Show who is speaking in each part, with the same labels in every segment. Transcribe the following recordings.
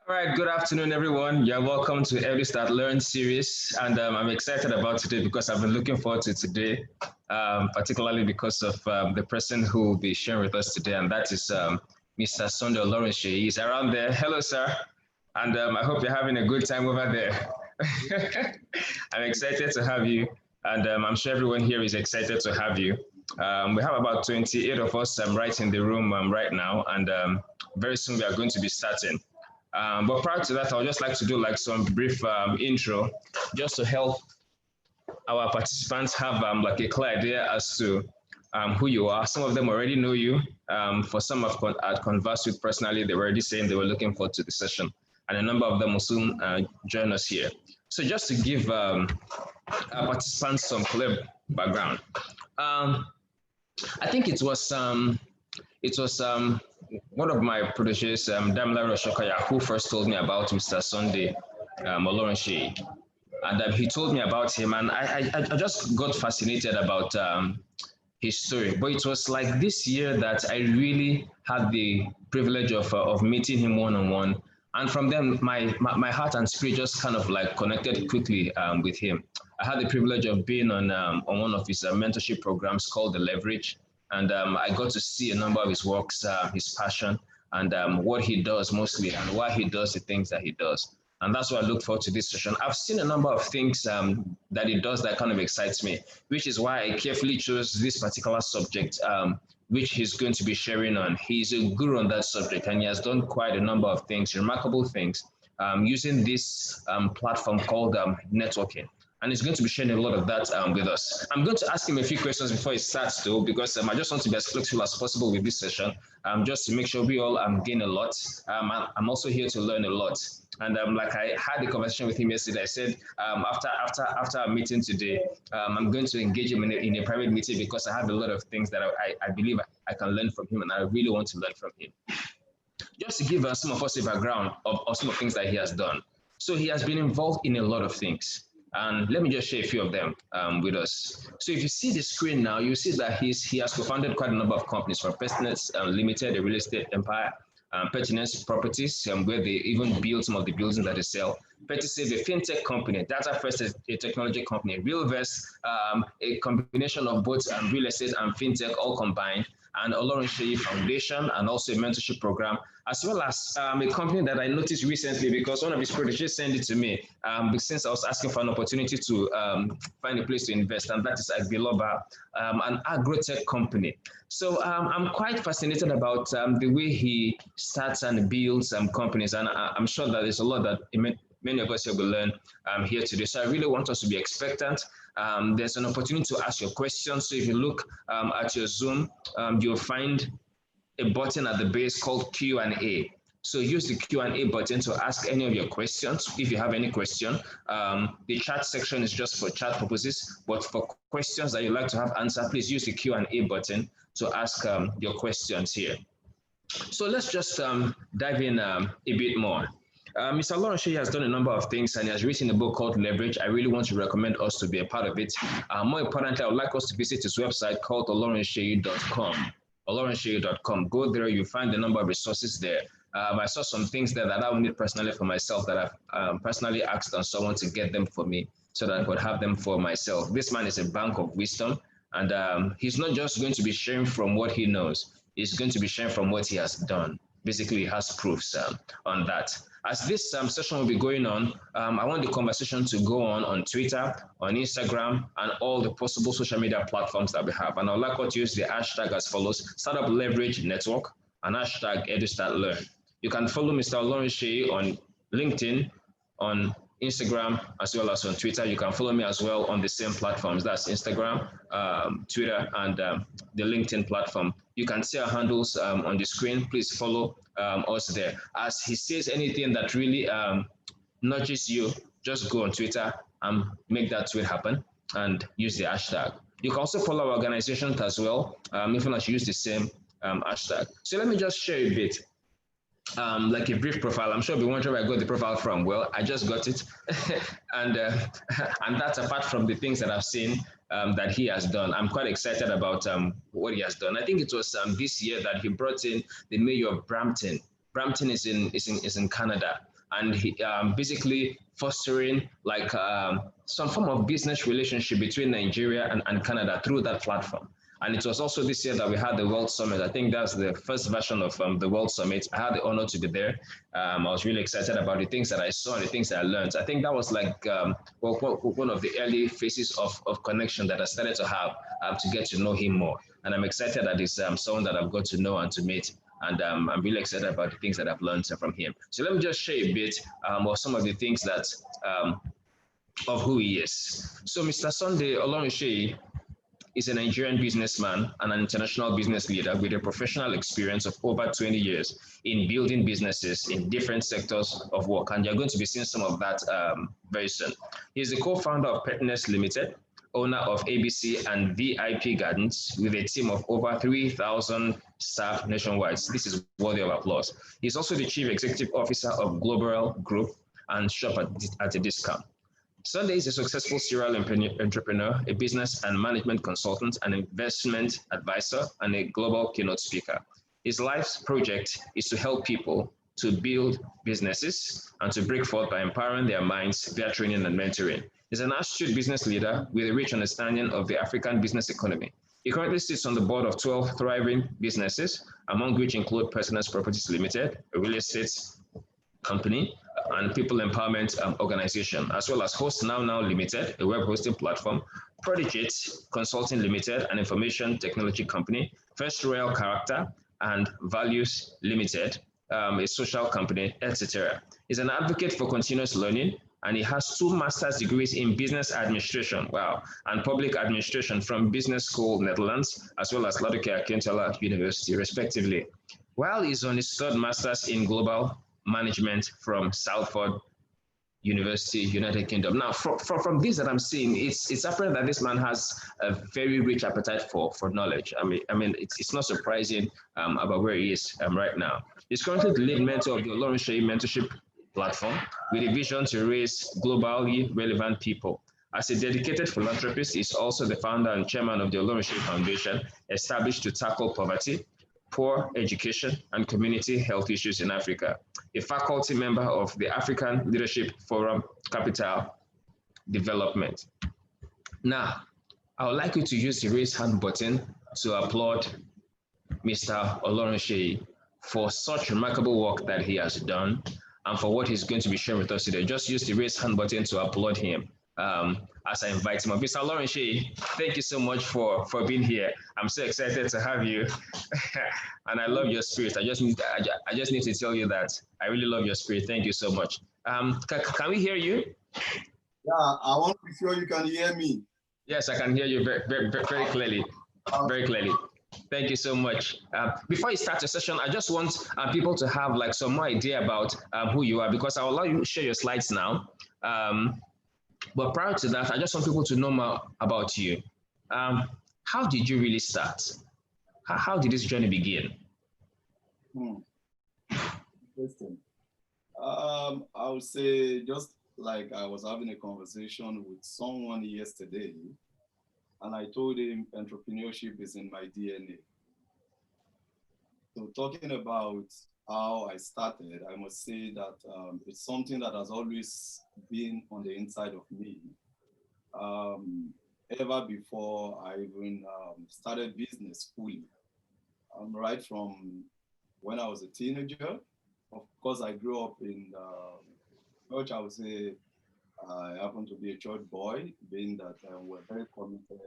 Speaker 1: All right, good afternoon, everyone. You're welcome to Early Start Learn series. And I'm excited about today because I've been looking forward to today, particularly because of the person who will be sharing with us today, and that is Mr. Sunday Lawrence. He's around there. Hello, sir. And I hope you're having a good time over there. I'm excited to have you, and I'm sure everyone here is excited to have you. We have about 28 of us right in the room right now, and very soon we are going to be starting. But prior to that, I would just like to do like some brief intro, just to help our participants have like a clear idea as to who you are. Some of them already know you. For some I've conversed with personally, they were already saying they were looking forward to the session, and a number of them will soon join us here. So just to give our participants some clear background, um, I think it was one of my proteges, Damla Roshokaya, who first told me about Mr. Sunday Olorenshi. And he told me about him, and I just got fascinated about his story. But it was like this year that I really had the privilege of meeting him one on one. And from then, my heart and spirit just kind of like connected quickly with him. I had the privilege of being on one of his mentorship programs called The Leverage. And I got to see a number of his works, his passion, and what he does mostly, and why he does the things that he does. And that's why I look forward to this session. I've seen a number of things that he does that kind of excites me, which is why I carefully chose this particular subject, which he's going to be sharing on. He's a guru on that subject, and he has done quite a number of things, remarkable things, using this platform called networking. And he's going to be sharing a lot of that with us. I'm going to ask him a few questions before he starts, though, because I just want to be as flexible as possible with this session, just to make sure we all gain a lot. I'm also here to learn a lot. And like I had a conversation with him yesterday, I said after our meeting today, I'm going to engage him in a private meeting because I have a lot of things that I believe I can learn from him, and I really want to learn from him. Just to give some of us a background of some of the things that he has done. So he has been involved in a lot of things. And let me just share a few of them with us. So if you see the screen now, you see that he has co-founded quite a number of companies, from Pertinence Limited, a real estate empire, Pertinence Properties, where they even build some of the buildings that they sell. Pertisave, a fintech company. Data First is a technology company. Realverse, a combination of both real estate and fintech all combined. And Olorenshi Foundation, and also a mentorship program, as well as a company that I noticed recently because one of his proteges sent it to me since I was asking for an opportunity to find a place to invest, and that is Agbiloba, an agro-tech company. So I'm quite fascinated about the way he starts and builds companies, and I'm sure that there's a lot that many of us here will learn here today. So I really want us to be expectant. There's an opportunity to ask your questions. So if you look at your Zoom, you'll find a button at the base called Q&A. So use the Q&A button to ask any of your questions. If you have any question, the chat section is just for chat purposes, but for questions that you'd like to have answered, please use the Q&A button to ask your questions here. So let's just dive in a bit more. Mr. Lawrence has done a number of things, and he has written a book called Leverage. I really want to recommend us to be a part of it. More importantly, I would like us to visit his website called olorensheyi.com. olorensheyi.com. Go there, you find a number of resources there. I saw some things there that I will need personally for myself that I've personally asked on someone to get them for me so that I could have them for myself. This man is a bank of wisdom, and he's not just going to be sharing from what he knows. He's going to be sharing from what he has done. Basically, he has proofs on that. As this session will be going on, I want the conversation to go on Twitter, on Instagram, and all the possible social media platforms that we have. And I'd like to use the hashtag as follows: Startup Leverage Network, and hashtag EduStartLearn. You can follow Mr. Lawrence on LinkedIn, on Instagram, as well as on Twitter. You can follow me as well on the same platforms. That's Instagram, Twitter, and the LinkedIn platform. You can see our handles on the screen. Please follow us there. As he says anything that really nudges you, just go on Twitter and make that tweet happen and use the hashtag. You can also follow our organization as well, if you want to use the same hashtag. So let me just share a bit, like a brief profile. I'm sure you'll be wondering where I got the profile from. Well, I just got it, and and that's apart from the things that I've seen that he has done. I'm quite excited about what he has done. I think it was this year that he brought in the mayor of Brampton. Brampton is in Canada, and he basically fostering like some form of business relationship between Nigeria and Canada through that platform. And it was also this year that we had the World Summit. I think that's the first version of the World Summit. I had the honor to be there. I was really excited about the things that I saw and the things that I learned. I think that was like one of the early phases of connection that I started to have to get to know him more. And I'm excited that he's someone that I've got to know and to meet. And I'm really excited about the things that I've learned from him. So let me just share a bit of some of the things that of who he is. So Mr. Sunday Olorunsheyi is a Nigerian businessman and an international business leader with a professional experience of over 20 years in building businesses in different sectors of work. And you're going to be seeing some of that very soon. He's the co-founder of Petness Limited, owner of ABC and VIP Gardens, with a team of over 3,000 staff nationwide. This is worthy of applause. He's also the chief executive officer of Global Group and Shop at a Discount. Sunday is a successful serial entrepreneur, a business and management consultant, an investment advisor, and a global keynote speaker. His life's project is to help people to build businesses and to break forth by empowering their minds via training and mentoring. He's an astute business leader with a rich understanding of the African business economy. He currently sits on the board of 12 thriving businesses, among which include Personal Properties Limited, a real estate company, and people empowerment organization, as well as Host Now Limited, a web hosting platform, Prodigate Consulting Limited, an information technology company, First Royal Character, and Values Limited, a social company, etc. He's an advocate for continuous learning, and he has 2 master's degrees in business administration, wow, and public administration from Business School Netherlands, as well as Ladoke Akintola University, respectively. While he's on his 3rd master's in global management from Salford University, United Kingdom. Now, from this that I'm seeing, it's apparent that this man has a very rich appetite for knowledge. I mean, it's not surprising about where he is right now. He's currently the lead mentor of the Olorunsheyi Mentorship Platform with a vision to raise globally relevant people. As a dedicated philanthropist, he's also the founder and chairman of the Olorunsheyi Foundation, established to tackle poverty, poor education, and community health issues in Africa, a faculty member of the African Leadership Forum Capital Development. Now, I would like you to use the raise hand button to applaud Mr. Olorunsheyi for such remarkable work that he has done and for what he's going to be sharing with us today. Just use the raise hand button to applaud him as I invite him up. Mr. Olorunsheyi, thank you so much for being here. I'm so excited to have you. And I love your spirit. I just need to tell you that I really love your spirit. Thank you so much. Can we hear you?
Speaker 2: Yeah, I want to be sure you can hear me.
Speaker 1: Yes, I can hear you very clearly. Very clearly. Thank you so much. Before you start the session, I just want people to have like some more idea about who you are, because I'll allow you to share your slides now. But prior to that, I just want people to know more about you. How did you really start? How did this journey begin?
Speaker 2: Interesting. I would say just like I was having a conversation with someone yesterday, and I told him entrepreneurship is in my DNA. So talking about how I started, I must say that it's something that has always been on the inside of me. Ever before I even started business fully, right from when I was a teenager. Of course, I grew up in church. I would say I happen to be a church boy, being that we're very committed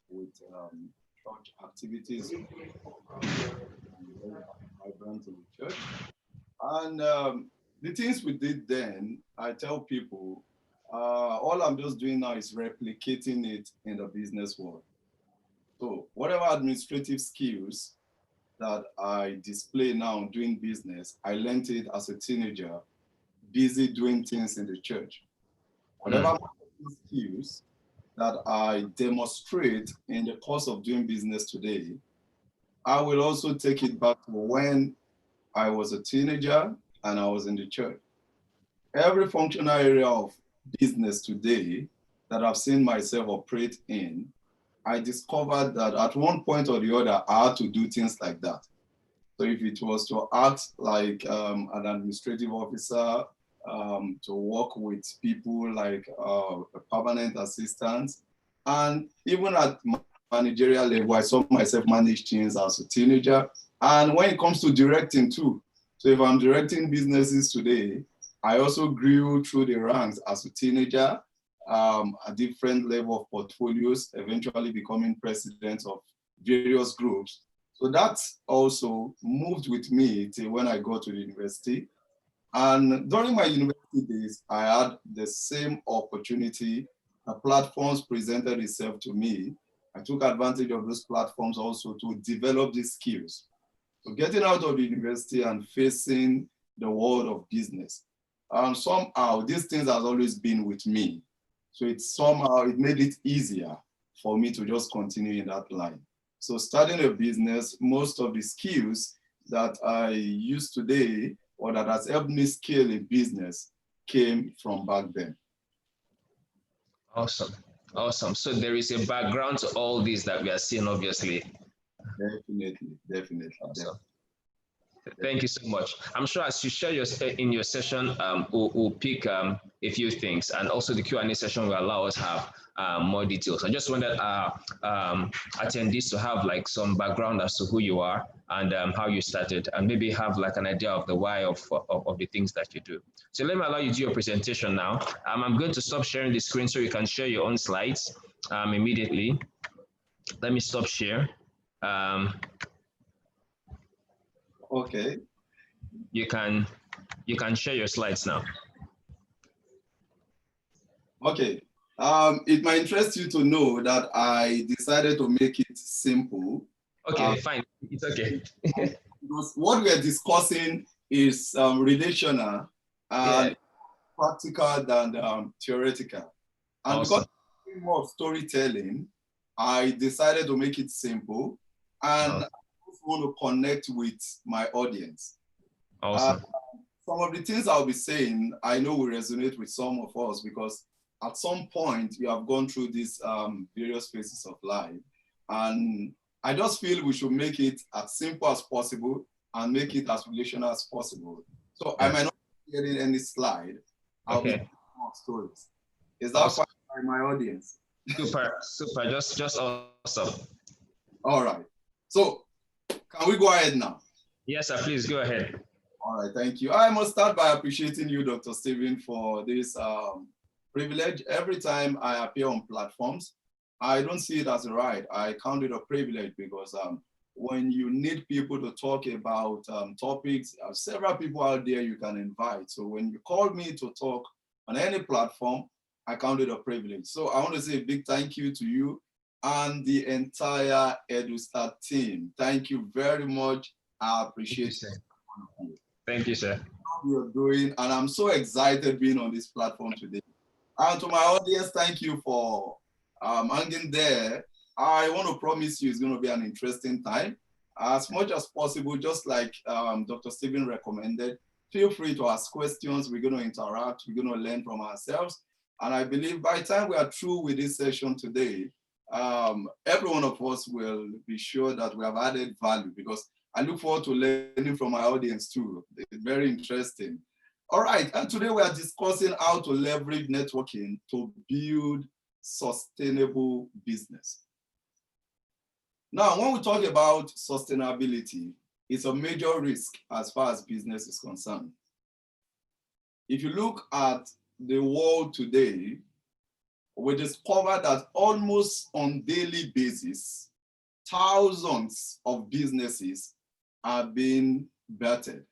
Speaker 2: with church activities, vibrant in the church. And the things we did then, I tell people, all I'm just doing now is replicating it in the business world. So whatever administrative skills that I display now doing business, I learned it as a teenager, busy doing things in the church. Whatever skills that I demonstrate in the course of doing business today, I will also take it back to when I was a teenager and I was in the church. Every functional area of business today that I've seen myself operate in, I discovered that at one point or the other, I had to do things like that. So if it was to act like an administrative officer, to work with people like a permanent assistant, and even at managerial level, I saw myself manage teams as a teenager. And when it comes to directing too, so if I'm directing businesses today, I also grew through the ranks as a teenager, a different level of portfolios, eventually becoming president of various groups. So that also moved with me till when I got to the university. And during my university days, I had the same opportunity. Platforms presented itself to me. I took advantage of those platforms also to develop these skills. So getting out of the university and facing the world of business. Somehow, these things has always been with me. So it made it easier for me to just continue in that line. So starting a business, most of the skills that I use today or that has helped me scale a business came from back then.
Speaker 1: Awesome. Awesome. So there is a background to all these that we are seeing, obviously.
Speaker 2: Definitely.
Speaker 1: Awesome. Thank you so much. I'm sure as you share in your session, we'll pick a few things, and also the Q&A session will allow us to have more details. I just wanted attendees to have like some background as to who you are and how you started, and maybe have like an idea of the why of the things that you do. So let me allow you to do your presentation now. I'm going to stop sharing the screen so you can share your own slides immediately. Let me stop share.
Speaker 2: Okay.
Speaker 1: You can share your slides now.
Speaker 2: Okay. It might interest you to know that I decided to make it simple.
Speaker 1: Okay, fine. It's okay.
Speaker 2: Because what we're discussing is relational and practical than theoretical. And
Speaker 1: Awesome.
Speaker 2: because more of storytelling, I decided to make it simple, and I just want to connect with my audience.
Speaker 1: Awesome.
Speaker 2: Some of the things I'll be saying, I know will resonate with some of us because at some point you have gone through these various phases of life, and I just feel we should make it as simple as possible and make it as relational as possible. So I might not be getting any slide. I'll be more stories. Is that fine by my audience?
Speaker 1: Super. Just awesome.
Speaker 2: All right. So can we go ahead now?
Speaker 1: Yes, sir. Please go ahead.
Speaker 2: All right. Thank you. I must start by appreciating you, Dr. Stephen, for this privilege. Every time I appear on platforms, I don't see it as a right. I count it a privilege because when you need people to talk about topics, several people out there you can invite. So when you call me to talk on any platform, I count it a privilege. So I want to say a big thank you to you and the entire EduStart team. Thank you very much. I appreciate it.
Speaker 1: Thank you, sir.
Speaker 2: You're doing, and I'm so excited being on this platform today. And to my audience, thank you for hanging there. I want to promise you it's going to be an interesting time. As much as possible, just like Dr. Stephen recommended, feel free to ask questions. We're going to interact. We're going to learn from ourselves. And I believe by the time we are through with this session today, every one of us will be sure that we have added value, because I look forward to learning from my audience too. It's very interesting. All right, and today we are discussing how to leverage networking to build sustainable business. Now, when we talk about sustainability, it's a major risk as far as business is concerned. If you look at the world today, we discover that almost on daily basis, thousands of businesses are being bettered.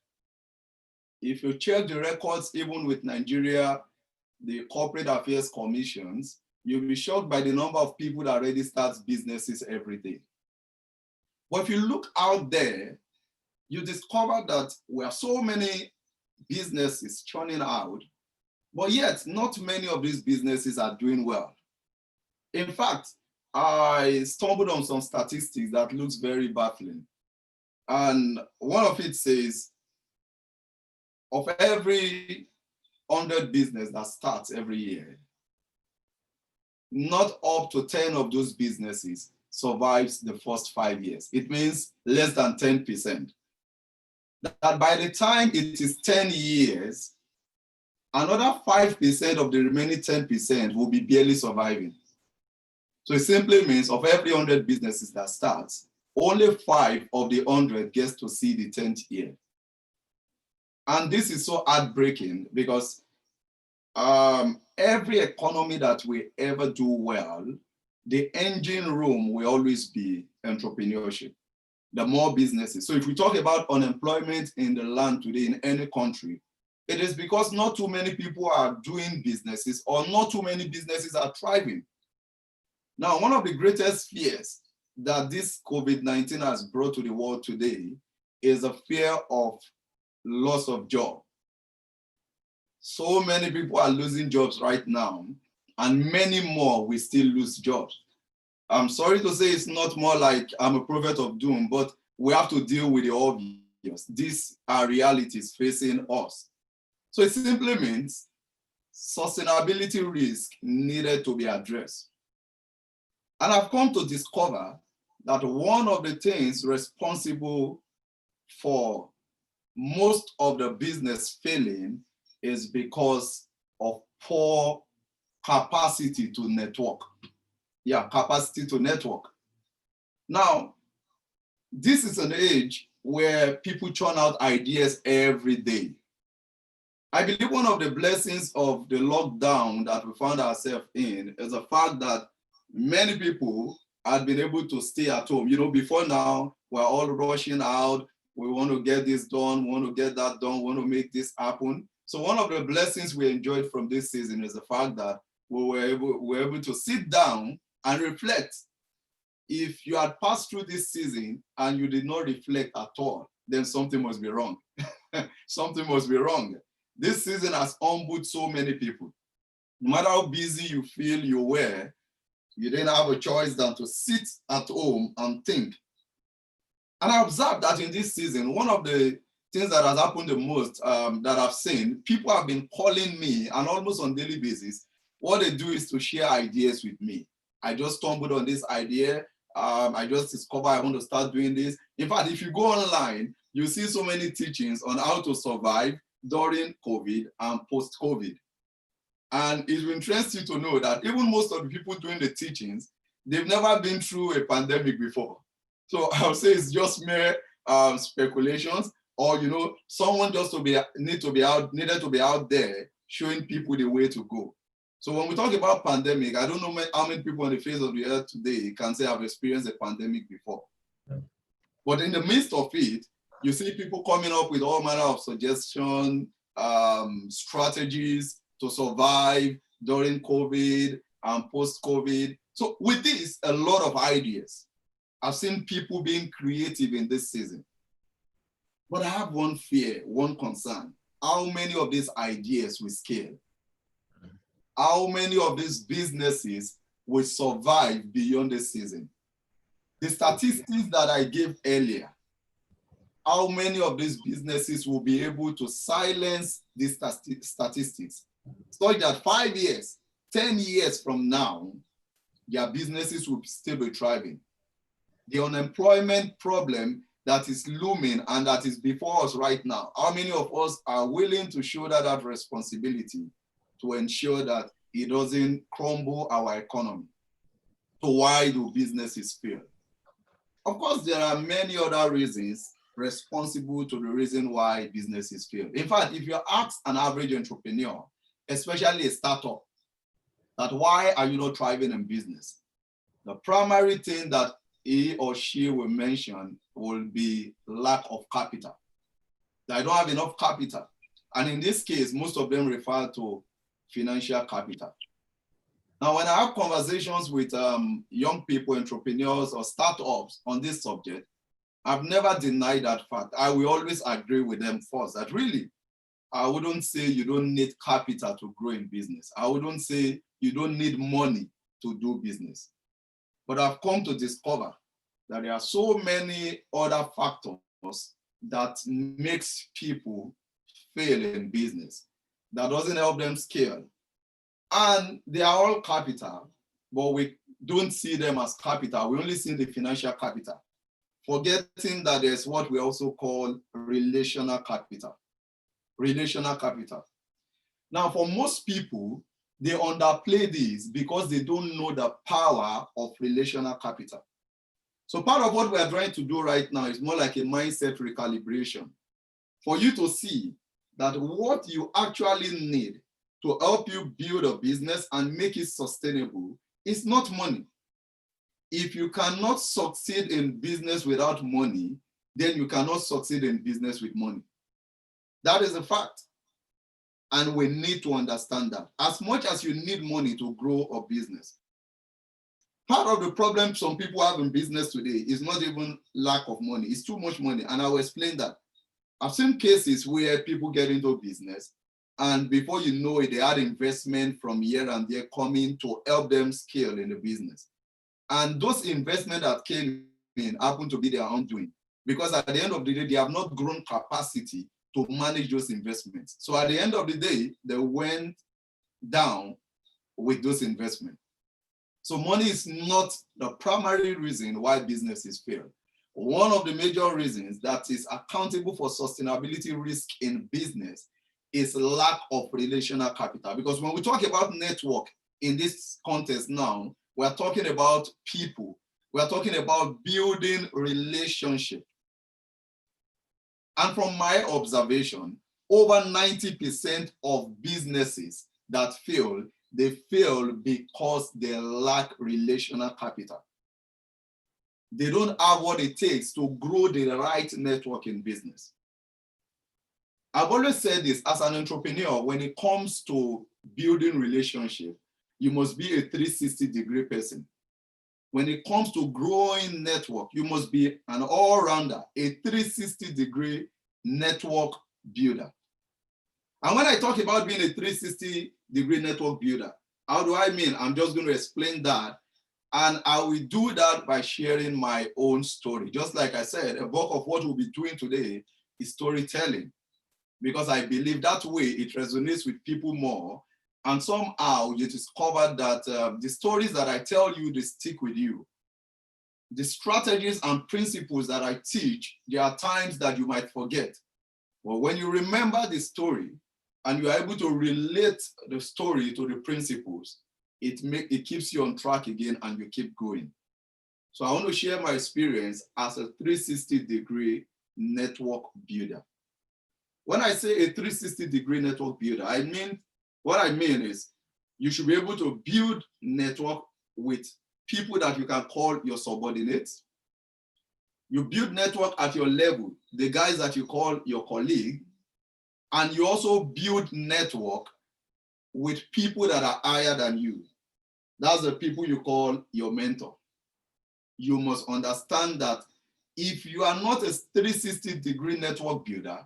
Speaker 2: If you check the records, even with Nigeria, the Corporate Affairs Commissions, you'll be shocked by the number of people that already start businesses every day. But if you look out there, you discover that there are so many businesses churning out, but yet not many of these businesses are doing well. In fact, I stumbled on some statistics that looks very baffling. And one of it says, of every 100 business that starts every year, not up to 10 of those businesses survives the first 5 years. It means less than 10%. That by the time it is 10 years, another 5% of the remaining 10% will be barely surviving. So it simply means of every 100 businesses that starts, only 5 of the 100 gets to see the 10th year. And this is so heartbreaking because every economy that we ever do well, the engine room will always be entrepreneurship. The more businesses. So if we talk about unemployment in the land today in any country, it is because not too many people are doing businesses or not too many businesses are thriving. Now, one of the greatest fears that this COVID-19 has brought to the world today is a fear of loss of job. So many people are losing jobs right now, and many more will still lose jobs. I'm sorry to say it's not more like I'm a prophet of doom, but we have to deal with the obvious. These are realities facing us. So it simply means sustainability risk needed to be addressed. And I've come to discover that one of the things responsible for most of the business failing is because of poor capacity to network. Yeah, capacity to network. Now, this is an age where people churn out ideas every day. I believe one of the blessings of the lockdown that we found ourselves in is the fact that many people had been able to stay at home. You know, before now, we're all rushing out. We want to get this done, we want to get that done, we want to make this happen. So one of the blessings we enjoyed from this season is the fact that we were able to sit down and reflect. If you had passed through this season and you did not reflect at all, then something must be wrong. Something must be wrong. This season has humbled so many people. No matter how busy you feel you were, you didn't have a choice than to sit at home and think. And I observed that in this season, one of the things that has happened the most that I've seen, people have been calling me, and almost on a daily basis, what they do is to share ideas with me. I just stumbled on this idea. I just discovered I want to start doing this. In fact, if you go online, you see so many teachings on how to survive during COVID and post-COVID. And it will interest you to know that even most of the people doing the teachings, they've never been through a pandemic before. So I would say it's just mere speculations, or someone just needed to be out there showing people the way to go. So when we talk about pandemic, I don't know how many people on the face of the earth today can say I've experienced a pandemic before. But in the midst of it, you see people coming up with all manner of suggestions, strategies to survive during COVID and post-COVID. So with this, a lot of ideas. I've seen people being creative in this season. But I have one fear, one concern. How many of these ideas will scale? How many of these businesses will survive beyond this season? The statistics that I gave earlier, how many of these businesses will be able to silence these statistics so that 5 years, 10 years from now, their businesses will still be thriving? The unemployment problem that is looming and that is before us right now, how many of us are willing to shoulder that responsibility to ensure that it doesn't crumble our economy? So why do businesses fail? Of course, there are many other reasons responsible to the reason why businesses fail. In fact, if you ask an average entrepreneur, especially a startup, that why are you not thriving in business? The primary thing that he or she will mention will be lack of capital. They don't have enough capital. And in this case, most of them refer to financial capital. Now, when I have conversations with young people, entrepreneurs, or startups on this subject, I've never denied that fact. I will always agree with them first that really, I wouldn't say you don't need capital to grow in business. I wouldn't say you don't need money to do business. But I've come to discover that there are so many other factors that makes people fail in business, that doesn't help them scale. And they are all capital, but we don't see them as capital. We only see the financial capital, forgetting that there's what we also call relational capital. Relational capital. Now, for most people, they underplay this because they don't know the power of relational capital. So part of what we are trying to do right now is more like a mindset recalibration for you to see that what you actually need to help you build a business and make it sustainable is not money. If you cannot succeed in business without money, then you cannot succeed in business with money. That is a fact. And we need to understand that. As much as you need money to grow a business, part of the problem some people have in business today is not even lack of money, it's too much money. And I will explain that. I've seen cases where people get into business and before you know it, they had investment from here and there coming to help them scale in the business. And those investments that came in happen to be their own doing, because at the end of the day, they have not grown capacity to manage those investments. So at the end of the day, they went down with those investments. So money is not the primary reason why businesses fail. One of the major reasons that is accountable for sustainability risk in business is lack of relational capital. Because when we talk about network in this context now, we're talking about people. We're talking about building relationship. And from my observation, over 90% of businesses that fail, they fail because they lack relational capital. They don't have what it takes to grow the right network in business. I've always said this, as an entrepreneur, when it comes to building relationship, you must be a 360-degree person. When it comes to growing network, you must be an all-rounder, a 360-degree network builder. And when I talk about being a 360-degree network builder, how do I mean? I'm just going to explain that. And I will do that by sharing my own story. Just like I said, a bulk of what we'll be doing today is storytelling, because I believe that way it resonates with people more. And somehow you discover that the stories that I tell you, they stick with you. The strategies and principles that I teach, there are times that you might forget. But when you remember the story and you are able to relate the story to the principles, it keeps you on track again and you keep going. So I want to share my experience as a 360-degree network builder. When I say a 360-degree network builder, what I mean is you should be able to build network with people that you can call your subordinates. You build network at your level, the guys that you call your colleague, and you also build network with people that are higher than you. That's the people you call your mentor. You must understand that if you are not a 360-degree network builder,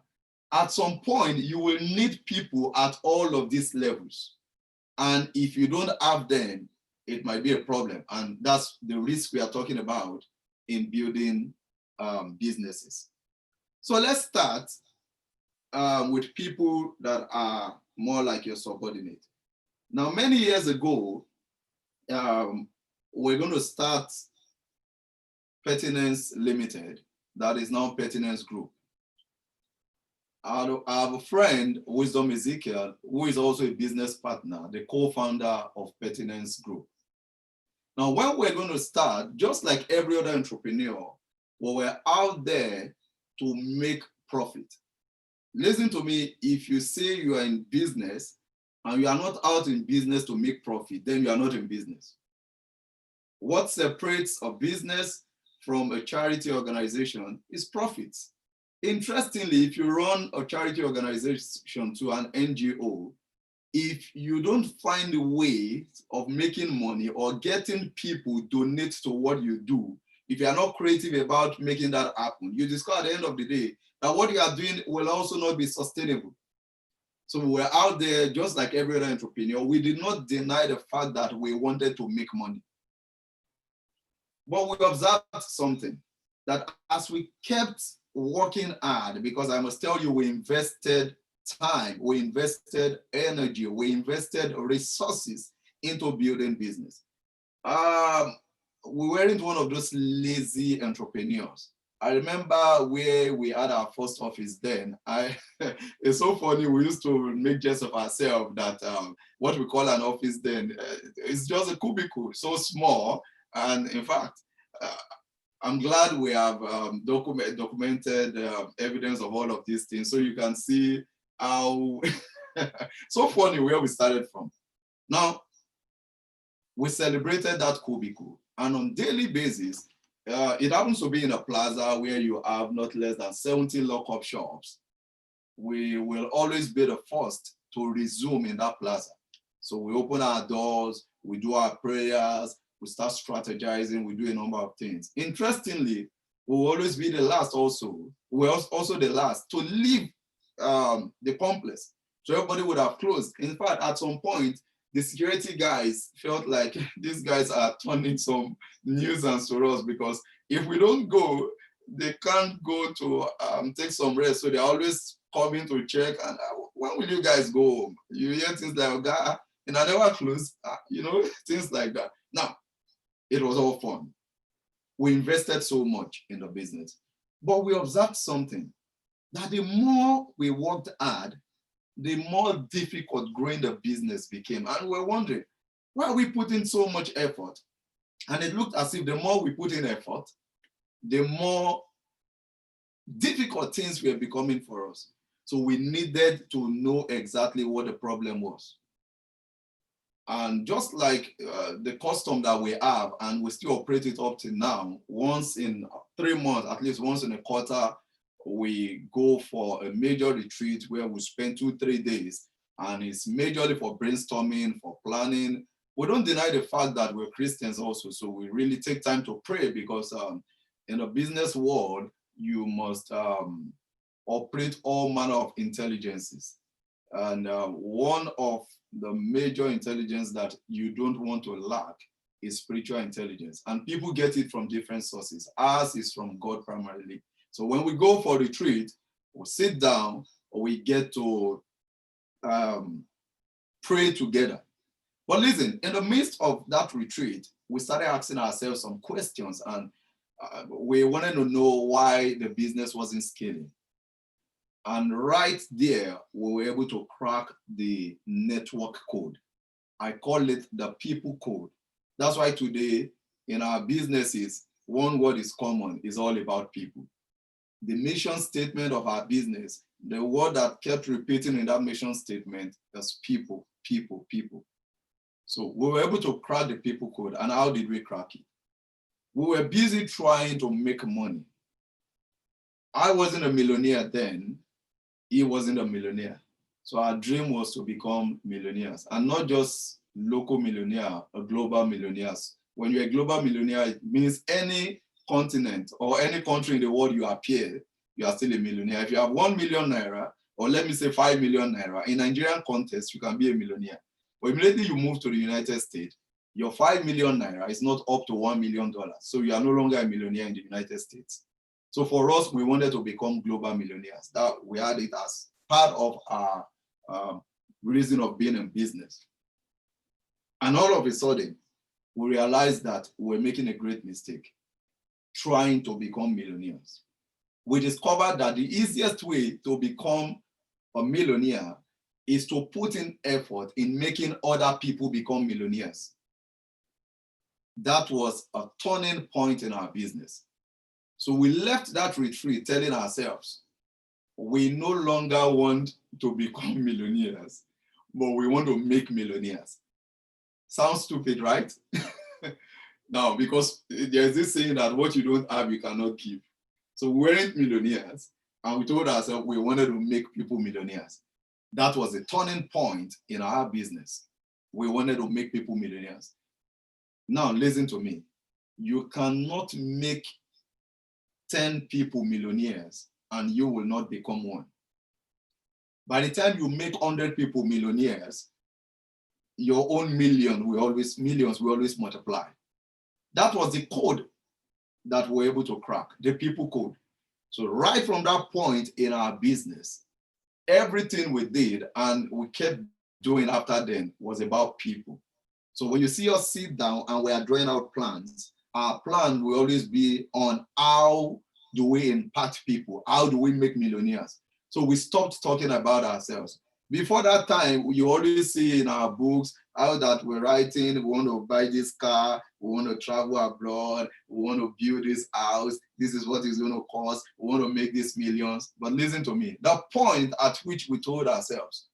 Speaker 2: at some point you will need people at all of these levels. And if you don't have them, it might be a problem. And that's the risk we are talking about in building businesses. So let's start with people that are more like your subordinate. Now, many years ago, we're going to start Pertinence Limited, that is now Pertinence Group. I have a friend, Wisdom Ezekiel, who is also a business partner, the co-founder of Pertinence Group. Now, when we're going to start, just like every other entrepreneur, we're out there to make profit. Listen to me, if you say you are in business and you are not out in business to make profit, then you are not in business. What separates a business from a charity organization is profits. Interestingly, if you run a charity organization to an NGO, if you don't find a way of making money or getting people donate to what you do, if you are not creative about making that happen, you discover at the end of the day that what you are doing will also not be sustainable. So we were out there just like every other entrepreneur. We did not deny the fact that we wanted to make money. But we observed something, that as we kept working hard, because I must tell you, we invested time, we invested energy, we invested resources into building business. We weren't one of those lazy entrepreneurs. I remember where we had our first office then. It's so funny, we used to make jest of ourselves that what we call an office then, it's just a cubicle, so small. And in fact, I'm glad we have documented evidence of all of these things, so you can see how, so funny where we started from. Now, we celebrated that cubicle, and on daily basis, it happens to be in a plaza where you have not less than 70 lock-up shops. We will always be the first to resume in that plaza. So we open our doors, we do our prayers, we start strategizing, we do a number of things. Interestingly, we will always be the last also. We're also the last to leave the complex. So everybody would have closed. In fact, at some point, the security guys felt like these guys are turning some nuisance to us, because if we don't go, they can't go to take some rest. So they're always coming to check. And when will you guys go home? You hear things like, okay, and I never close, things like that. Now, it was all fun. We invested so much in the business, but we observed something, that the more we worked hard, the more difficult growing the business became. And we're wondering, why are we putting so much effort? And it looked as if the more we put in effort, the more difficult things were becoming for us. So we needed to know exactly what the problem was. And just like the custom that we have, and we still operate it up to now, once in 3 months, at least once in a quarter, we go for a major retreat where we spend 2-3 days, and it's majorly for brainstorming, for planning. We don't deny the fact that we're Christians also, so we really take time to pray, because in the business world, you must operate all manner of intelligences. And one of the major intelligence that you don't want to lack is spiritual intelligence. And people get it from different sources. Ours is from God primarily. So when we go for retreat, we sit down, or we get to pray together. But listen, in the midst of that retreat, we started asking ourselves some questions, and we wanted to know why the business wasn't scaling. And right there, we were able to crack the network code. I call it the people code. That's why today in our businesses, one word is common, is all about people. The mission statement of our business, the word that kept repeating in that mission statement is people, people, people. So we were able to crack the people code. And how did we crack it? We were busy trying to make money. I wasn't a millionaire then. He wasn't a millionaire. So our dream was to become millionaires, and not just local millionaire, or global millionaires. When you're a global millionaire, it means any continent or any country in the world you appear, you are still a millionaire. If you have 1 million naira, or let me say 5 million naira, in Nigerian context, you can be a millionaire. But immediately you move to the United States, your 5 million naira is not up to $1 million. So you are no longer a millionaire in the United States. So for us, we wanted to become global millionaires. That we had it as part of our reason of being in business. And all of a sudden, we realized that we're making a great mistake trying to become millionaires. We discovered that the easiest way to become a millionaire is to put in effort in making other people become millionaires. That was a turning point in our business. So we left that retreat telling ourselves, we no longer want to become millionaires, but we want to make millionaires. Sounds stupid, right? Now, because there's this saying that what you don't have, you cannot give. So we weren't millionaires, and we told ourselves we wanted to make people millionaires. That was a turning point in our business. We wanted to make people millionaires. Now, listen to me. You cannot make 10 people millionaires and you will not become one. By the time you make 100 people millionaires, your own millions will always multiply. That was the code that we're able to crack, the people code. So right from that point in our business, everything we did and we kept doing after then was about people. So when you see us sit down and we are drawing out plans, our plan will always be on how do we impact people? How do we make millionaires? So we stopped talking about ourselves. Before that time, you always see in our books how that we're writing, we want to buy this car, we want to travel abroad, we want to build this house, this is what it's going to cost, we want to make these millions. But listen to me, the point at which we told ourselves,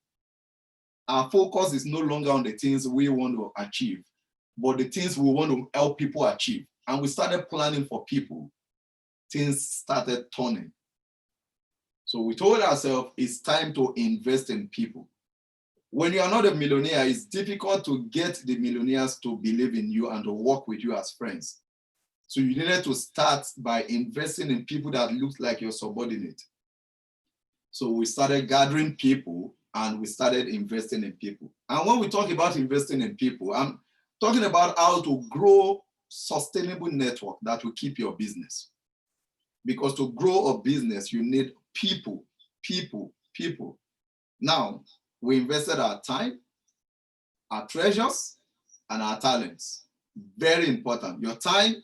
Speaker 2: our focus is no longer on the things we want to achieve, but the things we want to help people achieve. And we started planning for people. Things started turning. So we told ourselves it's time to invest in people. When you are not a millionaire, it's difficult to get the millionaires to believe in you and to work with you as friends. So you needed to start by investing in people that looked like your subordinate. So we started gathering people and we started investing in people. And when we talk about investing in people, I'm talking about how to grow sustainable network that will keep your business. Because to grow a business, you need people. Now, we invested our time, our treasures, and our talents. Very important. Your time,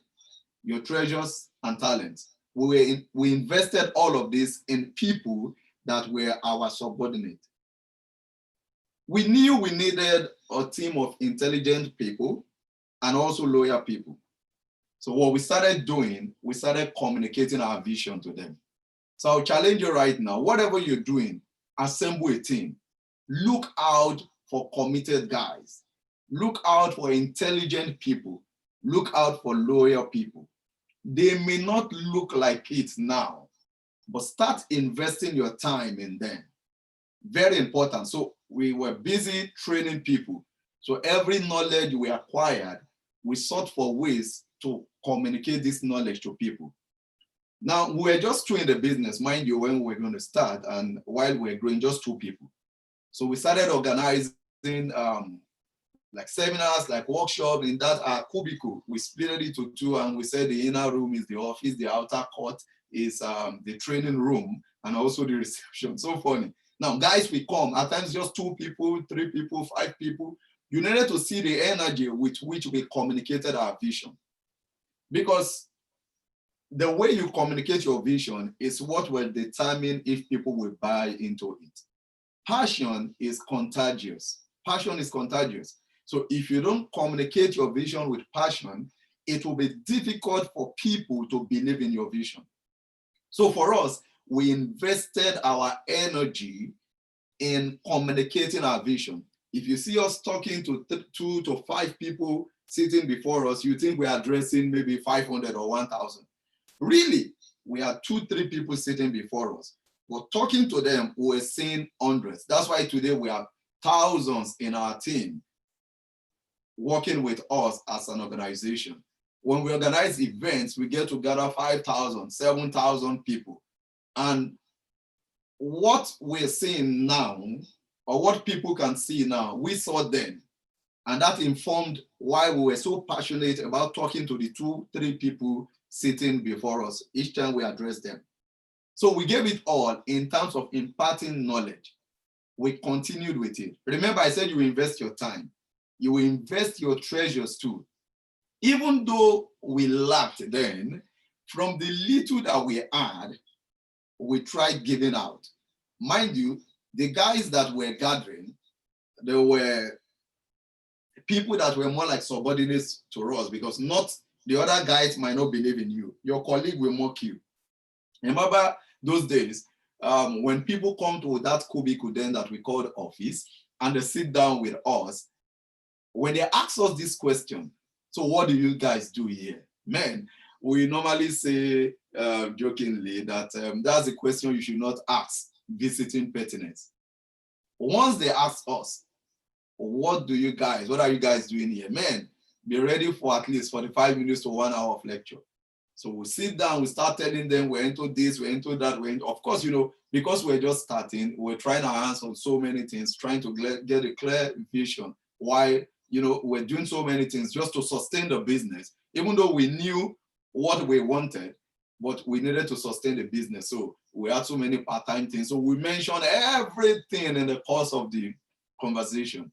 Speaker 2: your treasures, and talents. We invested all of this in people that were our subordinate. We knew we needed a team of intelligent people and also loyal people. So what we started doing, we started communicating our vision to them. So I'll challenge you right now, whatever you're doing, assemble a team. Look out for committed guys. Look out for intelligent people. Look out for loyal people. They may not look like it now, but start investing your time in them. Very important. So we were busy training people. So every knowledge we acquired, we sought for ways to communicate this knowledge to people. Now, we were just two in the business, mind you, when we were going to start, and while we were growing, just two people. So we started organizing like seminars, like workshops in that cubicle. We split it into two, and we said the inner room is the office, the outer court is the training room, and also the reception. So funny. Now, guys, we come, at times just 2 people, 3 people, 5 people. You needed to see the energy with which we communicated our vision. Because the way you communicate your vision is what will determine if people will buy into it. Passion is contagious. Passion is contagious. So if you don't communicate your vision with passion, it will be difficult for people to believe in your vision. So for us, we invested our energy in communicating our vision. If you see us talking to 2 to 5 people sitting before us, you think we are addressing maybe 500 or 1,000. Really, we are 2-3 people sitting before us. But talking to them, we're seeing hundreds. That's why today we have thousands in our team working with us as an organization. When we organize events, we get to gather 5,000, 7,000 people. And what we're seeing now, or what people can see now, we saw then. And that informed why we were so passionate about talking to the 2-3 people sitting before us each time we addressed them. So we gave it all in terms of imparting knowledge. We continued with it. Remember, I said you invest your time. You will invest your treasures too. Even though we lacked then, from the little that we had, we tried giving out. Mind you, the guys that were gathering, they were people that were more like subordinates to us, because not the other guys might not believe in you. Your colleague will mock you. Remember those days when people come to that cubicle then that we called office and they sit down with us, when they ask us this question, so what do you guys do here? Man, we normally say jokingly that that's a question you should not ask visiting pertinence. Once they ask us, what are you guys doing here? Man, be ready for at least 45 minutes to 1 hour of lecture. So we sit down, we start telling them we're into this, we're into that. Of course, because we're just starting, we're trying our hands on so many things, trying to get a clear vision why, we're doing so many things just to sustain the business, even though we knew what we wanted, but we needed to sustain the business. So we had so many part-time things. So we mentioned everything in the course of the conversation.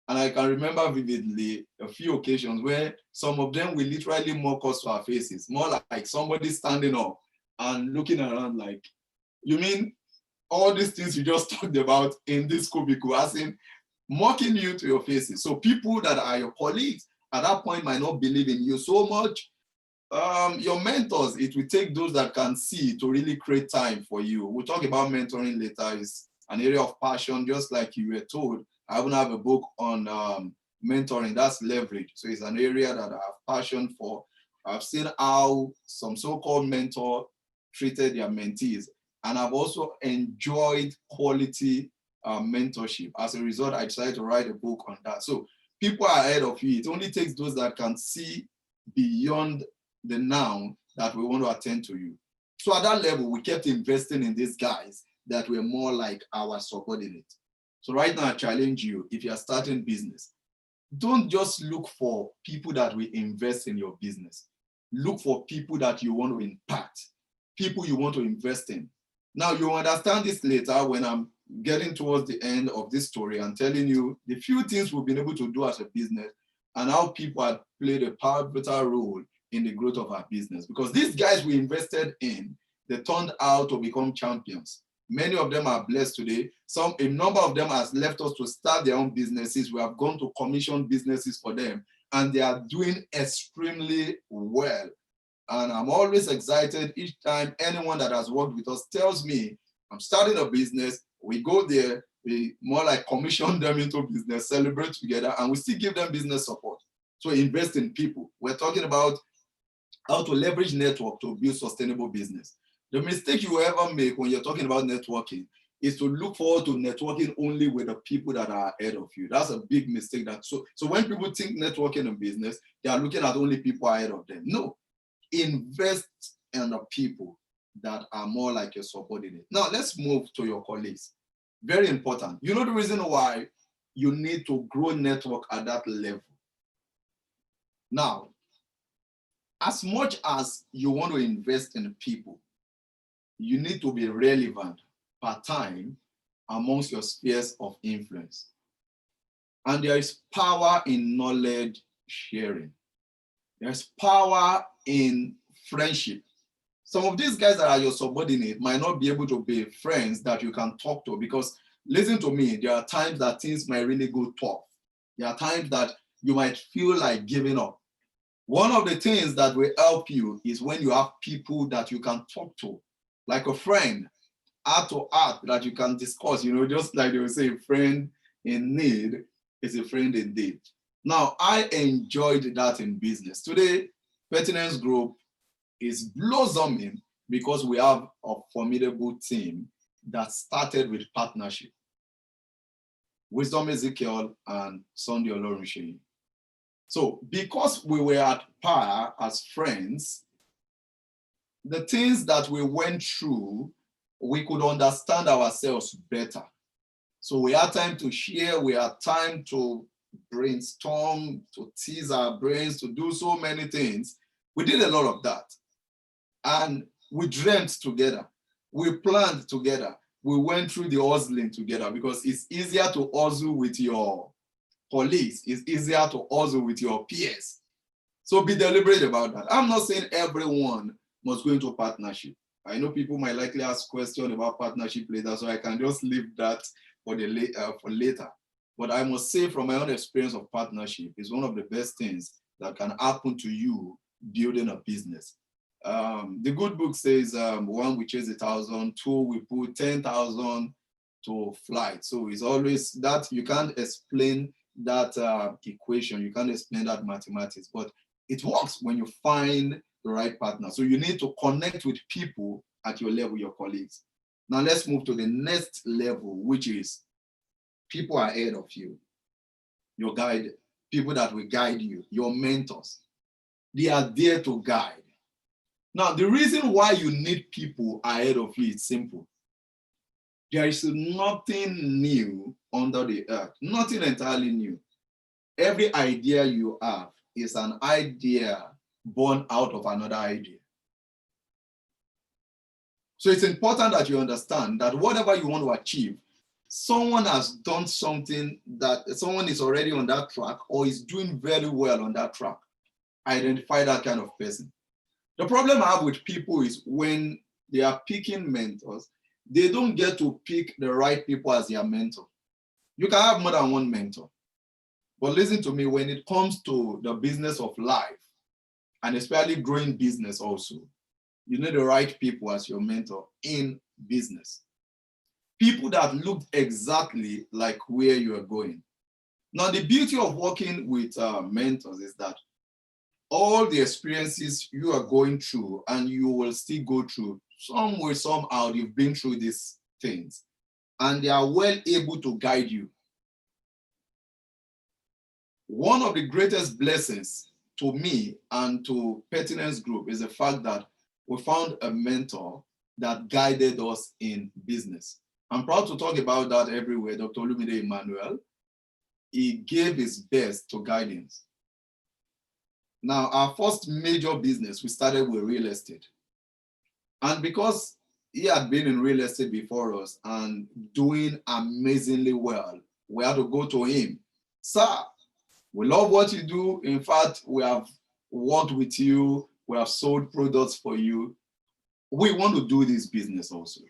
Speaker 2: And I can remember vividly a few occasions where some of them will literally mock us to our faces, more like somebody standing up and looking around like, you mean all these things you just talked about in this cubicle, as in mocking you to your faces. So people that are your colleagues at that point might not believe in you so much. Your mentors, it will take those that can see to really create time for you. We'll talk about mentoring later. It's an area of passion, just like you were told. I even have a book on mentoring, that's leverage. So it's an area that I have passion for. I've seen how some so-called mentor treated their mentees, and I've also enjoyed quality mentorship. As a result, I decided to write a book on that. So people are ahead of you. It only takes those that can see beyond the now that we want to attend to you. So at that level, we kept investing in these guys that were more like our subordinates. So right now, I challenge you, if you are starting business, don't just look for people that will invest in your business. Look for people that you want to impact, people you want to invest in. Now, you understand this later when I'm getting towards the end of this story and telling you the few things we've been able to do as a business and how people have played a pivotal role in the growth of our business. Because these guys we invested in, they turned out to become champions. Many of them are blessed today. A number of them has left us to start their own businesses. We have gone to commission businesses for them, and they are doing extremely well. And I'm always excited each time anyone that has worked with us tells me, I'm starting a business. We go there, we more like commission them into business, celebrate together, and we still give them business support. So invest in people. We're talking about how to leverage network to build sustainable business. The mistake you ever make when you're talking about networking is to look forward to networking only with the people that are ahead of you. That's a big mistake. So when people think networking in business, they are looking at only people ahead of them. No, invest in the people that are more like your subordinate. Now let's move to your colleagues. Very important. You know the reason why you need to grow network at that level. Now, as much as you want to invest in people, you need to be relevant part-time amongst your spheres of influence. And there is power in knowledge sharing. There's power in friendship. Some of these guys that are your subordinate might not be able to be friends that you can talk to, because listen to me, there are times that things might really go tough. There are times that you might feel like giving up. One of the things that will help you is when you have people that you can talk to, like a friend, heart to heart, that you can discuss, just like they will say, a friend in need is a friend indeed. Now, I enjoyed that in business. Today, Pertinence Group is blossoming because we have a formidable team that started with partnership. Wisdom Ezekiel and Sunday Olorunseyi. So because we were at par as friends, the things that we went through, we could understand ourselves better. So we had time to share, we had time to brainstorm, to tease our brains, to do so many things. We did a lot of that. And we dreamt together. We planned together. We went through the hustling together, because it's easier to hustle with your colleagues. It's easier to hustle with your peers. So be deliberate about that. I'm not saying everyone must go into partnership. I know people might likely ask questions about partnership later, so I can just leave that for later. But I must say, from my own experience of partnership, is one of the best things that can happen to you building a business. The good book says, one, we chase 1,000, two, we put 10,000 to flight. So it's always that you can't explain that equation, you can't explain that mathematics, but it works when you find the right partner. So you need to connect with people at your level, your colleagues. Now let's move to the next level, which is people ahead of you, your guide, people that will guide you, your mentors. They are there to guide. Now, the reason why you need people ahead of you is simple. There is nothing new under the earth, nothing entirely new. Every idea you have is an idea born out of another idea. So it's important that you understand that whatever you want to achieve, someone has done something that someone is already on that track or is doing very well on that track. Identify that kind of person. The problem I have with people is when they are picking mentors, they don't get to pick the right people as their mentor. You can have more than one mentor. But listen to me, when it comes to the business of life, and especially growing business also, you need the right people as your mentor in business. People that look exactly like where you are going. Now, the beauty of working with mentors is that all the experiences you are going through and you will still go through, some way, somehow, you've been through these things, and they are well able to guide you. One of the greatest blessings to me and to Pertinence Group is the fact that we found a mentor that guided us in business. I'm proud to talk about that everywhere. Dr. Olumide Emmanuel, he gave his best to guidance. Now, our first major business, we started with real estate. And because he had been in real estate before us and doing amazingly well, we had to go to him. Sir, we love what you do. In fact, we have worked with you. We have sold products for you. We want to do this business also.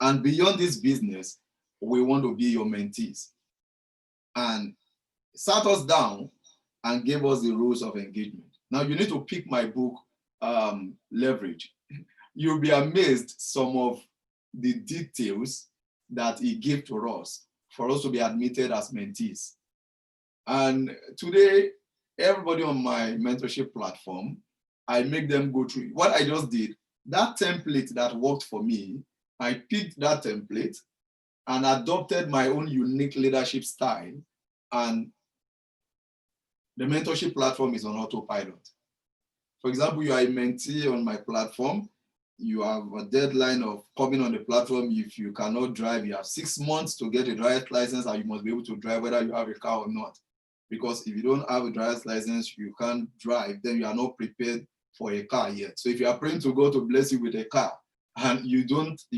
Speaker 2: And beyond this business, we want to be your mentees. And sat us down and gave us the rules of engagement. Now you need to pick my book, Leverage. You'll be amazed some of the details that he gave to us for us to be admitted as mentees. And today, everybody on my mentorship platform, I make them go through what I just did. That template that worked for me, I picked that template and adopted my own unique leadership style, and the mentorship platform is on autopilot. For example, you are a mentee on my platform. You have a deadline of coming on the platform. If you cannot drive, you have 6 months to get a driver's license, and you must be able to drive whether you have a car or not. Because if you don't have a driver's license, you can't drive, then you are not prepared for a car yet. So if you are praying to God to bless you with a car and you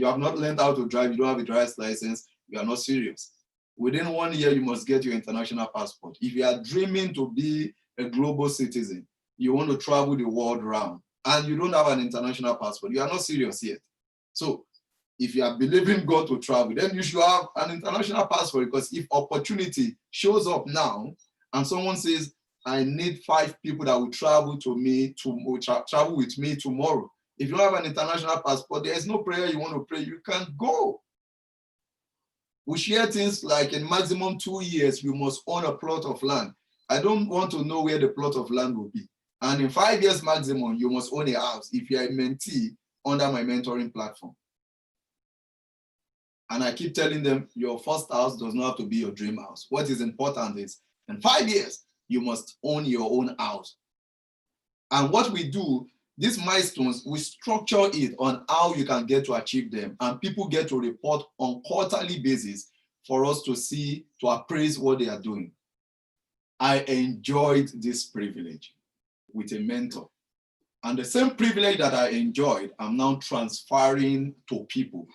Speaker 2: have not learned how to drive, you don't have a driver's license, you are not serious. Within 1 year, you must get your international passport. If you are dreaming to be a global citizen, you want to travel the world around, and you don't have an international passport, you are not serious yet. So if you are believing God to travel, then you should have an international passport, because if opportunity shows up now and someone says, I need 5 people that will travel travel with me tomorrow. If you don't have an international passport, there is no prayer you want to pray, you can't go. We share things like in maximum 2 years, you must own a plot of land. I don't want to know where the plot of land will be. And in 5 years maximum, you must own a house if you are a mentee under my mentoring platform. And I keep telling them, your first house does not have to be your dream house. What is important is, in 5 years, you must own your own house. And what we do, these milestones, we structure it on how you can get to achieve them. And people get to report on quarterly basis for us to see, to appraise what they are doing. I enjoyed this privilege with a mentor. And the same privilege that I enjoyed, I'm now transferring to people.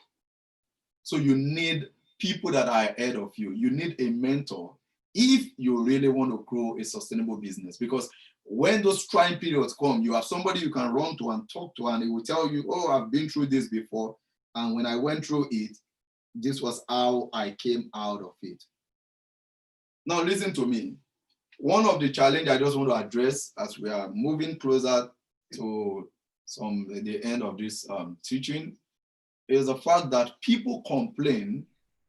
Speaker 2: So you need people that are ahead of you. You need a mentor if you really want to grow a sustainable business. Because when those trying periods come, you have somebody you can run to and talk to, and he will tell you, oh, I've been through this before. And when I went through it, this was how I came out of it. Now, listen to me. One of the challenges I just want to address as we are moving closer to the end of this teaching is the fact that people complain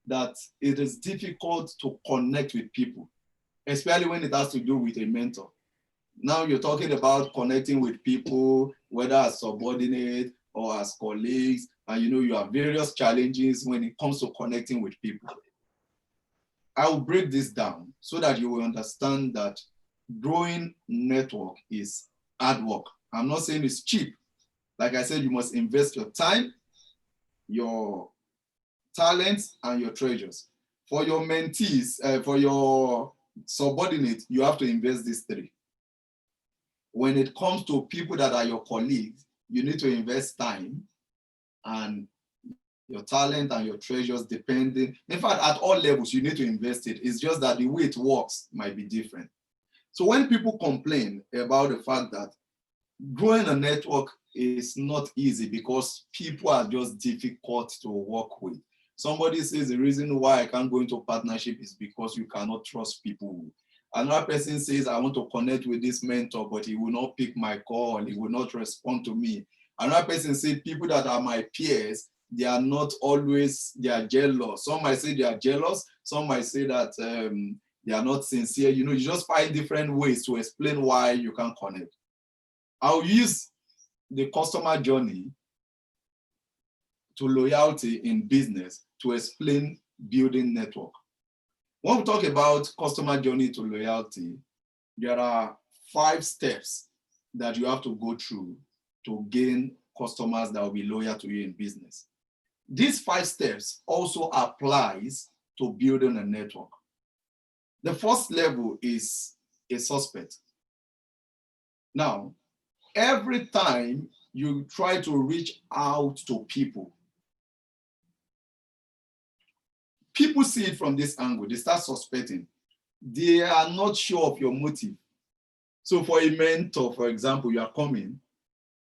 Speaker 2: that it is difficult to connect with people, especially when it has to do with a mentor. Now you're talking about connecting with people, whether as subordinate or as colleagues, and you have various challenges when it comes to connecting with people. I will break this down so that you will understand that growing network is hard work. I'm not saying it's cheap. Like I said, you must invest your time, your talents, and your treasures. For your mentees, for your subordinates, you have to invest these three. When it comes to people that are your colleagues, you need to invest time and your talent and your treasures, depending. In fact, at all levels, you need to invest it. It's just that the way it works might be different. So when people complain about the fact that growing a network is not easy because people are just difficult to work with. Somebody says the reason why I can't go into partnership is because you cannot trust people. Another person says, I want to connect with this mentor, but he will not pick my call, he will not respond to me. Another person says, people that are my peers, they are not always, they are jealous. Some might say they are jealous, some might say that they are not sincere. You know, you just find different ways to explain why you can't connect. I'll use the customer journey to loyalty in business to explain building network. When we talk about customer journey to loyalty, there are 5 steps that you have to go through to gain customers that will be loyal to you in business. These 5 steps also applies to building a network. The first level is a suspect. Now, every time you try to reach out to people, people see it from this angle. They start suspecting. They are not sure of your motive. So for a mentor, for example, you are coming,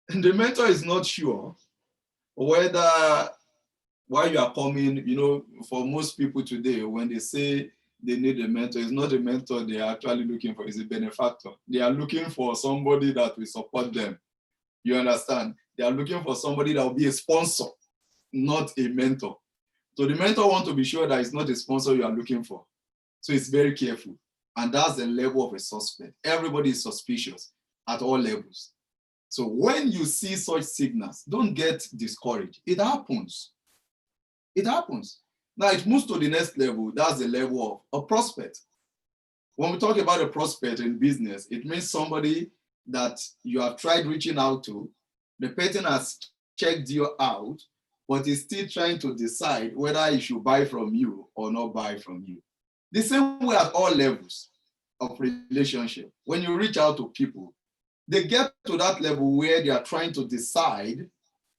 Speaker 2: and the mentor is not sure whether why you are coming. You know, for most people today, when they say they need a mentor, it's not a mentor they are actually looking for, it's a benefactor. They are looking for somebody that will support them. You understand? They are looking for somebody that will be a sponsor, not a mentor. So the mentor wants to be sure that it's not a sponsor you are looking for. So it's very careful. And that's the level of a suspect. Everybody is suspicious at all levels. So when you see such signals, don't get discouraged. It happens. It happens. Now it moves to the next level. That's the level of a prospect. When we talk about a prospect in business, it means somebody that you have tried reaching out to. The person has checked you out, but is still trying to decide whether he should buy from you or not buy from you. The same way at all levels of relationship. When you reach out to people, they get to that level where they are trying to decide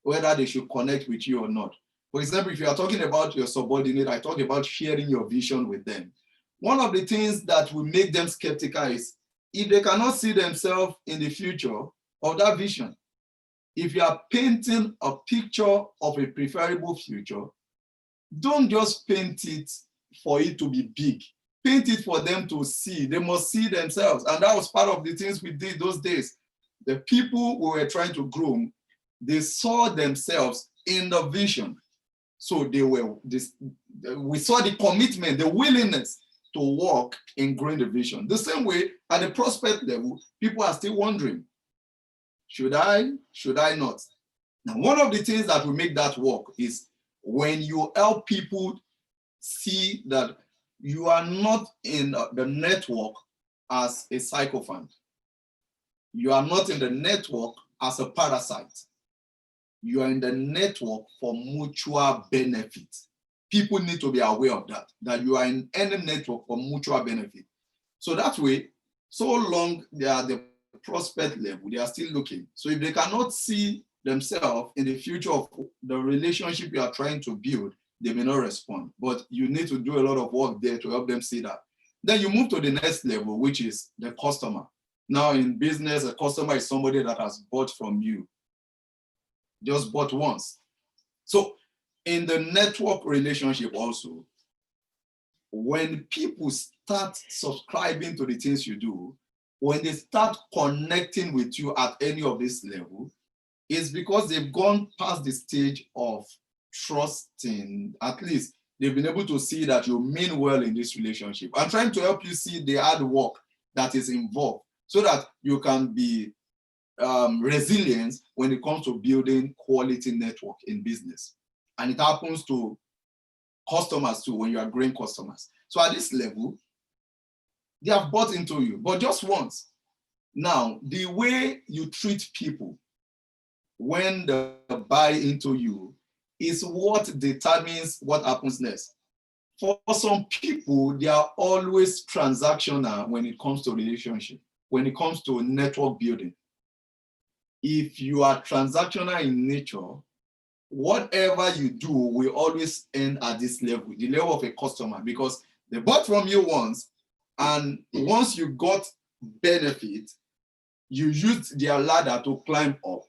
Speaker 2: whether they should connect with you or not. For example, if you are talking about your subordinate, I talk about sharing your vision with them. One of the things that will make them skeptical is if they cannot see themselves in the future of that vision. If you are painting a picture of a preferable future, don't just paint it for it to be big. Paint it for them to see. They must see themselves. And that was part of the things we did those days. The people we were trying to groom, they saw themselves in the vision. So we saw the commitment, the willingness to work in growing the vision. The same way at the prospect level, people are still wondering, should I not? Now, one of the things that will make that work is when you help people see that you are not in the network as a sycophant. You are not in the network as a parasite. You are in the network for mutual benefit. People need to be aware of that you are in any network for mutual benefit. So that way, so long they are the prospect level, they are still looking. So if they cannot see themselves in the future of the relationship you are trying to build, they may not respond. But you need to do a lot of work there to help them see that. Then you move to the next level, which is the customer. Now in business, a customer is somebody that has bought from you, just bought once. So in the network relationship also, when people start subscribing to the things you do, when they start connecting with you at any of this level, it's because they've gone past the stage of trusting. At least they've been able to see that you mean well in this relationship. I'm trying to help you see the hard work that is involved so that you can be resilient when it comes to building quality network in business. And it happens to customers too when you are growing customers. So at this level, they have bought into you, but just once. Now, the way you treat people when they buy into you is what determines what happens next. For some people, they are always transactional when it comes to relationship, when it comes to network building. If you are transactional in nature, whatever you do will always end at this level, the level of a customer, because they bought from you once, and once you got benefit, you used their ladder to climb up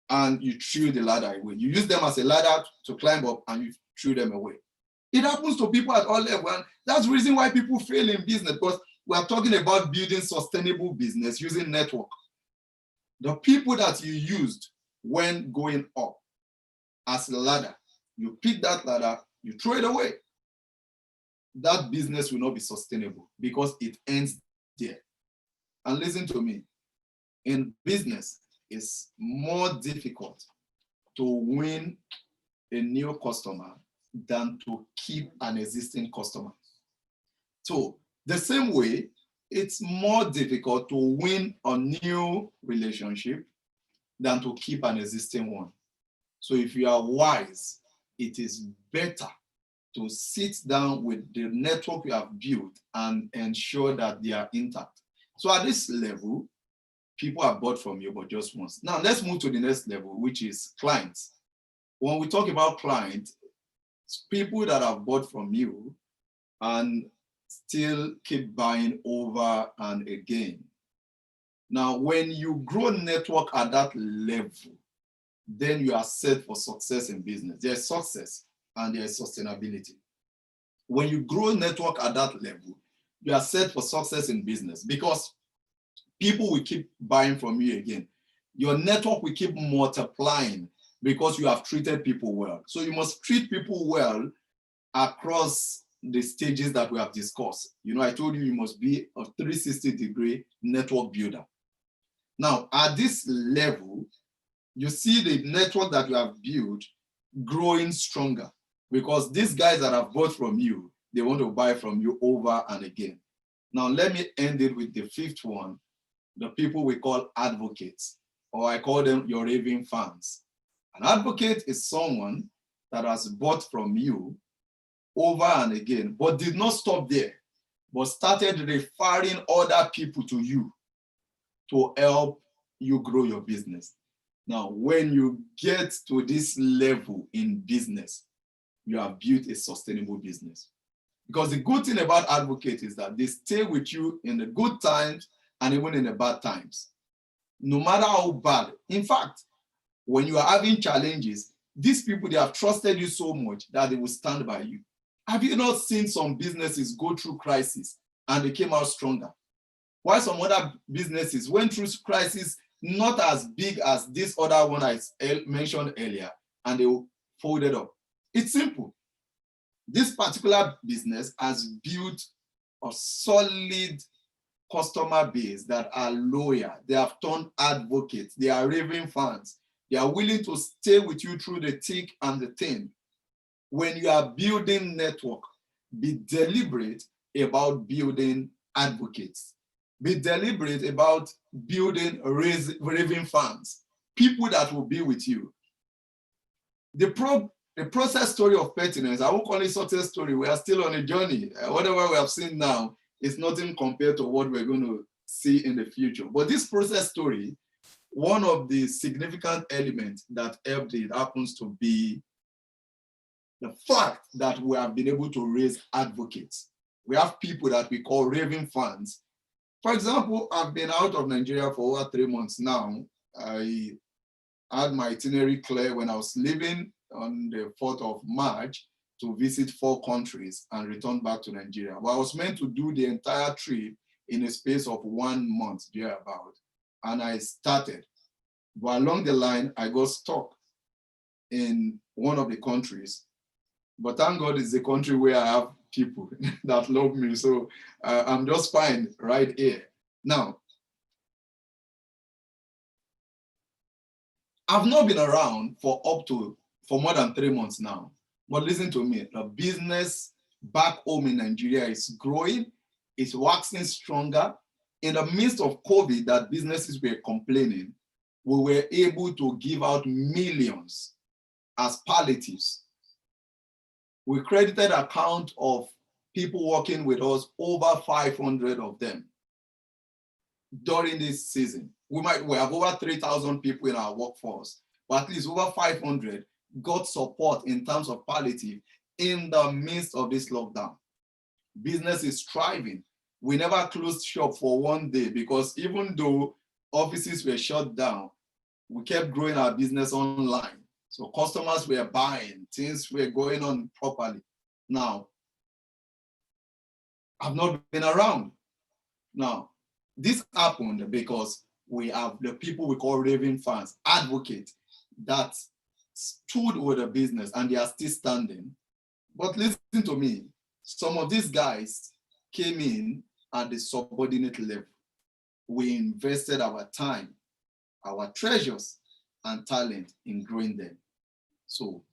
Speaker 2: and you threw the ladder away. You use them as a ladder to climb up and you threw them away. It happens to people at all levels. And that's the reason why people fail in business, because we are talking about building sustainable business using network. The people that you used when going up as a ladder, you pick that ladder, you throw it away. That business will not be sustainable because it ends there. And listen to me, in business, it's more difficult to win a new customer than to keep an existing customer. So the same way, it's more difficult to win a new relationship than to keep an existing one. So if you are wise, it is better to sit down with the network you have built and ensure that they are intact. So at this level, people have bought from you, but just once. Now let's move to the next level, which is clients. When we talk about clients, people that have bought from you and still keep buying over and again. Now, when you grow network at that level, then you are set for success in business. There's success and there's sustainability. When you grow network at that level, you are set for success in business because people will keep buying from you again. Your network will keep multiplying because you have treated people well. So you must treat people well across the stages that we have discussed. You know, I told you must be a 360-degree network builder. Now, at this level, you see the network that you have built growing stronger because these guys that have bought from you, they want to buy from you over and again. Now, let me end it with the fifth one, the people we call advocates, or I call them your raving fans. An advocate is someone that has bought from you over and again, but did not stop there, but started referring other people to you to help you grow your business. Now, when you get to this level in business, you have built a sustainable business. Because the good thing about advocates is that they stay with you in the good times and even in the bad times. No matter how bad. In fact, when you are having challenges, these people, they have trusted you so much that they will stand by you. Have you not seen some businesses go through crisis and they came out stronger? While some other businesses went through crisis not as big as this other one I mentioned earlier, and they folded up. It's simple. This particular business has built a solid customer base that are loyal. They have turned advocates. They are raving fans. They are willing to stay with you through the thick and the thin. When you are building network, be deliberate about building advocates. Be deliberate about building raving fans, people that will be with you. The process story of pertinence, I won't call it success story. We are still on a journey. Whatever we have seen now is nothing compared to what we're going to see in the future. But this process story, one of the significant elements that helped it happens to be the fact that we have been able to raise advocates. We have people that we call raving fans. For example, I've been out of Nigeria for over 3 months now. I had my itinerary clear when I was leaving on the 4th of March to visit 4 countries and return back to Nigeria. But I was meant to do the entire trip in a space of 1 month thereabout. And I started. But along the line, I got stuck in one of the countries. But thank God it's a country where I have people that love me. So I'm just fine right here. Now, I've not been around for more than 3 months now. But listen to me, the business back home in Nigeria is growing, it's waxing stronger. In the midst of COVID, that businesses were complaining, we were able to give out millions as palliatives. We credited account of people working with us, over 500 of them during this season. We have over 3,000 people in our workforce, but at least over 500 got support in terms of palliative in the midst of this lockdown. Business is thriving. We never closed shop for one day, because even though offices were shut down, we kept growing our business online. So customers were buying, things were going on properly. Now, I've not been around. Now, this happened because we have the people we call raving fans, advocates, that stood with the business, and they are still standing. But listen to me, some of these guys came in at the subordinate level. We invested our time, our treasures, and talent in growing them. So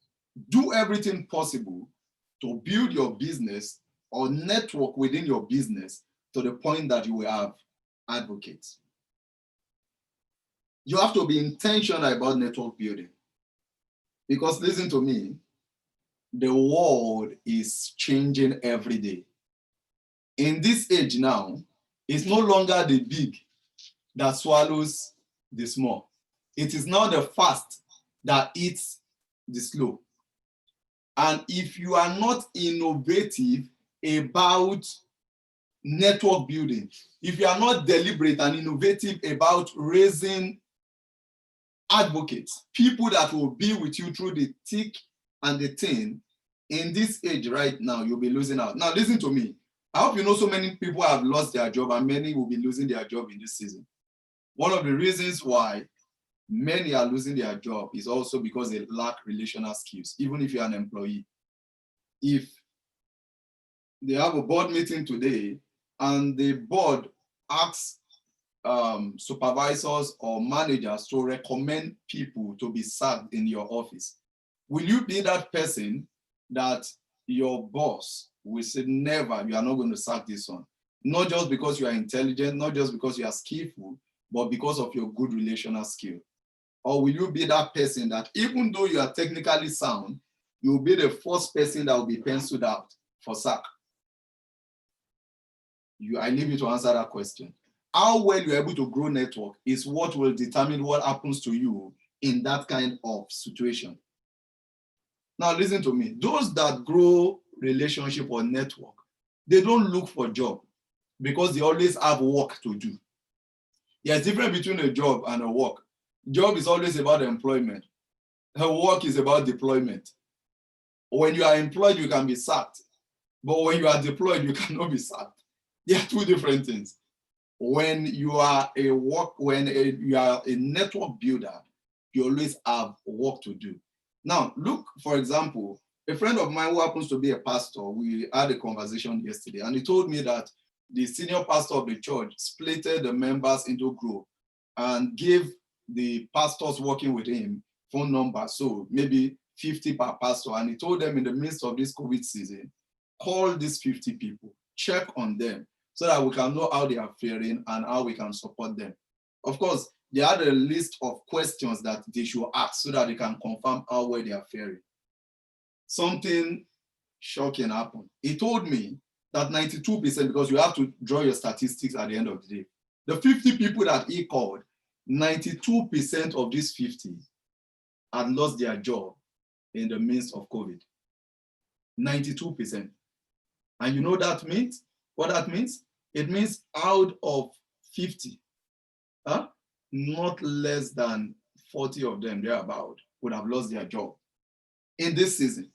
Speaker 2: do everything possible to build your business or network within your business to the point that you will have advocates. You have to be intentional about network building, because listen to me, the world is changing every day. In this age now, it's no longer the big that swallows the small. It is now the fast that eats the slow. And if you are not innovative about network building, if you are not deliberate and innovative about raising advocates, people that will be with you through the thick and the thin, in this age right now, you'll be losing out. Now, listen to me. I hope you know so many people have lost their job, and many will be losing their job in this season. One of the reasons why many are losing their job is also because they lack relational skills, even if you're an employee. If they have a board meeting today and the board asks supervisors or managers to recommend people to be sacked in your office, will you be that person that your boss will say, never, you are not going to sack this one? Not just because you are intelligent, not just because you are skillful, but because of your good relational skill. Or will you be that person that even though you are technically sound, you will be the first person that will be penciled out for sack? I leave you to answer that question. How well you're able to grow network is what will determine what happens to you in that kind of situation. Now, listen to me. Those that grow relationship or network, they don't look for job because they always have work to do. There's a difference between a job and a work. Job is always about employment. Her work is about deployment. When you are employed, you can be sacked. But when you are deployed, you cannot be sacked. They are two different things. When you are you are a network builder, you always have work to do. Now, look, for example, a friend of mine who happens to be a pastor, we had a conversation yesterday, and he told me that the senior pastor of the church splitted the members into groups and gave the pastors working with him phone numbers, so maybe 50 per pastor. And he told them, in the midst of this COVID season, call these 50 people, check on them, so that we can know how they are faring and how we can support them. Of course, they had a list of questions that they should ask so that they can confirm how well they are faring. Something shocking happened. He told me that 92%, because you have to draw your statistics at the end of the day, the 50 people that he called, 92% of these 50 had lost their job in the midst of COVID. 92%. And you know that means? What that means? It means out of 50, not less than 40 of them thereabout would have lost their job in this season.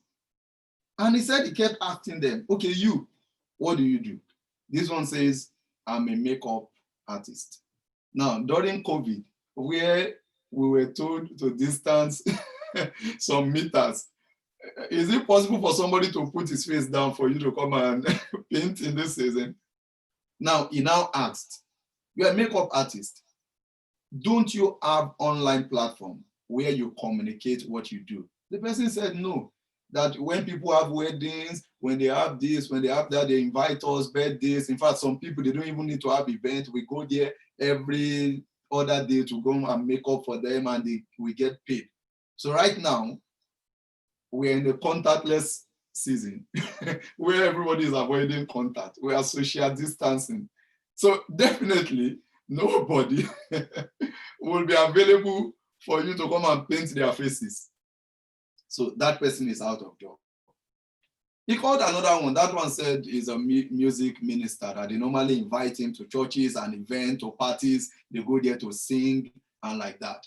Speaker 2: And he said, he kept asking them, okay, you, what do you do? This one says, I'm a makeup artist. Now, during COVID, where we were told to distance some meters, is it possible for somebody to put his face down for you to come and paint in this season? Now, he now asked, you're a makeup artist. Don't you have online platform where you communicate what you do? The person said no, that when people have weddings, when they have this, when they have that, they invite us, birthdays. In fact, some people, they don't even need to have events. We go there every other day to go and make up for them and we get paid. So right now, we're in a contactless season where everybody is avoiding contact. We are social distancing. So definitely nobody will be available for you to come and paint their faces. So that person is out of job. He called another one. That one said he's a music minister, that they normally invite him to churches and events or parties. They go there to sing and like that.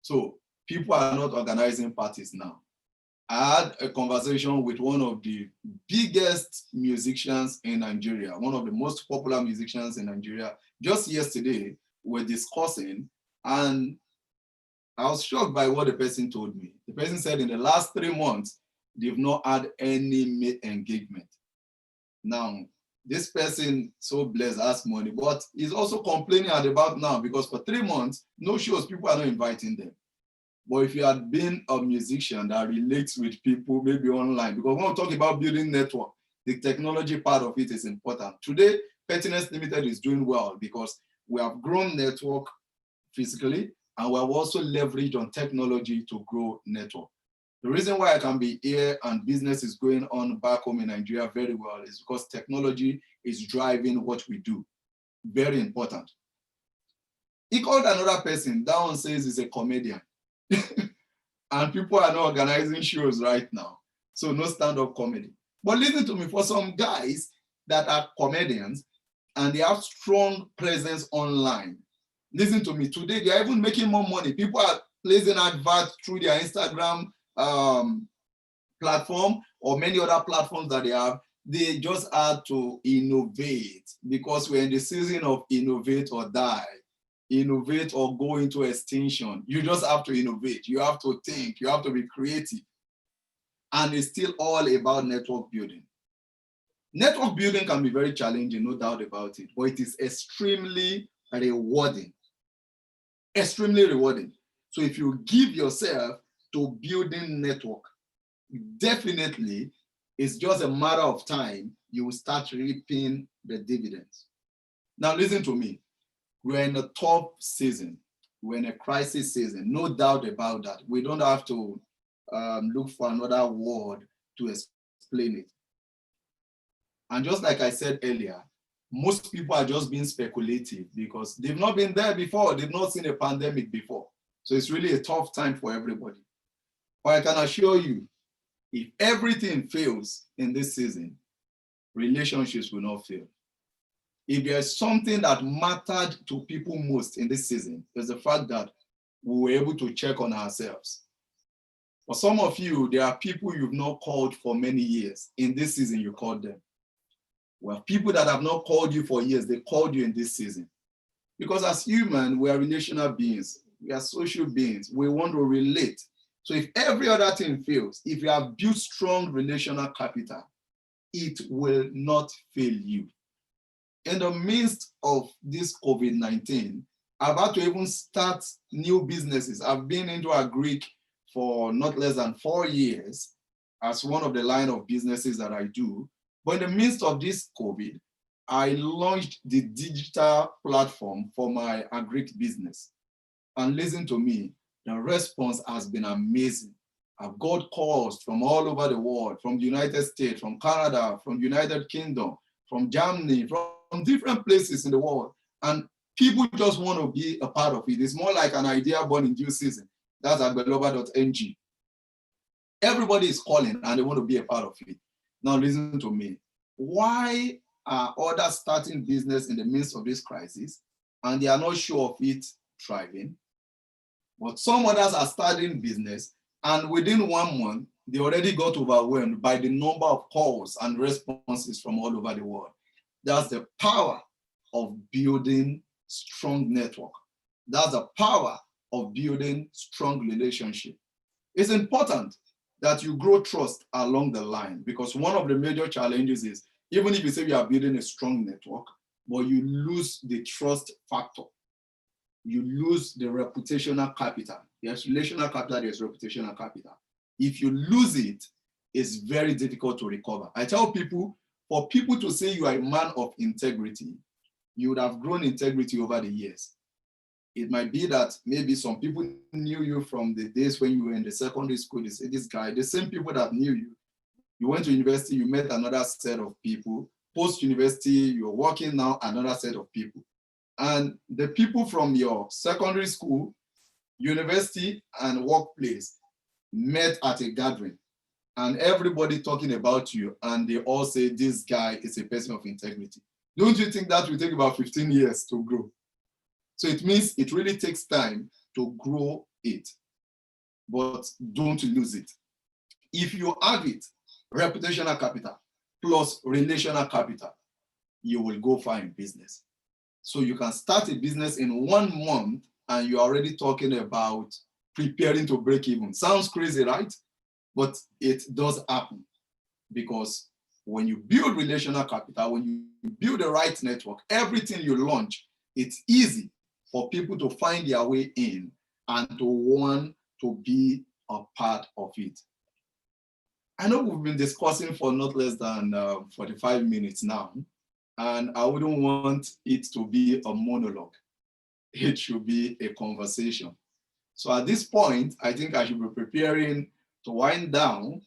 Speaker 2: So people are not organizing parties now. I had a conversation with one of the biggest musicians in Nigeria, one of the most popular musicians in Nigeria. Just yesterday, we were discussing, and I was shocked by what the person told me. The person said in the last 3 months, they've not had any engagement. Now, this person, so blessed, has money, but he's also complaining about now because for 3 months, no shows, people are not inviting them. But if you had been a musician that relates with people, maybe online, because when we talk about building network, the technology part of it is important. Today, Pertinence Limited is doing well because we have grown network physically, and we have also leveraged on technology to grow network. The reason why I can be here and business is going on back home in Nigeria very well is because technology is driving what we do. Very important. He called another person. That one says he's a comedian. And people are not organizing shows right now. So no stand-up comedy. But listen to me, for some guys that are comedians and they have strong presence online, listen to me, today they are even making more money. People are placing adverts through their Instagram platform or many other platforms that they have. They just had to innovate because we're in the season of innovate or die. Innovate or go into extinction. You just have to innovate. You have to think. You have to be creative. And it's still all about network building. Network building can be very challenging, no doubt about it, but it is extremely rewarding. Extremely rewarding. So if you give yourself to building network, definitely it's just a matter of time you will start reaping the dividends. Now listen to me. We're in a tough season. We're in a crisis season, no doubt about that. We don't have to look for another word to explain it. And just like I said earlier, most people are just being speculative because they've not been there before. They've not seen a pandemic before. So it's really a tough time for everybody. But I can assure you, if everything fails in this season, relationships will not fail. If there's something that mattered to people most in this season, is the fact that we were able to check on ourselves. For some of you, there are people you've not called for many years. In this season, you called them. Well, people that have not called you for years, they called you in this season. Because as humans, we are relational beings. We are social beings. We want to relate. So if every other thing fails, if you have built strong relational capital, it will not fail you. In the midst of this COVID-19, I've had to even start new businesses. I've been into Agric for not less than 4 years as one of the line of businesses that I do. But in the midst of this COVID, I launched the digital platform for my Agric business. And listen to me, the response has been amazing. I've got calls from all over the world, from the United States, from Canada, from the United Kingdom, from Germany, from different places in the world. And people just want to be a part of it. It's more like an idea born in due season. That's agbeloba.ng. Everybody is calling and they want to be a part of it. Now listen to me. Why are others starting business in the midst of this crisis and they are not sure of it thriving? But some others are starting business and within 1 month, they already got overwhelmed by the number of calls and responses from all over the world. That's the power of building strong network. That's the power of building strong relationship. It's important that you grow trust along the line because one of the major challenges is even if you say you are building a strong network, but you lose the trust factor. You lose the reputational capital. There's relational capital, there's reputational capital. If you lose it, it's very difficult to recover. I tell people, for people to say you are a man of integrity, you would have grown integrity over the years. It might be that maybe some people knew you from the days when you were in the secondary school. They say, this guy, the same people that knew you, you went to university, you met another set of people. Post-university, you're working now, another set of people. And the people from your secondary school, university, and workplace met at a gathering, and everybody talking about you, and they all say this guy is a person of integrity. Don't you think that will take about 15 years to grow? So it means it really takes time to grow it, but don't lose it. If you have it, reputational capital plus relational capital, you will go far in business. So you can start a business in 1 month and you're already talking about preparing to break even. Sounds crazy, right? But it does happen, because when you build relational capital, when you build the right network, everything you launch, it's easy for people to find their way in and to want to be a part of it. I know we've been discussing for not less than 45 minutes now, and I wouldn't want it to be a monologue. It should be a conversation. So at this point, I think I should be preparing to wind down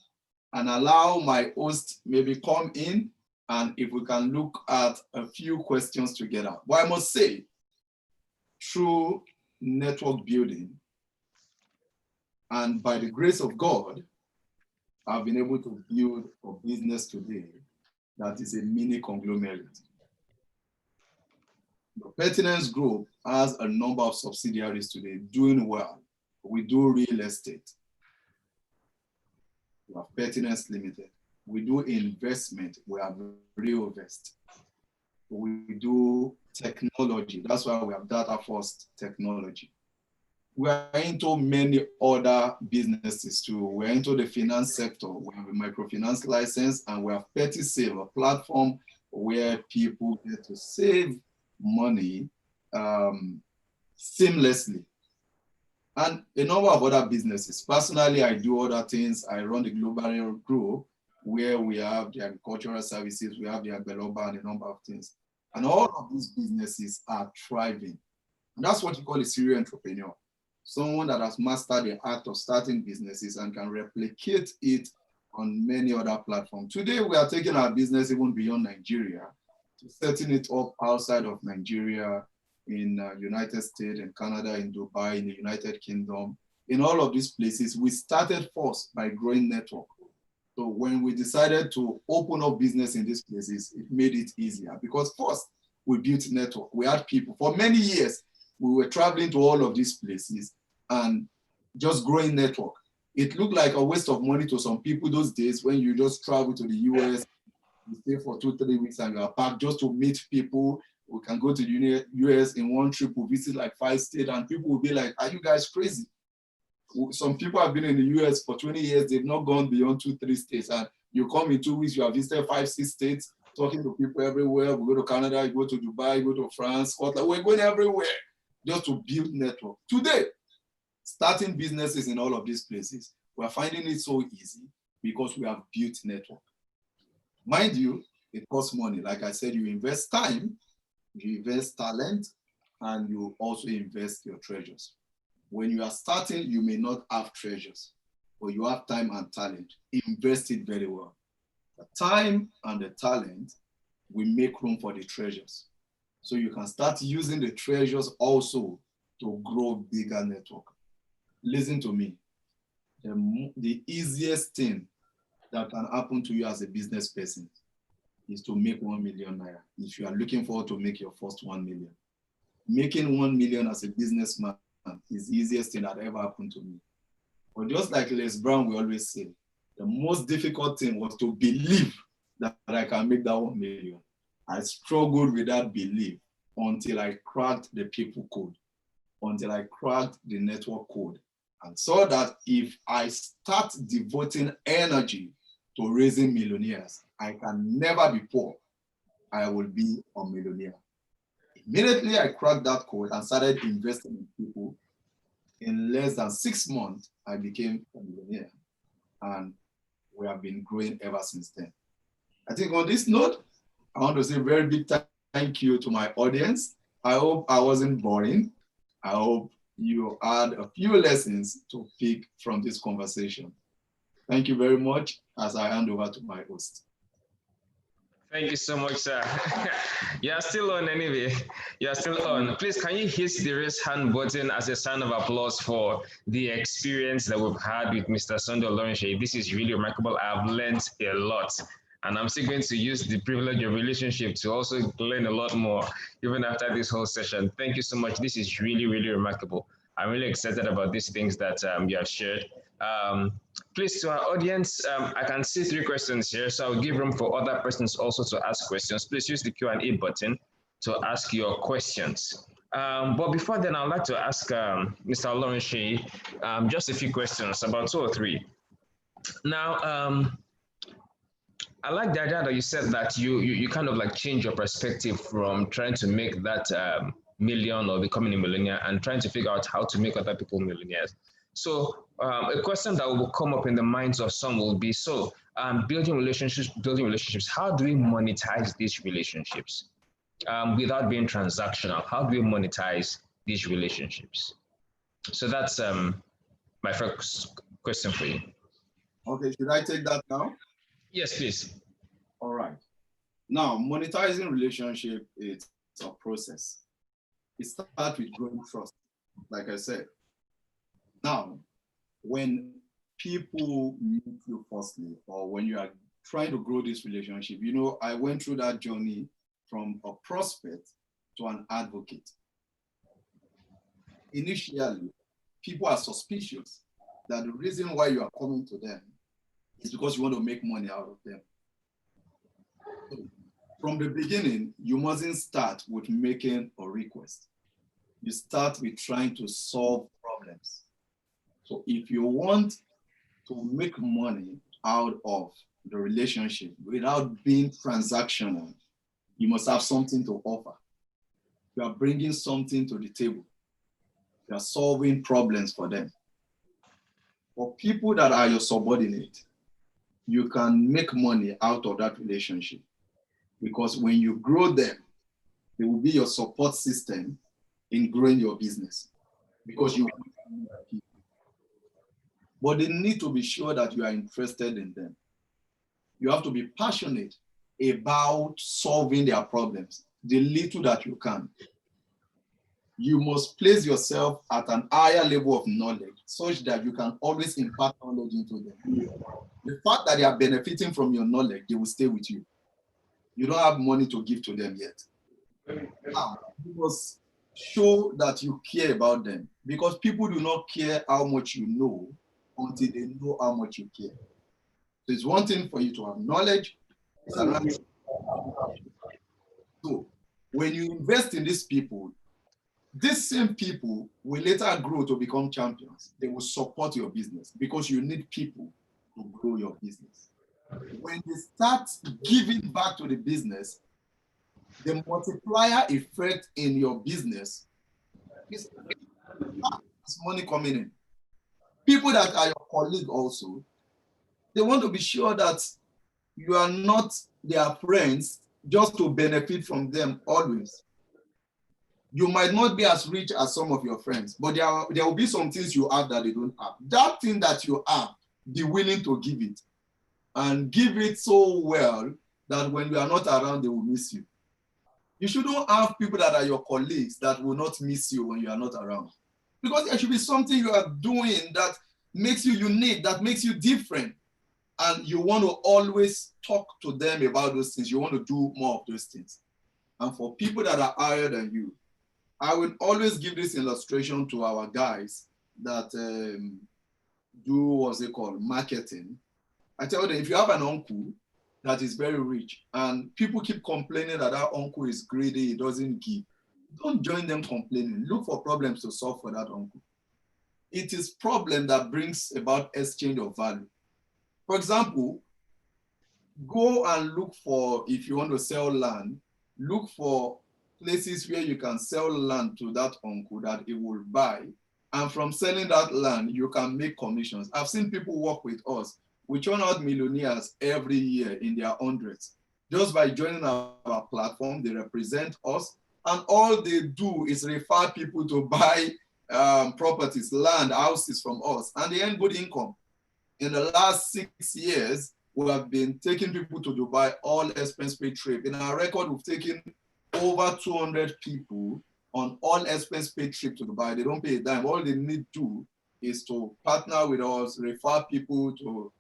Speaker 2: and allow my host maybe come in, and if we can look at a few questions together. But I must say, through network building, and by the grace of God, I've been able to build a business today that is a mini conglomerate. The Pertinence Group has a number of subsidiaries today doing well. We do real estate. We have Pertinence Limited. We do investment. We have RealVest. We do technology. That's why we have Data First Technology. We are into many other businesses too. We're into the finance sector. We have a microfinance license, and we have PettySave, a platform where people get to save money seamlessly. And a number of other businesses. Personally, I do other things. I run the Global Group, where we have the agricultural services, we have the Agbeloba, and a number of things. And all of these businesses are thriving. And that's what you call a serial entrepreneur. Someone that has mastered the art of starting businesses and can replicate it on many other platforms. Today, we are taking our business even beyond Nigeria, to setting it up outside of Nigeria, in United States, in Canada, in Dubai, in the United Kingdom. In all of these places, we started first by growing network. So when we decided to open up business in these places, it made it easier, because first we built network. We had people. For many years, we were traveling to all of these places and just growing network. It looked like a waste of money to some people those days, when you just travel to the US, you stay for 2-3 weeks and you are back just to meet people. We can go to the US in one trip, we visit like 5 states, and people will be like, are you guys crazy? Some people have been in the US for 20 years, they've not gone beyond 2-3 states. And you come in 2 weeks, you have visited 5-6 states, talking to people everywhere. We go to Canada, you go to Dubai, you go to France, Scotland, we're going everywhere just to build network. Today, starting businesses in all of these places, we're finding it so easy because we have built network. Mind you, it costs money. Like I said, you invest time, you invest talent, and you also invest your treasures. When you are starting, you may not have treasures, but you have time and talent. Invest it very well. The time and the talent will make room for the treasures. So you can start using the treasures also to grow bigger network. Listen to me. The easiest thing that can happen to you as a business person is to make 1 million naira. If you are looking forward to make your first 1 million, making 1 million as a businessman is the easiest thing that ever happened to me. But just like Les Brown will always say, the most difficult thing was to believe that I can make that 1 million. I struggled with that belief until I cracked the people code, until I cracked the network code, and saw that if I start devoting energy to raising millionaires, I can never be poor. I will be a millionaire. Immediately, I cracked that code and started investing in people. In less than 6 months, I became a millionaire. And we have been growing ever since then. I think on this note, I want to say a very big thank you to my audience. I hope I wasn't boring. I hope you had a few lessons to pick from this conversation. Thank you very much as I hand over to my host.
Speaker 1: Thank you so much, sir. You're still on anyway. You're still on. Please, can you hit the raise hand button as a sign of applause for the experience that we've had with Mr. Sunday Olorunseye? This is really remarkable. I've learned a lot. And I'm still going to use the privilege of relationship to also learn a lot more, even after this whole session. Thank you so much. This is really, really remarkable. I'm really excited about these things that you have shared. Please, to our audience, I can see 3 questions here, so I'll give room for other persons also to ask questions. Please use the Q&A button to ask your questions. But before then, I'd like to ask Mr. Olorunseye just a few questions, about 2 or 3. Now, I like the idea that you said that you kind of like change your perspective from trying to make that million or becoming a millionaire and trying to figure out how to make other people millionaires. So a question that will come up in the minds of some will be, so building relationships, how do we monetize these relationships without being transactional? How do we monetize these relationships? So that's my first question for you.
Speaker 2: Okay, should I take that now?
Speaker 1: Yes, please.
Speaker 2: All right. Now, monetizing relationship is a process. It starts with growing trust, like I said. Now, when people meet you firstly, or when you are trying to grow this relationship, you know, I went through that journey from a prospect to an advocate. Initially, people are suspicious that the reason why you are coming to them is because you want to make money out of them. So, from the beginning, you mustn't start with making a request. You start with trying to solve problems. So if you want to make money out of the relationship without being transactional, you must have something to offer. You are bringing something to the table. You are solving problems for them. For people that are your subordinate, you can make money out of that relationship because when you grow them, they will be your support system in growing your business because you. But they need to be sure that you are interested in them. You have to be passionate about solving their problems, the little that you can. You must place yourself at an higher level of knowledge such that you can always impart knowledge into them. The fact that they are benefiting from your knowledge, they will stay with you. You don't have money to give to them yet. Now, you must show that you care about them because people do not care how much you know until they know how much you care. So it's one thing for you to have knowledge. It's another. So when you invest in these people, these same people will later grow to become champions. They will support your business because you need people to grow your business. When they start giving back to the business, the multiplier effect in your business is money coming in. People that are your colleague also, they want to be sure that you are not their friends just to benefit from them always. You might not be as rich as some of your friends, but there will be some things you have that they don't have. That thing that you have, be willing to give it. And give it so well that when you are not around, they will miss you. You shouldn't have people that are your colleagues that will not miss you when you are not around. Because there should be something you are doing that makes you unique, that makes you different. And you want to always talk to them about those things. You want to do more of those things. And for people that are higher than you, I would always give this illustration to our guys that do what's it called, marketing. I tell them, if you have an uncle that is very rich and people keep complaining that that uncle is greedy, he doesn't give, don't join them complaining. Look for problems to solve for that uncle. It is problem that brings about exchange of value. For example, go and look for, if you want to sell land, look for places where you can sell land to that uncle that he will buy. And from selling that land, you can make commissions. I've seen people work with us. We churn out millionaires every year in their hundreds. Just by joining our platform, they represent us and all they do is refer people to buy properties, land, houses from us, and they earn good income. In the last 6 years, we have been taking people to Dubai, all expense paid trip. In our record, we've taken over 200 people on all expense paid trip to Dubai. They don't pay a dime. All they need to do is to partner with us, refer people to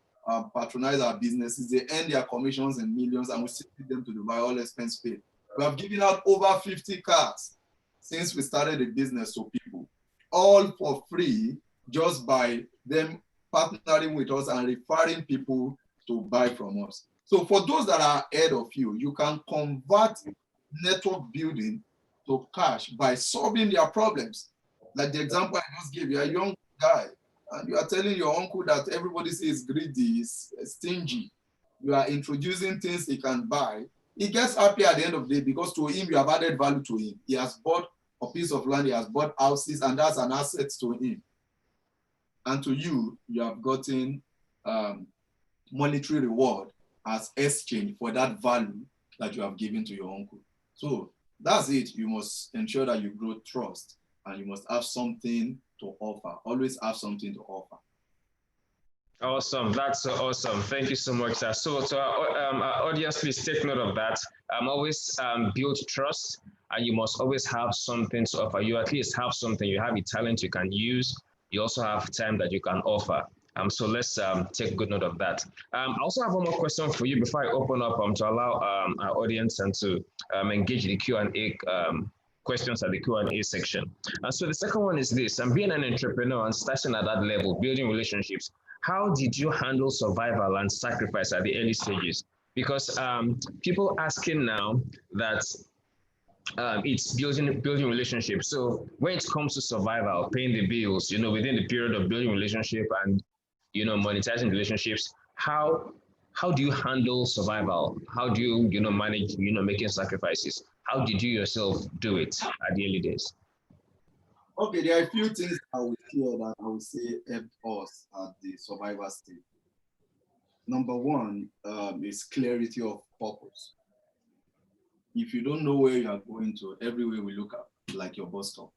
Speaker 2: patronize our businesses. They earn their commissions in millions, and we send them to Dubai, all expense paid. We have given out over 50 cars since we started the business to people, all for free, just by them partnering with us and referring people to buy from us. So for those that are ahead of you, you can convert network building to cash by solving their problems. Like the example I just gave, you're a young guy and you are telling your uncle that everybody says greedy, is stingy. You are introducing things he can buy. He gets happy at the end of the day because to him, you have added value to him. He has bought a piece of land, he has bought houses, and that's an asset to him. And to you, you have gotten monetary reward as exchange for that value that you have given to your uncle. So that's it. You must ensure that you grow trust and you must have something to offer. Always have something to offer.
Speaker 1: Awesome. That's so awesome. Thank you so much, sir. So to our audience, please take note of that. Always build trust, and you must always have something to offer. You at least have something. You have a talent you can use. You also have time that you can offer. So let's take good note of that. I also have one more question for you before I open up to allow our audience and to engage the Q&A questions at the Q&A section. And so the second one is this: being an entrepreneur and starting at that level, building relationships, how did you handle survival and sacrifice at the early stages? Because people asking now that it's building relationships. So when it comes to survival, paying the bills, within the period of building relationship and monetizing relationships, how do you handle survival? How do you manage making sacrifices? How did you yourself do it at the early days?
Speaker 2: Okay, there are a few things I will share that I will say helped us at the survival stage. Number one is clarity of purpose. If you don't know where you are going to, everywhere we look at, like your bus stop.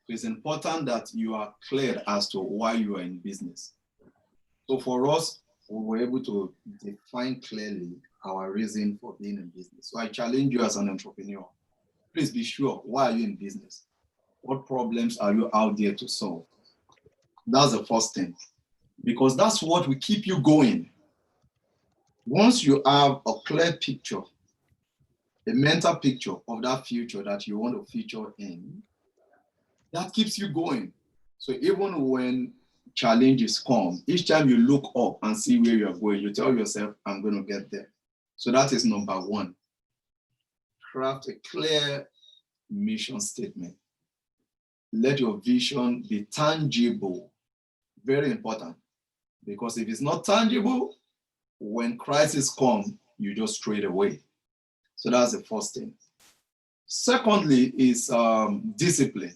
Speaker 2: So it's important that you are clear as to why you are in business. So for us, we were able to define clearly our reason for being in business. So I challenge you as an entrepreneur. Please be sure, why are you in business? What problems are you out there to solve? That's the first thing, because that's what will keep you going. Once you have a clear picture, a mental picture of that future that you want to feature in, that keeps you going. So even when challenges come, each time you look up and see where you're going, you tell yourself, I'm going to get there. So that is number one. Craft a clear mission statement. Let your vision be tangible. Very important. Because if it's not tangible, when crisis comes, you just throw it away. So that's the first thing. Secondly is discipline.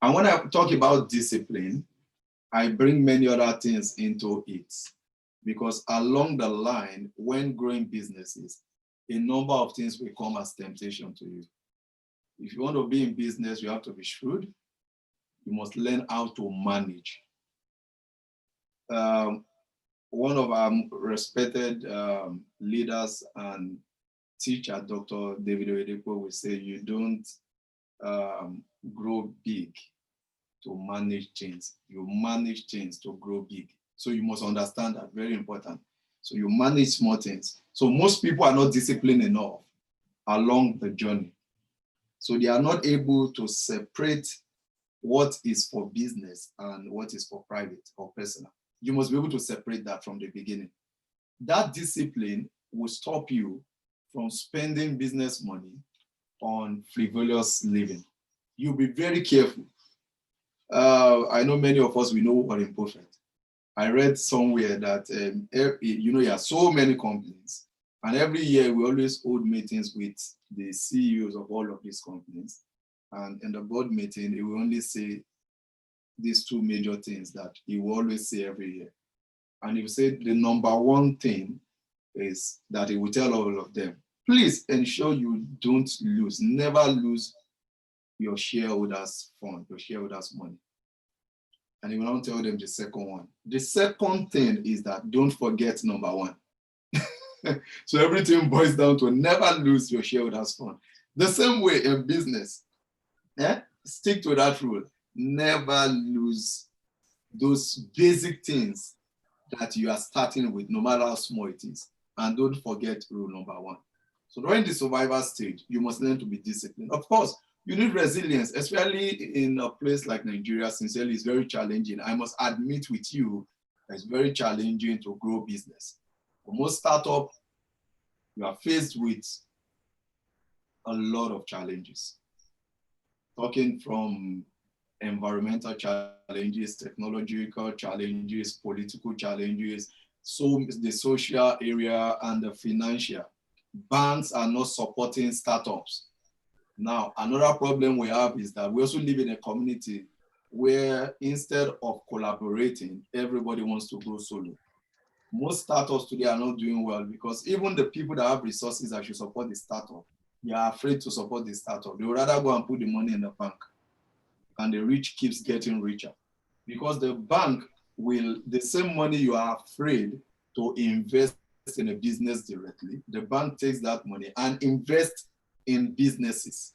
Speaker 2: And when I talk about discipline, I bring many other things into it. Because along the line, when growing businesses, a number of things will come as temptation to you. If you want to be in business, you have to be shrewd. You must learn how to manage. One of our respected leaders and teacher, Dr. David Oyedepo, will say, you don't grow big to manage things. You manage things to grow big. So you must understand that, very important. So you manage small things. So most people are not disciplined enough along the journey. So they are not able to separate what is for business and what is for private or personal. You must be able to separate that from the beginning. That discipline will stop you from spending business money on frivolous living. You'll be very careful. I know many of us, we know Warren Buffett. I read somewhere that, there are so many companies, and every year we always hold meetings with the CEOs of all of these companies. And in the board meeting, he will only say these two major things that he will always say every year. And he will say the number one thing is that he will tell all of them, please ensure you don't lose, never lose your shareholders' fund, your shareholders' money. And you will not tell them the second one. The second thing is that don't forget number one. So everything boils down to never lose your shareholders' fund. The same way in business, stick to that rule. Never lose those basic things that you are starting with, no matter how small it is. And don't forget rule number one. So during the survival stage, you must learn to be disciplined. Of course, you need resilience, especially in a place like Nigeria. Sincerely, it's very challenging. I must admit with you, it's very challenging to grow business. For most startups, you are faced with a lot of challenges. Talking from environmental challenges, technological challenges, political challenges, so the social area and the financial. Banks are not supporting startups. Now, another problem we have is that we also live in a community where instead of collaborating, everybody wants to go solo. Most startups today are not doing well because even the people that have resources that should support the startup, they are afraid to support the startup. They would rather go and put the money in the bank. And the rich keeps getting richer. Because the bank will, the same money you are afraid to invest in a business directly, the bank takes that money and invests in businesses.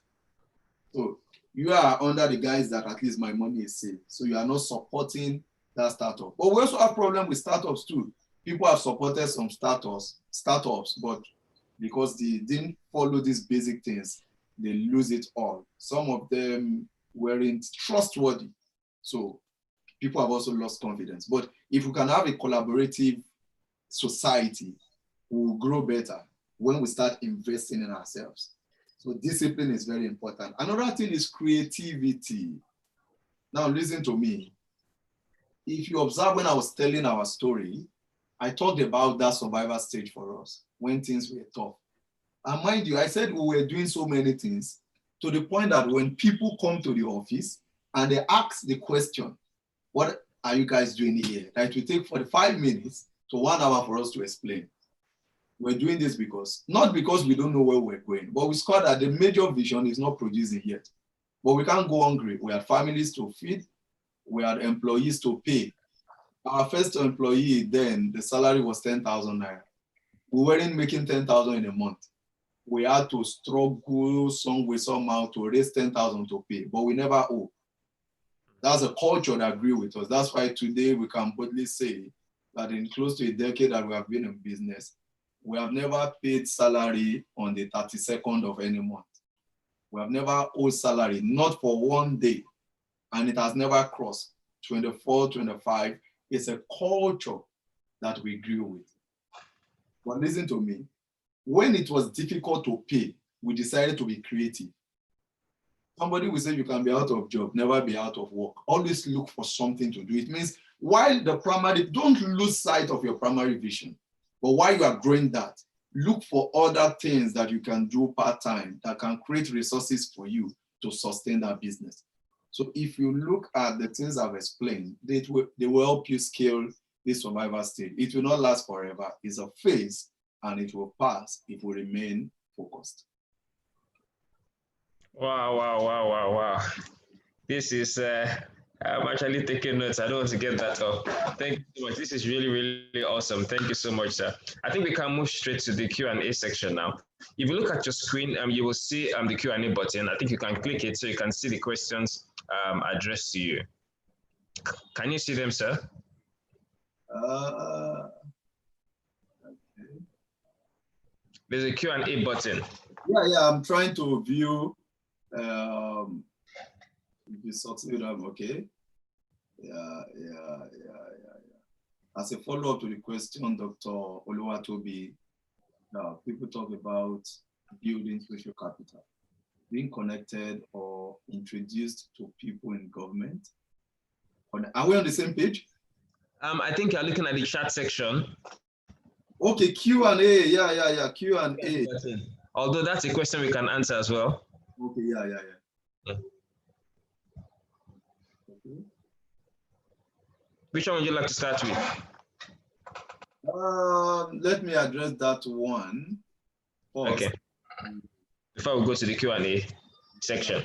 Speaker 2: So you are under the guise that at least my money is safe. So you are not supporting that startup. But we also have problems with startups too. People have supported some startups, but because they didn't follow these basic things, they lose it all. Some of them weren't trustworthy. So people have also lost confidence. But if we can have a collaborative society, we will grow better when we start investing in ourselves. So discipline is very important. Another thing is creativity. Now listen to me. If you observe when I was telling our story, I talked about that survival stage for us when things were tough. And mind you, I said we were doing so many things to the point that when people come to the office and they ask the question, what are you guys doing here? That it will take 45 minutes to 1 hour for us to explain. We're doing this because, not because we don't know where we're going, but we scored that the major vision is not producing yet. But we can't go hungry. We have families to feed. We had employees to pay. Our first employee then, the salary was 10,000 naira. We weren't making 10,000 in a month. We had to struggle some way, somehow to raise 10,000 to pay, but we never owe. That's a culture that grew with us. That's why today we can boldly say that in close to a decade that we have been in business, we have never paid salary on the 32nd of any month. We have never owed salary, not for one day. And it has never crossed 24, 25. It's a culture that we grew with. But listen to me. When it was difficult to pay, we decided to be creative. Somebody will say you can be out of job, never be out of work. Always look for something to do. It means while the primary, don't lose sight of your primary vision. But while you are growing that, look for other things that you can do part-time that can create resources for you to sustain that business. So if you look at the things I've explained, they will help you scale this survival stage. It will not last forever. It's a phase and it will pass if we remain focused.
Speaker 1: Wow. This is, I'm actually taking notes. I don't want to get that off. Thank you so much. This is really, really awesome. Thank you so much, sir. I think we can move straight to the Q&A section now. If you look at your screen, you will see the Q&A button. I think you can click it so you can see the questions addressed to you. Can you see them, sir?
Speaker 2: Okay.
Speaker 1: There's a Q&A button.
Speaker 2: Yeah, I'm trying to view the succeed, okay. Yeah. As a follow-up to the question, Dr. Oluwatobi, people talk about building social capital, being connected or introduced to people in government. Are we on the same page?
Speaker 1: I think you're looking at the chat section.
Speaker 2: Okay, Q&A, yeah, Q&A.
Speaker 1: Although that's a question we can answer as well.
Speaker 2: Okay, yeah. Okay.
Speaker 1: Which one would you like to start with?
Speaker 2: Let me address that one. Pause.
Speaker 1: Okay. Before we go to the Q&A section.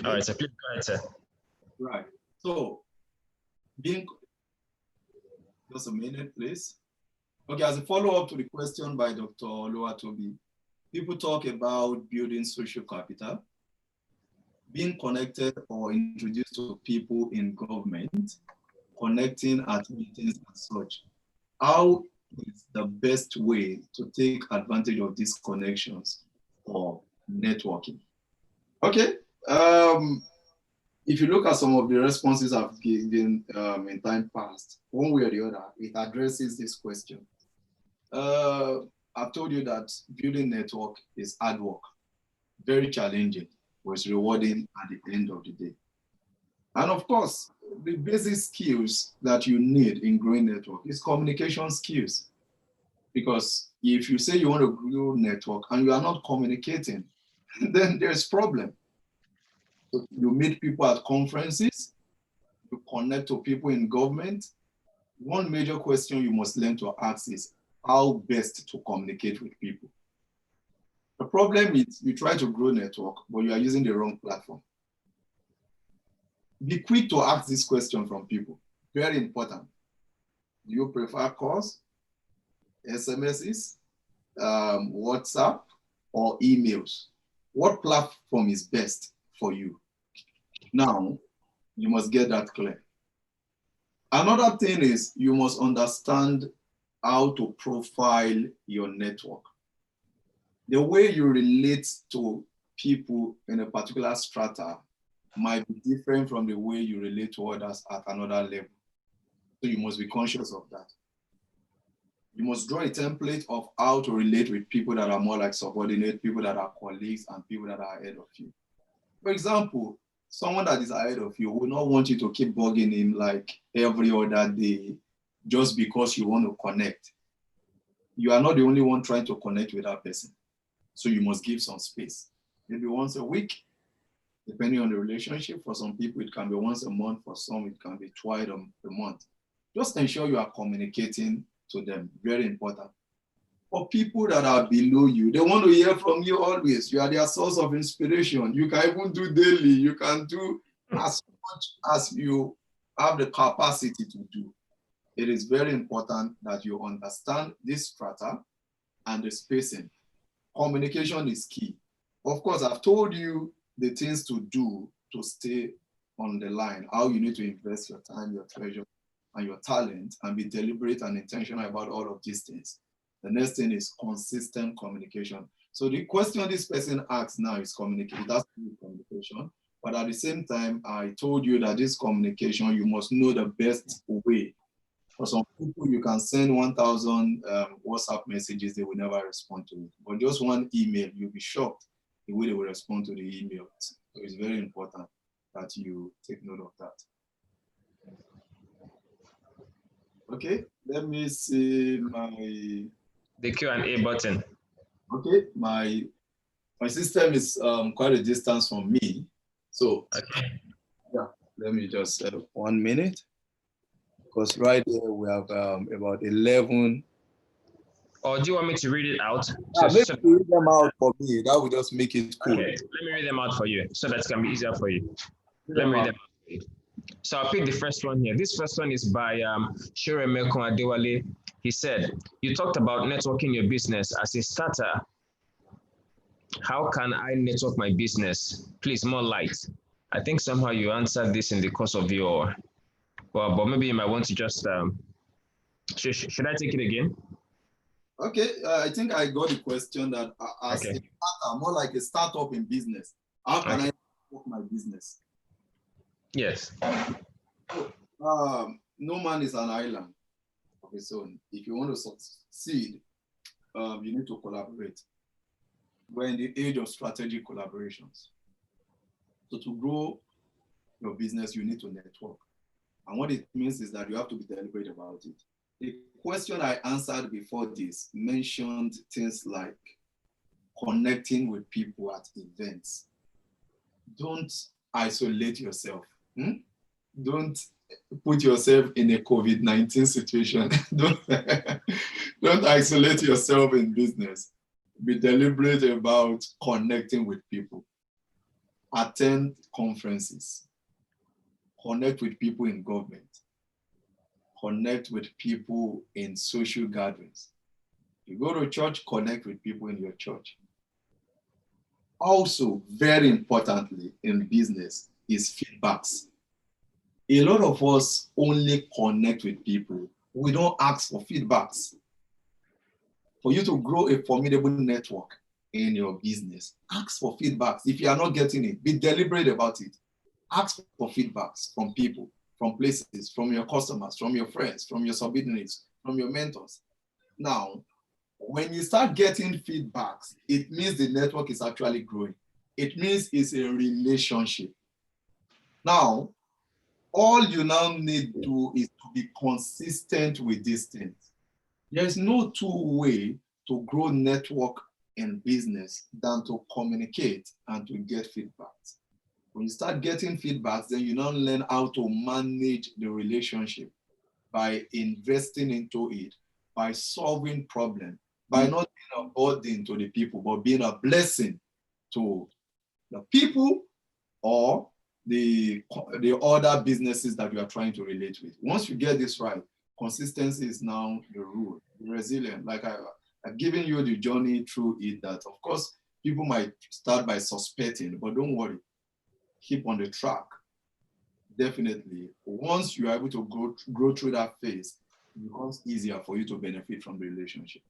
Speaker 1: All right, so please go ahead, sir.
Speaker 2: Right. So, just a minute, please. Okay, as a follow-up to the question by Dr. Oluwatobi, people talk about building social capital, being connected or introduced to people in government, connecting at meetings and such. How is the best way to take advantage of these connections for networking? Okay. If you look at some of the responses I've given in time past, one way or the other, it addresses this question. I've told you that building network is hard work, very challenging, but it's rewarding at the end of the day. And of course, the basic skills that you need in growing network is communication skills. Because if you say you want to grow network and you are not communicating, then there's problem. So you meet people at conferences, you connect to people in government. One major question you must learn to ask is how best to communicate with people. The problem is you try to grow network, but you are using the wrong platform. Be quick to ask this question from people. Very important. Do you prefer calls, SMSs, WhatsApp, or emails? What platform is best for you? Now, you must get that clear. Another thing is you must understand how to profile your network. The way you relate to people in a particular strata might be different from the way you relate to others at another level. So you must be conscious of that. You must draw a template of how to relate with people that are more like subordinate, people that are colleagues, and people that are ahead of you. For example, someone that is ahead of you will not want you to keep bugging him like every other day just because you want to connect. You are not the only one trying to connect with that person. So you must give some space. Maybe once a week, depending on the relationship. For some people, it can be once a month. For some, it can be twice a month. Just ensure you are communicating to them. Very important. For people that are below you, they want to hear from you always. You are their source of inspiration. You can even do daily. You can do as much as you have the capacity to do. It is very important that you understand this strata and the spacing. Communication is key. Of course, I've told you the things to do to stay on the line, how you need to invest your time, your treasure, and your talent, and be deliberate and intentional about all of these things. The next thing is consistent communication. So the question this person asks now is communication. That's communication. But at the same time, I told you that this communication, you must know the best way. For some people, you can send 1,000 WhatsApp messages, they will never respond to it. But just one email, you'll be shocked the way they will respond to the email. So it's very important that you take note of that. Okay, let me see
Speaker 1: the Q&A button.
Speaker 2: Okay, my system is quite a distance from me. So
Speaker 1: okay.
Speaker 2: Yeah, let me just 1 minute. Because right here we have about 11.
Speaker 1: Or do you want me to read it out?
Speaker 2: Maybe read them out for me. That would just make it cool.
Speaker 1: Okay, let me read them out for you so that it can be easier for you. Let me read them out for you. So I'll pick the first one here. This first one is by Shiremeko Adewale. He said, you talked about networking your business as a starter. How can I network my business? Please, more light. I think somehow you answered this in the course of your, well, but maybe you might want to just, should I take it again?
Speaker 2: Okay, I think I got the question that as a starter, more like a startup in business, how can I network my business?
Speaker 1: Yes.
Speaker 2: No man is an island of his own. If you want to succeed, you need to collaborate. We're in the age of strategic collaborations. So to grow your business, you need to network. And what it means is that you have to be deliberate about it. The question I answered before this mentioned things like connecting with people at events. Don't isolate yourself. Don't put yourself in a COVID-19 situation. Don't isolate yourself in business. Be deliberate about connecting with people. Attend conferences. Connect with people in government. Connect with people in social gatherings. You go to church, connect with people in your church. Also, very importantly in business is feedbacks. A lot of us only connect with people. We don't ask for feedbacks. For you to grow a formidable network in your business, ask for feedbacks. If you are not getting it, be deliberate about it. Ask for feedbacks from people, from places, from your customers, from your friends, from your subordinates, from your mentors. Now, when you start getting feedbacks, it means the network is actually growing. It means it's a relationship. Now, all you now need to do is to be consistent with these things. There's no two-way to grow network in business than to communicate and to get feedbacks. When you start getting feedbacks, then you now learn how to manage the relationship by investing into it, by solving problems, by not being a burden to the people, but being a blessing to the people or the other businesses that you are trying to relate with. Once you get this right, consistency is now the rule. Be resilient. Like I've given you the journey through it that, of course, people might start by suspecting, but don't worry. Keep on the track. Definitely. Once you are able to grow through that phase, it becomes easier for you to benefit from the relationship.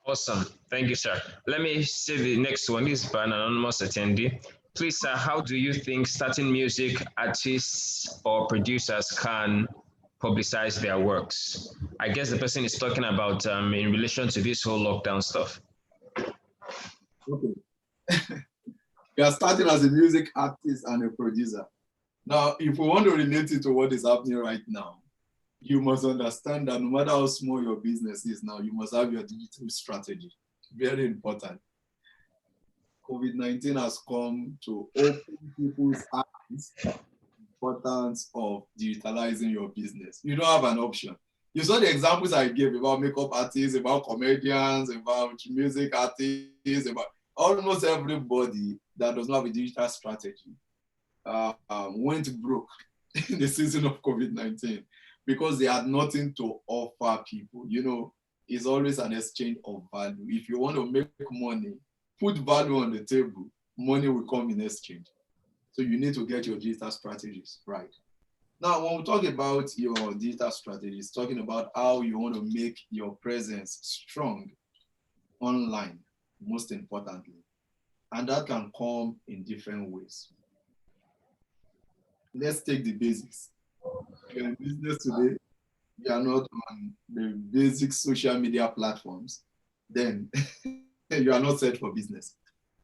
Speaker 1: Awesome. Thank you, sir. Let me say the next one. This is by an anonymous attendee. Please, sir, how do you think starting music artists or producers can publicize their works? I guess the person is talking about in relation to this whole lockdown stuff.
Speaker 2: Okay. You are starting as a music artist and a producer. Now, if we want to relate it to what is happening right now, you must understand that no matter how small your business is now, you must have your digital strategy. Very important. COVID-19 has come to open people's eyes to the importance of digitalizing your business. You don't have an option. You saw the examples I gave about makeup artists, about comedians, about music artists, about almost everybody that does not have a digital strategy went broke in the season of COVID-19 because they had nothing to offer people. You know, it's always an exchange of value. If you want to make money, put value on the table, money will come in exchange. So you need to get your digital strategies right. Now, when we talk about your digital strategies, talking about how you want to make your presence strong online, most importantly. And that can come in different ways. Let's take the basics. You're in business today, you are not on the basic social media platforms, then you are not set for business.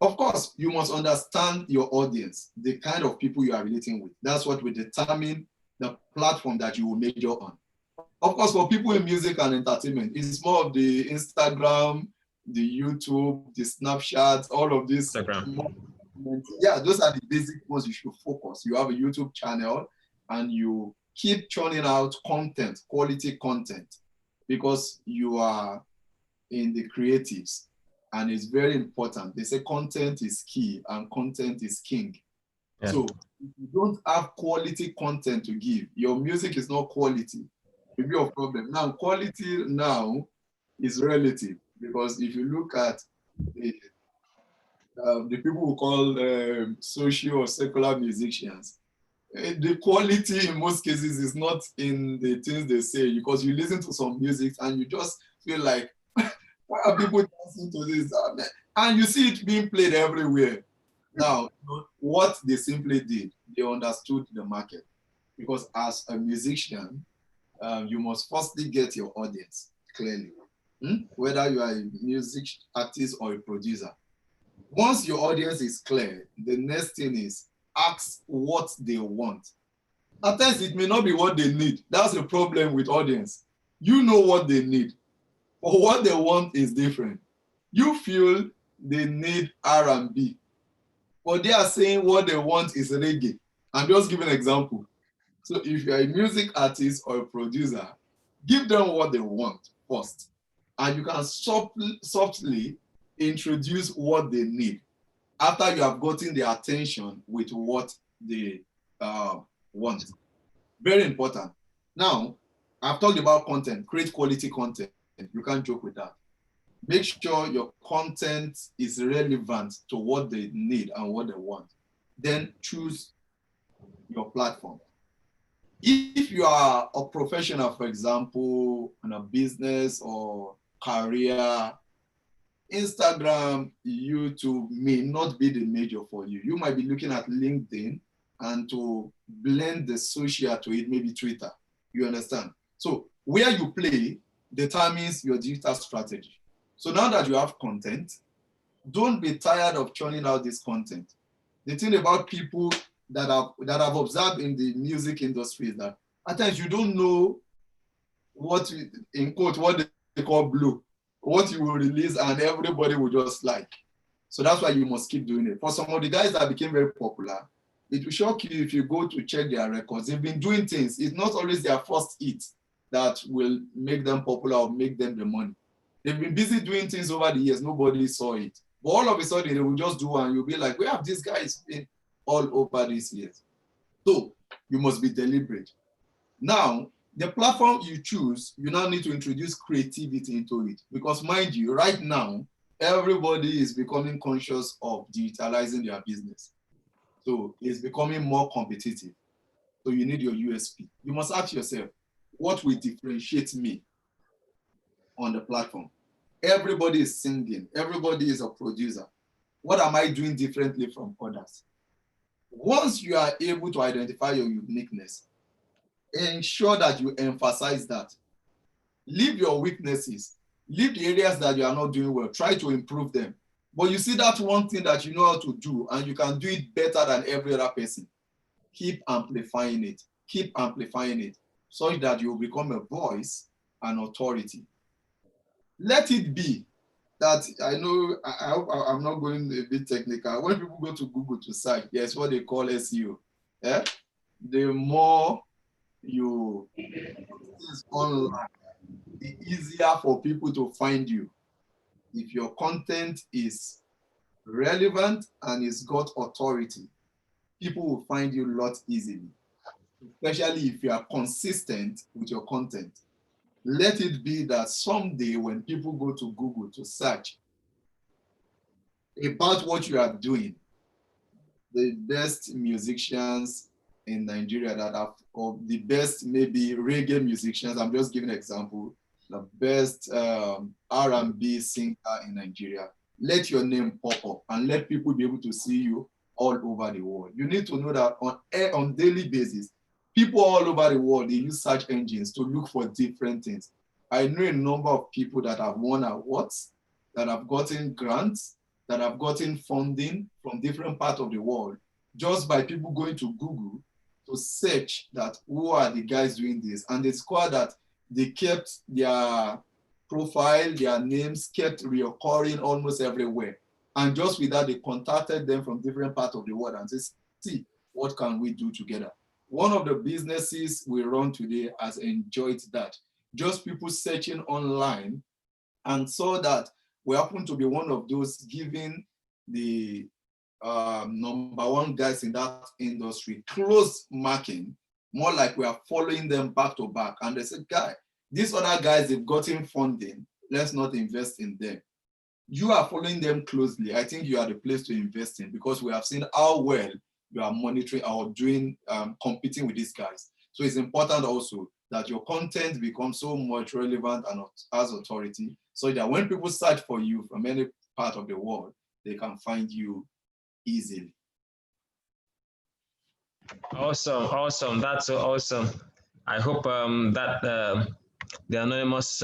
Speaker 2: Of course, you must understand your audience, the kind of people you are relating with. That's what will determine the platform that you will major on. Of course, for people in music and entertainment, it's more of the Instagram, the YouTube, the Snapchat, all of this.
Speaker 1: Instagram.
Speaker 2: Yeah, those are the basic ones you should focus. You have a YouTube channel and you keep churning out content, quality content, because you are in the creatives and it's very important. They say content is key and content is king. Yeah. So if you don't have quality content to give, your music is not quality, it will be a problem. Now, quality now is relative because if you look at the people who call social or secular musicians, the quality in most cases is not in the things they say, because you listen to some music and you just feel like, why are people dancing to this? And you see it being played everywhere. Now, what they simply did, they understood the market. Because as a musician, you must firstly get your audience clearly. Whether you are a music artist or a producer. Once your audience is clear, the next thing is ask what they want. At times, it may not be what they need. That's the problem with audience. You know what they need, but what they want is different. You feel they need R&B, but they are saying what they want is reggae. I'm just giving an example. So if you're a music artist or a producer, give them what they want first. and you can softly introduce what they need after you have gotten their attention with what they want. Very important. Now, I've talked about content. Create quality content. You can't joke with that. Make sure your content is relevant to what they need and what they want. Then choose your platform. If you are a professional, for example, in a business or career, Instagram, YouTube may not be the major for you. You might be looking at LinkedIn, and to blend the social to it, maybe Twitter. You understand? So where you play determines your digital strategy. So now that you have content, don't be tired of churning out this content. The thing about people that I've observed in the music industry is that at times you don't know what, in quote, what they call blue, what you will release and everybody will just like. So that's why you must keep doing it. For some of the guys that became very popular, it will shock you if you go to check their records. They've been doing things. It's not always their first hit that will make them popular or make them the money. They've been busy doing things over the years. Nobody saw it. But all of a sudden, they will just do one. You'll be like, where have these guys been all over these years? So you must be deliberate. Now, the platform you choose, you now need to introduce creativity into it. Because mind you, right now, everybody is becoming conscious of digitalizing their business. So it's becoming more competitive. So you need your USP. You must ask yourself, what will differentiate me on the platform? Everybody is singing. Everybody is a producer. What am I doing differently from others? Once you are able to identify your uniqueness, ensure that you emphasize that. Leave your weaknesses. Leave the areas that you are not doing well. Try to improve them. But you see that one thing that you know how to do and you can do it better than every other person. Keep amplifying it. Keep amplifying it such that you will become a voice and authority. Let it be that, I know, I hope I'm not going a bit technical. When people go to Google to search, yes, what they call SEO. Yeah? The more you things online, the easier for people to find you. If your content is relevant and it's got authority, people will find you a lot easily, especially if you are consistent with your content. Let it be that someday when people go to Google to search about what you are doing, the best musicians in Nigeria that have, or the best maybe reggae musicians, I'm just giving an example, the best R&B singer in Nigeria, let your name pop up and let people be able to see you all over the world. You need to know that on daily basis, people all over the world, they use search engines to look for different things. I know a number of people that have won awards, that have gotten grants, that have gotten funding from different parts of the world, just by people going to Google to search that who are the guys doing this. And they discovered that they kept their profile, their names kept reoccurring almost everywhere. And just with that, they contacted them from different parts of the world and said, see, what can we do together? One of the businesses we run today has enjoyed that. Just people searching online and saw that we happen to be one of those giving the #1 guys in that industry close marking, more like we are following them back to back. And they said, guy, these other guys, they've gotten funding. Let's not invest in them. You are following them closely. I think you are the place to invest in because we have seen how well you are monitoring or doing, competing with these guys. So it's important also that your content becomes so much relevant and has authority so that when people search for you from any part of the world, they can find you easily.
Speaker 1: Awesome, awesome. That's so awesome. I hope that the anonymous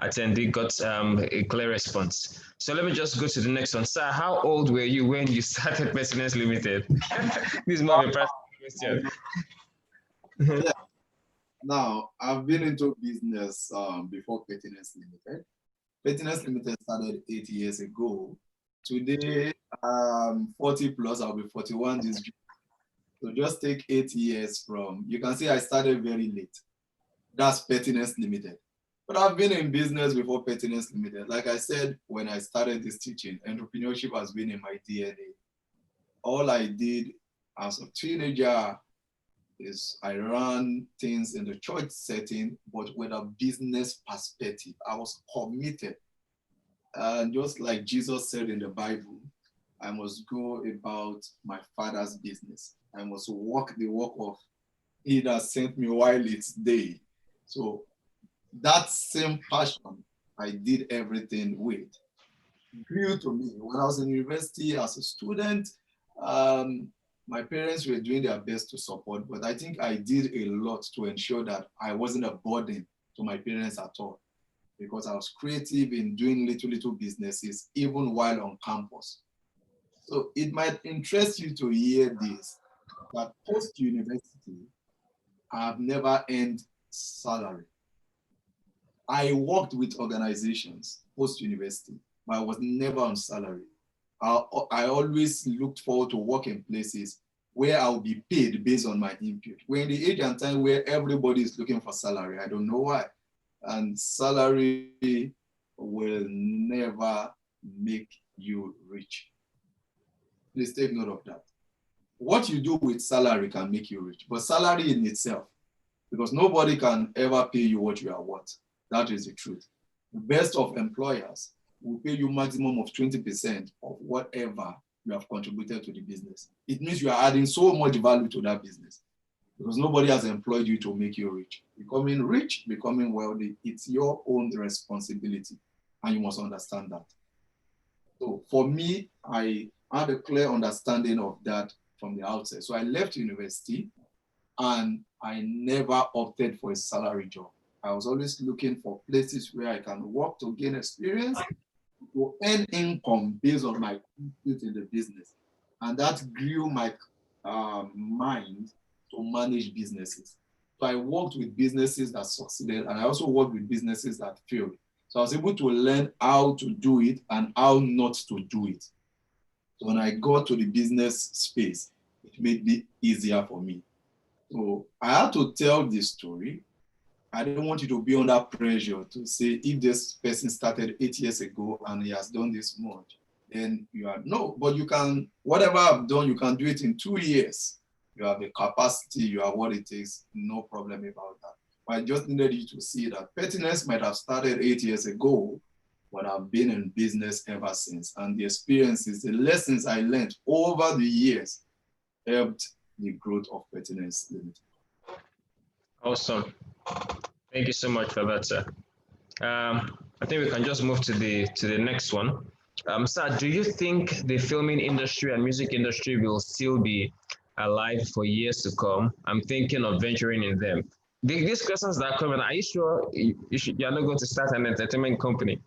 Speaker 1: attendee got a clear response. So let me just go to the next one. Sir, how old were you when you started Pertinence Limited? This is more of a personal question.
Speaker 2: Yeah. Now, I've been into business before Pertinence Limited. Pertinence Limited started 8 years ago. Today, 40 plus, I'll be 41 this year. So just take 8 years from, you can see I started very late. That's Pertinence Limited. But I've been in business before Pertinence Limited. Like I said, when I started this teaching, entrepreneurship has been in my DNA. All I did as a teenager is I ran things in the church setting, but with a business perspective. I was committed. And just like Jesus said in the Bible, I must go about my Father's business. I must walk the walk of He that sent me while it's day. So that same passion I did everything with grew to me. When I was in university as a student, my parents were doing their best to support, but I think I did a lot to ensure that I wasn't a burden to my parents at all, because I was creative in doing little businesses, even while on campus. So it might interest you to hear this, that post-university, I've never earned salary. I worked with organizations post-university, but I was never on salary. I always looked forward to working places where I'll be paid based on my input. We're in the age and time where everybody is looking for salary. I don't know why. And salary will never make you rich. Please take note of that. What you do with salary can make you rich, but salary in itself, because nobody can ever pay you what you are worth. That is the truth. The best of employers will pay you maximum of 20% of whatever you have contributed to the business. It means you are adding so much value to that business, because nobody has employed you to make you rich. Becoming rich, becoming wealthy, it's your own responsibility, and you must understand that. So for me, I had a clear understanding of that from the outset. So I left university and I never opted for a salary job. I was always looking for places where I can work to gain experience, to earn income based on my input in the business. And that grew my mind to manage businesses. So I worked with businesses that succeeded, and I also worked with businesses that failed. So I was able to learn how to do it and how not to do it. So when I got to the business space, it made it easier for me. So I had to tell this story. I don't want you to be under pressure to say, if this person started 8 years ago and he has done this much, then you are, no, but you can, whatever I've done, you can do it in 2 years. You have the capacity, you have what it takes, no problem about that. But I just needed you to see that Pertinence might have started 8 years ago, but I've been in business ever since. And the experiences, the lessons I learned over the years helped the growth of Pertinence Limited.
Speaker 1: Awesome. Thank you so much for that, sir. I think we can just move to the next one. Sir, do you think the filming industry and music industry will still be alive for years to come? I'm thinking of venturing in them. These questions that are coming, are you sure you're not going to start an entertainment company?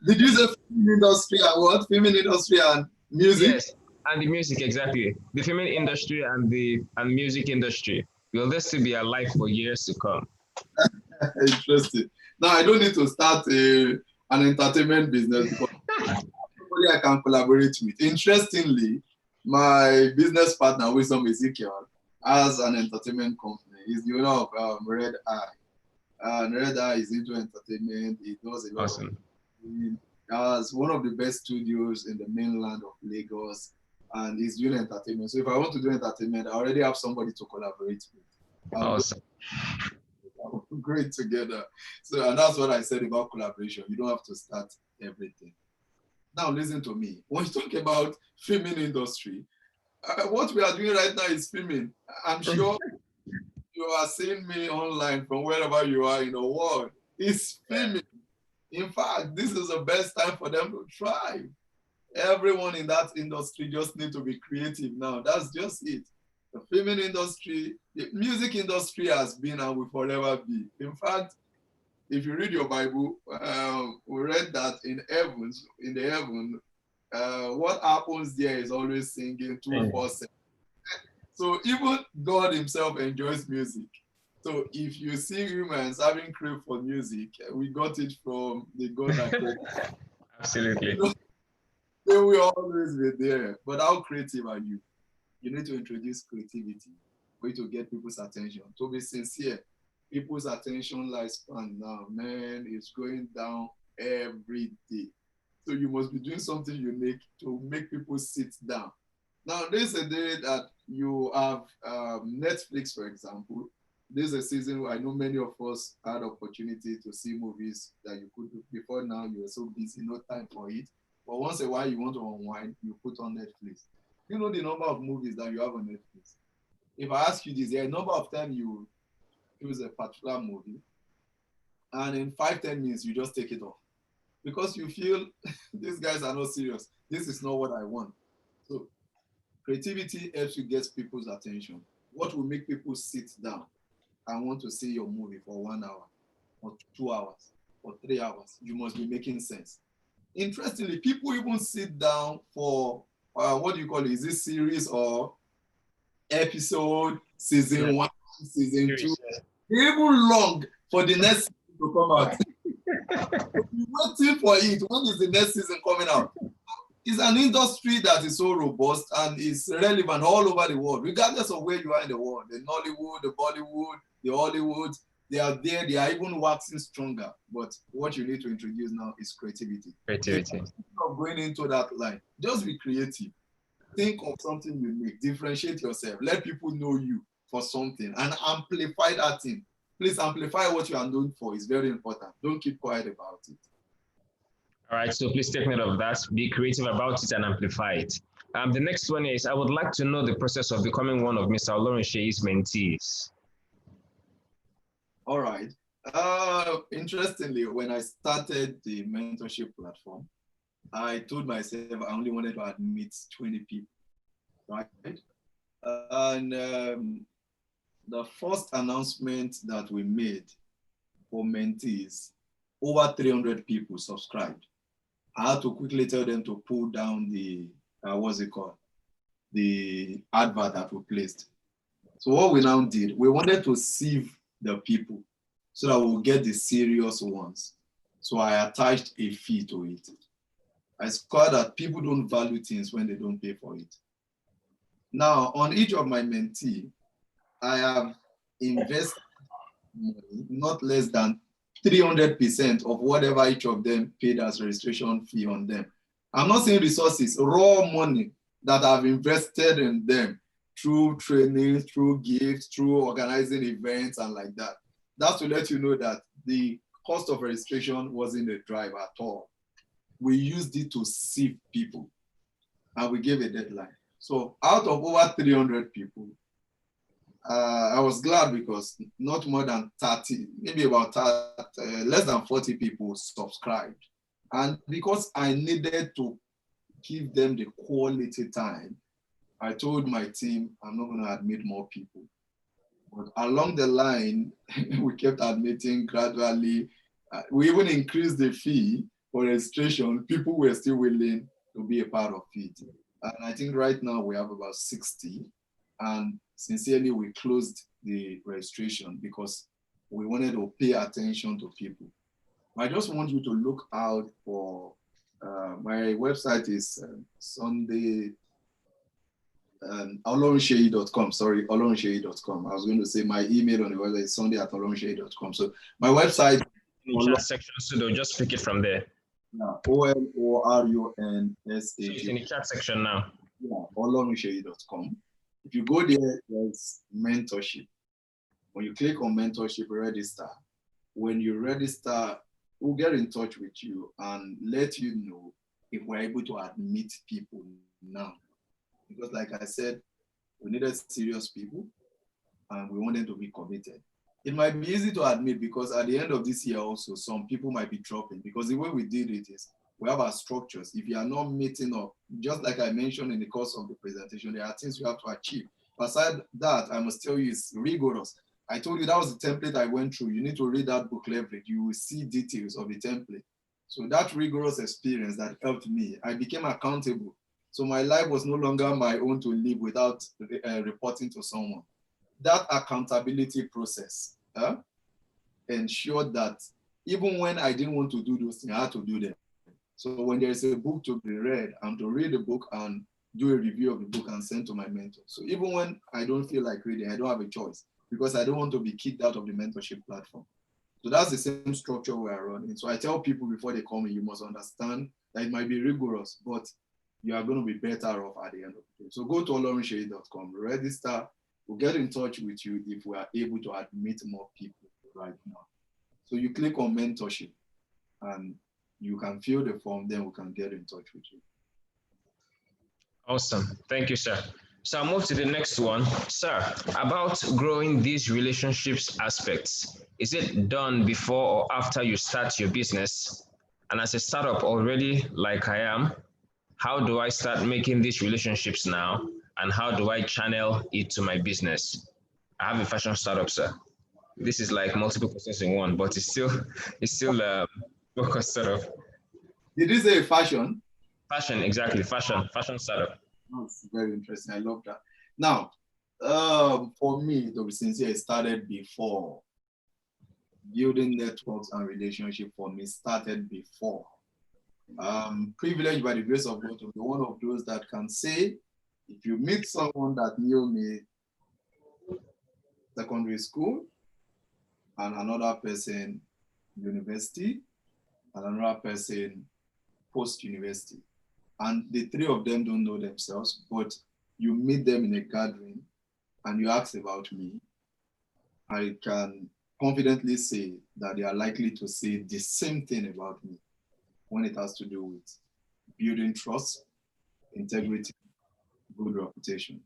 Speaker 2: Did you say film industry and what? Film industry and music?
Speaker 1: Yes, and the music, exactly. The filming industry and music industry. Will this still be alive for years to come?
Speaker 2: Interesting. Now, I don't need to start an entertainment business because nobody I can collaborate with. Interestingly, my business partner, Wisdom Ezekiel, has an entertainment company. He's the owner of Red Eye. And Red Eye is into entertainment. He does a lot
Speaker 1: Awesome.
Speaker 2: of he has one of the best studios in the mainland of Lagos, and he's doing entertainment. So if I want to do entertainment, I already have somebody to collaborate with.
Speaker 1: Awesome.
Speaker 2: Great together. So, and that's what I said about collaboration. You don't have to start everything. Now, listen to me. When you talk about filming industry, what we are doing right now is filming. I'm sure you are seeing me online from wherever you are in the world. It's filming. In fact, this is the best time for them to try. Everyone in that industry just need to be creative now. That's just it. The filming industry, the music industry has been and will forever be. In fact, if you read your Bible, we read that in the heaven, what happens there is always singing 2-4-7. So even God himself enjoys music. So if you see humans having crave for music, we got it from the God that created.
Speaker 1: Absolutely.
Speaker 2: They will always be there. But how creative are you? You need to introduce creativity for you to get people's attention, to be sincere. people's attention lifespan now, man, is going down every day. So you must be doing something unique to make people sit down. Now, there's a day that you have Netflix, for example. There's a season where I know many of us had opportunity to see movies that you could do. Before now, you were so busy, no time for it. But once in a while, you want to unwind, you put on Netflix. You know the number of movies that you have on Netflix. If I ask you this, there are a number of times you choose a particular movie, and in 5, 10 minutes, you just take it off because you feel these guys are not serious. This is not what I want. So creativity helps you get people's attention. What will make people sit down and want to see your movie for 1 hour or 2 hours or 3 hours? You must be making sense. Interestingly, people even sit down for what do you call it? Is this series or episode, season 1, season 2? Even long for the next season to come out. You're waiting for it. When is the next season coming out? It's an industry that is so robust and is relevant all over the world, regardless of where you are in the world. The Nollywood, the Bollywood, the Hollywood, they are there. They are even waxing stronger. But what you need to introduce now is creativity.
Speaker 1: Creativity.
Speaker 2: Instead of going into that line, just be creative. Think of something unique. Differentiate yourself. Let people know you for something and amplify that thing. Please amplify what you are known for. It's very important. Don't keep quiet about it.
Speaker 1: All right, so please take note of that. Be creative about it and amplify it. The next one is, I would like to know the process of becoming one of Mr. Olorunsheyi's mentees.
Speaker 2: All right. Interestingly, when I started the mentorship platform, I told myself I only wanted to admit 20 people, right? And the first announcement that we made for mentees, over 300 people subscribed. I had to quickly tell them to pull down the, what's it called? The advert that we placed. So what we now did, we wanted to sieve the people so that we'll get the serious ones. So I attached a fee to it. I discovered that people don't value things when they don't pay for it. Now, on each of my mentee, I have invested money, not less than 300% of whatever each of them paid as registration fee on them. I'm not saying resources, raw money that I've invested in them through training, through gifts, through organizing events and like that. That's to let you know that the cost of registration wasn't a drive at all. We used it to sieve people and we gave a deadline. So out of over 300 people, I was glad because not more than 30, maybe about less than 40 people subscribed. And because I needed to give them the quality time, I told my team, I'm not going to admit more people. But along the line, we kept admitting gradually. We even increased the fee for registration. People were still willing to be a part of it. And I think right now we have about 60. And sincerely, we closed the registration because we wanted to pay attention to people. I just want you to look out for, my website is Sunday, olorunsheyi.com, sorry, olorunsheyi.com. I was going to say my email on the website is sunday@olorunsheyi.com. So my website,
Speaker 1: in the chat section, so they'll just pick it from there.
Speaker 2: Yeah, OLORUNSHEY.
Speaker 1: So it's in the chat section now.
Speaker 2: Yeah, olorunsheyi.com. If you go there, there's mentorship. When you click on mentorship, register. When you register, we'll get in touch with you and let you know if we're able to admit people now. Because like I said, we needed serious people and we want them to be committed. It might be easy to admit because at the end of this year also, some people might be dropping because the way we did it is we have our structures. If you are not meeting up, just like I mentioned in the course of the presentation, there are things you have to achieve. Aside that, I must tell you, it's rigorous. I told you that was the template I went through. You need to read that book, Leverage. You will see details of the template. So that rigorous experience that helped me, I became accountable. So my life was no longer my own to live without reporting to someone. That accountability process ensured that even when I didn't want to do those things, I had to do them. So when there is a book to be read, I'm to read the book and do a review of the book and send to my mentor. So even when I don't feel like reading, I don't have a choice. because I don't want to be kicked out of the mentorship platform. So that's the same structure we are running. So I tell people before they come in, you must understand that it might be rigorous, but you are going to be better off at the end of the day. So go to olorunseyi.com, register. We'll get in touch with you if we are able to admit more people right now. So you click on mentorship and you can fill the form, then we can get in touch with you.
Speaker 1: Awesome. Thank you, sir. So I'll move to the next one. Sir, about growing these relationships aspects, is it done before or after you start your business? And as a startup already, like I am, how do I start making these relationships now? And how do I channel it to my business? I have a fashion startup, sir. This is like multiple questions in one, but it's still focused sort of.
Speaker 2: Did you say fashion?
Speaker 1: Fashion, exactly. Fashion startup.
Speaker 2: That's very interesting. I love that. Now, for me, to be sincere, it started before. Building networks and relationships for me started before. Privileged by the grace of God to be one of those that can say, if you meet someone that knew me secondary school, and another person university, and another person post-university, and the three of them don't know themselves, but you meet them in a gathering and you ask about me, I can confidently say that they are likely to say the same thing about me when it has to do with building trust, integrity, good reputation.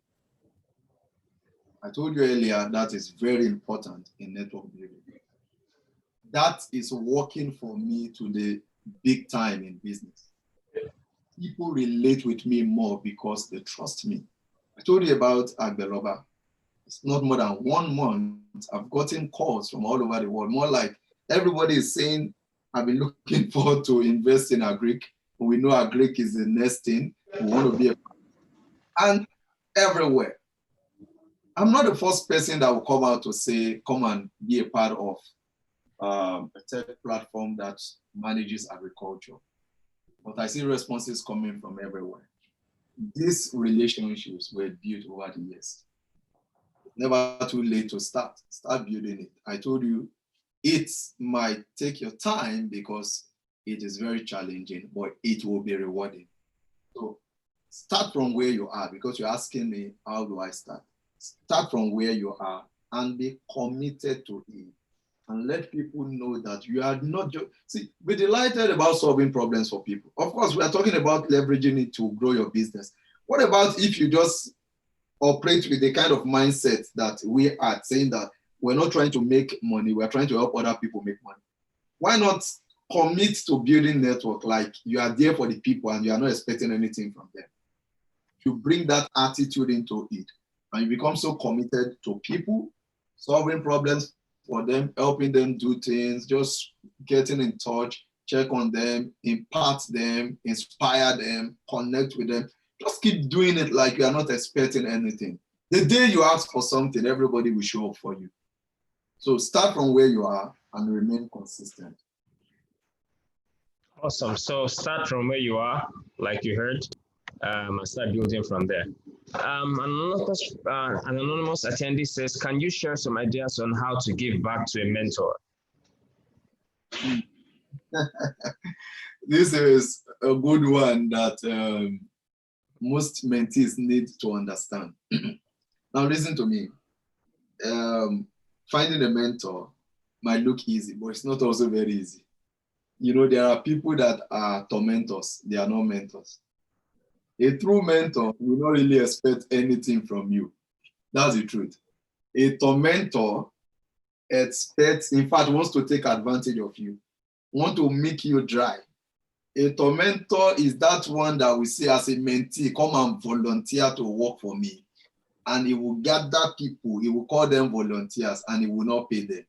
Speaker 2: I told you earlier that is very important in network building. That is working for me to the big time in business. People relate with me more because they trust me. I told you about Agbeloba. It's not more than 1 month. I've gotten calls from all over the world. More like everybody is saying, I've been looking forward to invest in Agric. We know Agric is the next thing. We want to be a and everywhere. I'm not the first person that will come out to say, come and be a part of a tech platform that manages agriculture. But I see responses coming from everywhere. These relationships were built over the years. Never too late to start building it. I told you, it might take your time because it is very challenging, but it will be rewarding. So start from where you are, because you're asking me, how do I start? Start from where you are and be committed to it. And let people know that you are not just, see, be delighted about solving problems for people. Of course, we are talking about leveraging it to grow your business. What about if you just operate with the kind of mindset that we are, saying that we're not trying to make money, we're trying to help other people make money? Why not commit to building network like you are there for the people and you are not expecting anything from them? You bring that attitude into it and you become so committed to people, solving problems for them, helping them do things, just getting in touch, check on them, impart them, inspire them, connect with them. Just keep doing it like you are not expecting anything. The day you ask for something, everybody will show up for you. So start from where you are and remain consistent.
Speaker 1: Awesome. So start from where you are, like you heard, and start building from there. An anonymous attendee says, can you share some ideas on how to give back to a mentor?
Speaker 2: This is a good one that most mentees need to understand. Now listen to me. Finding a mentor might look easy, but it's not also very easy. You know, there are people that are tormentors. They are not mentors. A true mentor will not really expect anything from you. That's the truth. A tormentor expects, in fact, wants to take advantage of you, want to make you dry. A tormentor is that one that we see as a mentee, come and volunteer to work for me. And he will gather people, he will call them volunteers, and he will not pay them.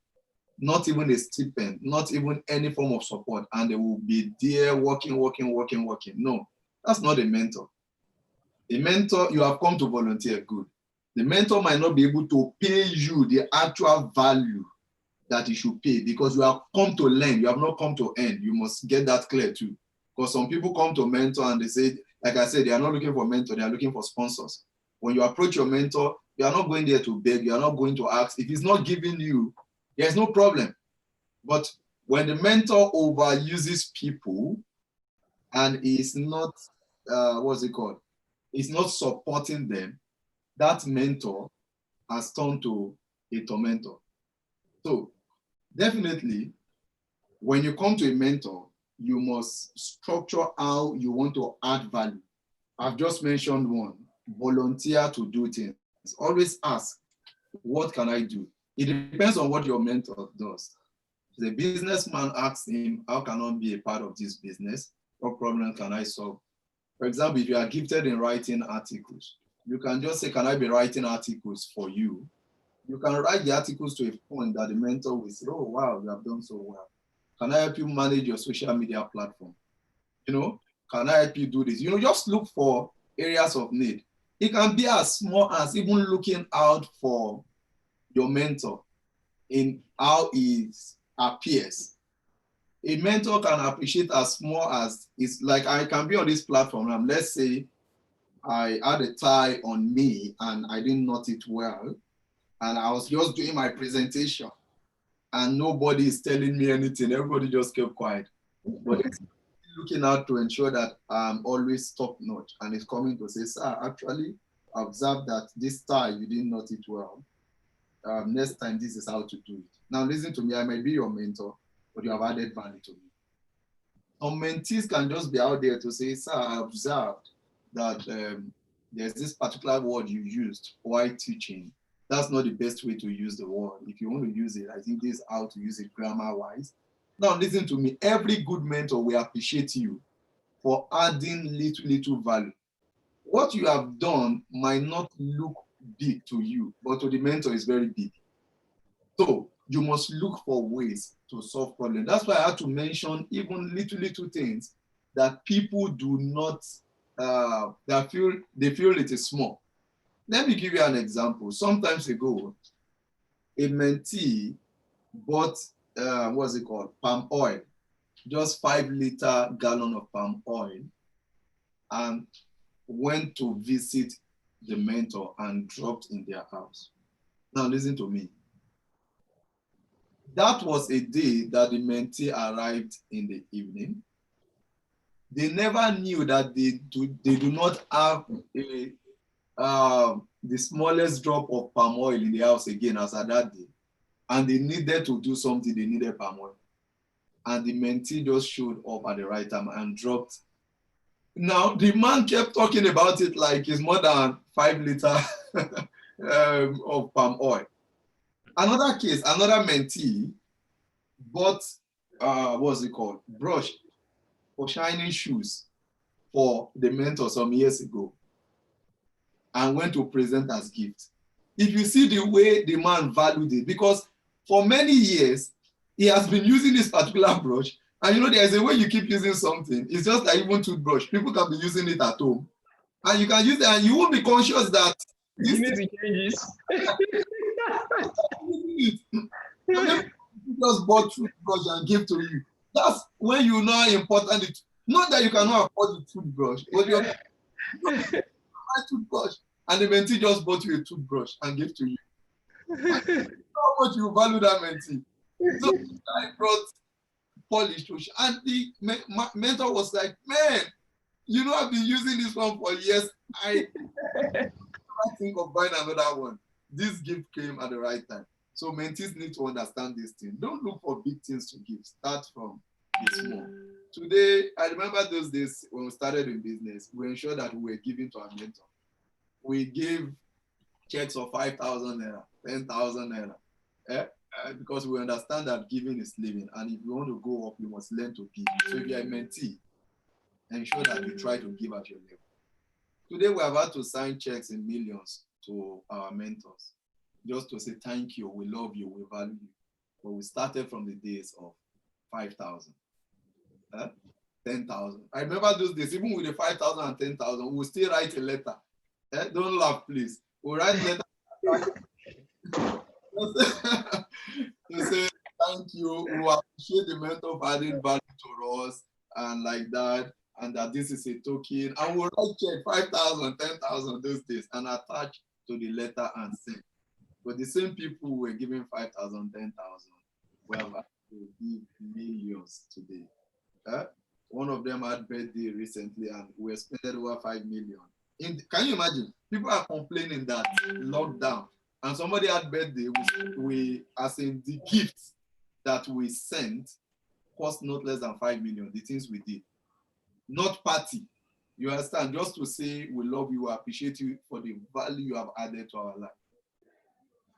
Speaker 2: Not even a stipend, not even any form of support. And they will be there working. No, that's not a mentor. A mentor, you have come to volunteer, good. The mentor might not be able to pay you the actual value that he should pay because you have come to learn, you have not come to earn. You must get that clear too. Because some people come to mentor and they say, like I said, they are not looking for mentor, they are looking for sponsors. When you approach your mentor, You are not going there to beg. You are not going to ask. If he's not giving you, there's no problem. But when the mentor overuses people and is not, what's it called? Is not supporting them, that mentor has turned to a tormentor. So definitely, when you come to a mentor, you must structure how you want to add value. I've just mentioned one, volunteer to do things. Always ask, what can I do? It depends on what your mentor does. The businessman asks him, how can I be a part of this business? What problem can I solve? For example, if you are gifted in writing articles, you can just say, can I be writing articles for you? You can write the articles to a point that the mentor will say, oh, wow, you have done so well. Can I help you manage your social media platform? Can I help you do this? Just look for areas of need. It can be as small as even looking out for your mentor in how he appears. A mentor can appreciate as small as, it's like I can be on this platform and let's say I had a tie on me and I didn't knot it well and I was just doing my presentation and nobody is telling me anything. Everybody just kept quiet. But it's looking out to ensure that I'm always top notch and it's coming to say, sir, actually I observed that this tie you didn't knot it well. Next time this is how to do it. Now listen to me, I might be your mentor, but you have added value to me. Some mentees can just be out there to say, sir, I observed that there's this particular word you used while teaching. That's not the best way to use the word. If you want to use it, I think this is how to use it grammar-wise. Now listen to me, every good mentor will appreciate you for adding little value. What you have done might not look big to you, but to the mentor is very big. So you must look for ways to solve problems. That's why I had to mention even little things that people do not, they feel it is small. Let me give you an example. Sometimes ago, a mentee bought, palm oil, just 5-liter gallon of palm oil, and went to visit the mentor and dropped in their house. Now listen to me. That was a day that the mentee arrived in the evening. They never knew that they do not have the smallest drop of palm oil in the house again as at that day. And they needed to do something, they needed palm oil. And the mentee just showed up at the right time and dropped. Now, the man kept talking about it like it's more than 5 liters of palm oil. Another case, another mentee bought, brush for shining shoes for the mentor some years ago and went to present as gift. If you see the way the man valued it, because for many years, he has been using this particular brush. And there's a way you keep using something. It's just like even toothbrush. People can be using it at home. And you can use it and you won't be conscious that
Speaker 1: you need to change
Speaker 2: it. Just bought toothbrush and give to you. That's when you know how important it is. Not that you cannot afford the toothbrush, but you're toothbrush. And the mentee just bought you a toothbrush and gave to you. How much you value that mentee. So I brought polish and the mentor was like, man, I've been using this one for years. I think of buying another one. This gift came at the right time. So mentees need to understand this thing. Don't look for big things to give. Start from the small. Today, I remember those days when we started in business, we ensured that we were giving to our mentor. We gave checks of 5,000 naira, 10,000 naira. Because we understand that giving is living, and if you want to go up, you must learn to give. So if you're a mentee, ensure that you try to give at your level. Today, we have had to sign checks in millions to our mentors, just to say thank you, we love you, we value you. But we started from the days of 5,000, 10,000. I remember those days, even with the 5,000 and 10,000, we will still write a letter. Don't laugh, please. We'll write a letter. To say thank you, we appreciate the mentor for adding value to us and like that, and that this is a token. And we'll write check 5,000, 10,000 those days and attach to the letter and send. But the same people who were giving 5,000, 10,000, we have to give millions today. One of them had birthday recently and we spent over 5 million. Can you imagine? People are complaining that lockdown and somebody had birthday, we as in the gifts that we sent cost not less than 5 million, the things we did. Not party. You understand? Just to say we love you, appreciate you for the value you have added to our life.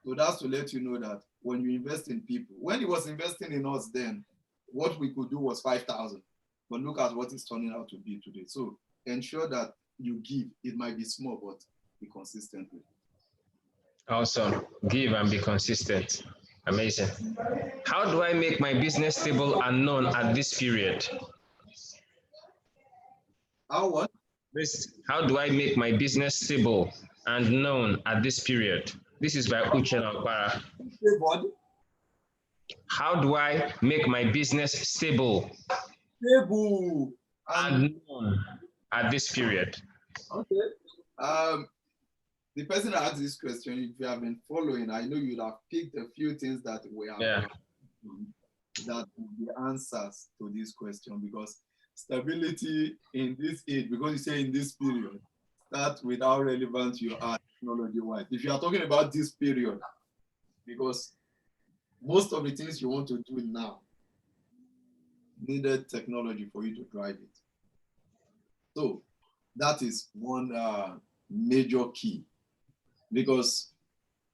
Speaker 2: So that's to let you know that when you invest in people, when he was investing in us then, what we could do was 5,000. But look at what it's turning out to be today. So ensure that you give. It might be small, but be consistent with it.
Speaker 1: Awesome. Give and be consistent. Amazing. How do I make my business stable and known at this period?
Speaker 2: How what?
Speaker 1: How do I make my business stable and known at this period? This is by Uche Nagbara. How do I make my business stable and known at this period?
Speaker 2: Okay. The person that asked this question, if you have been following, I know you'd have picked a few things that we have that will be answers to this question, because stability in this age, because you say in this period, start with how relevant you are technology-wise. If you are talking about this period, because most of the things you want to do now needed technology for you to drive it. So that is one major key, because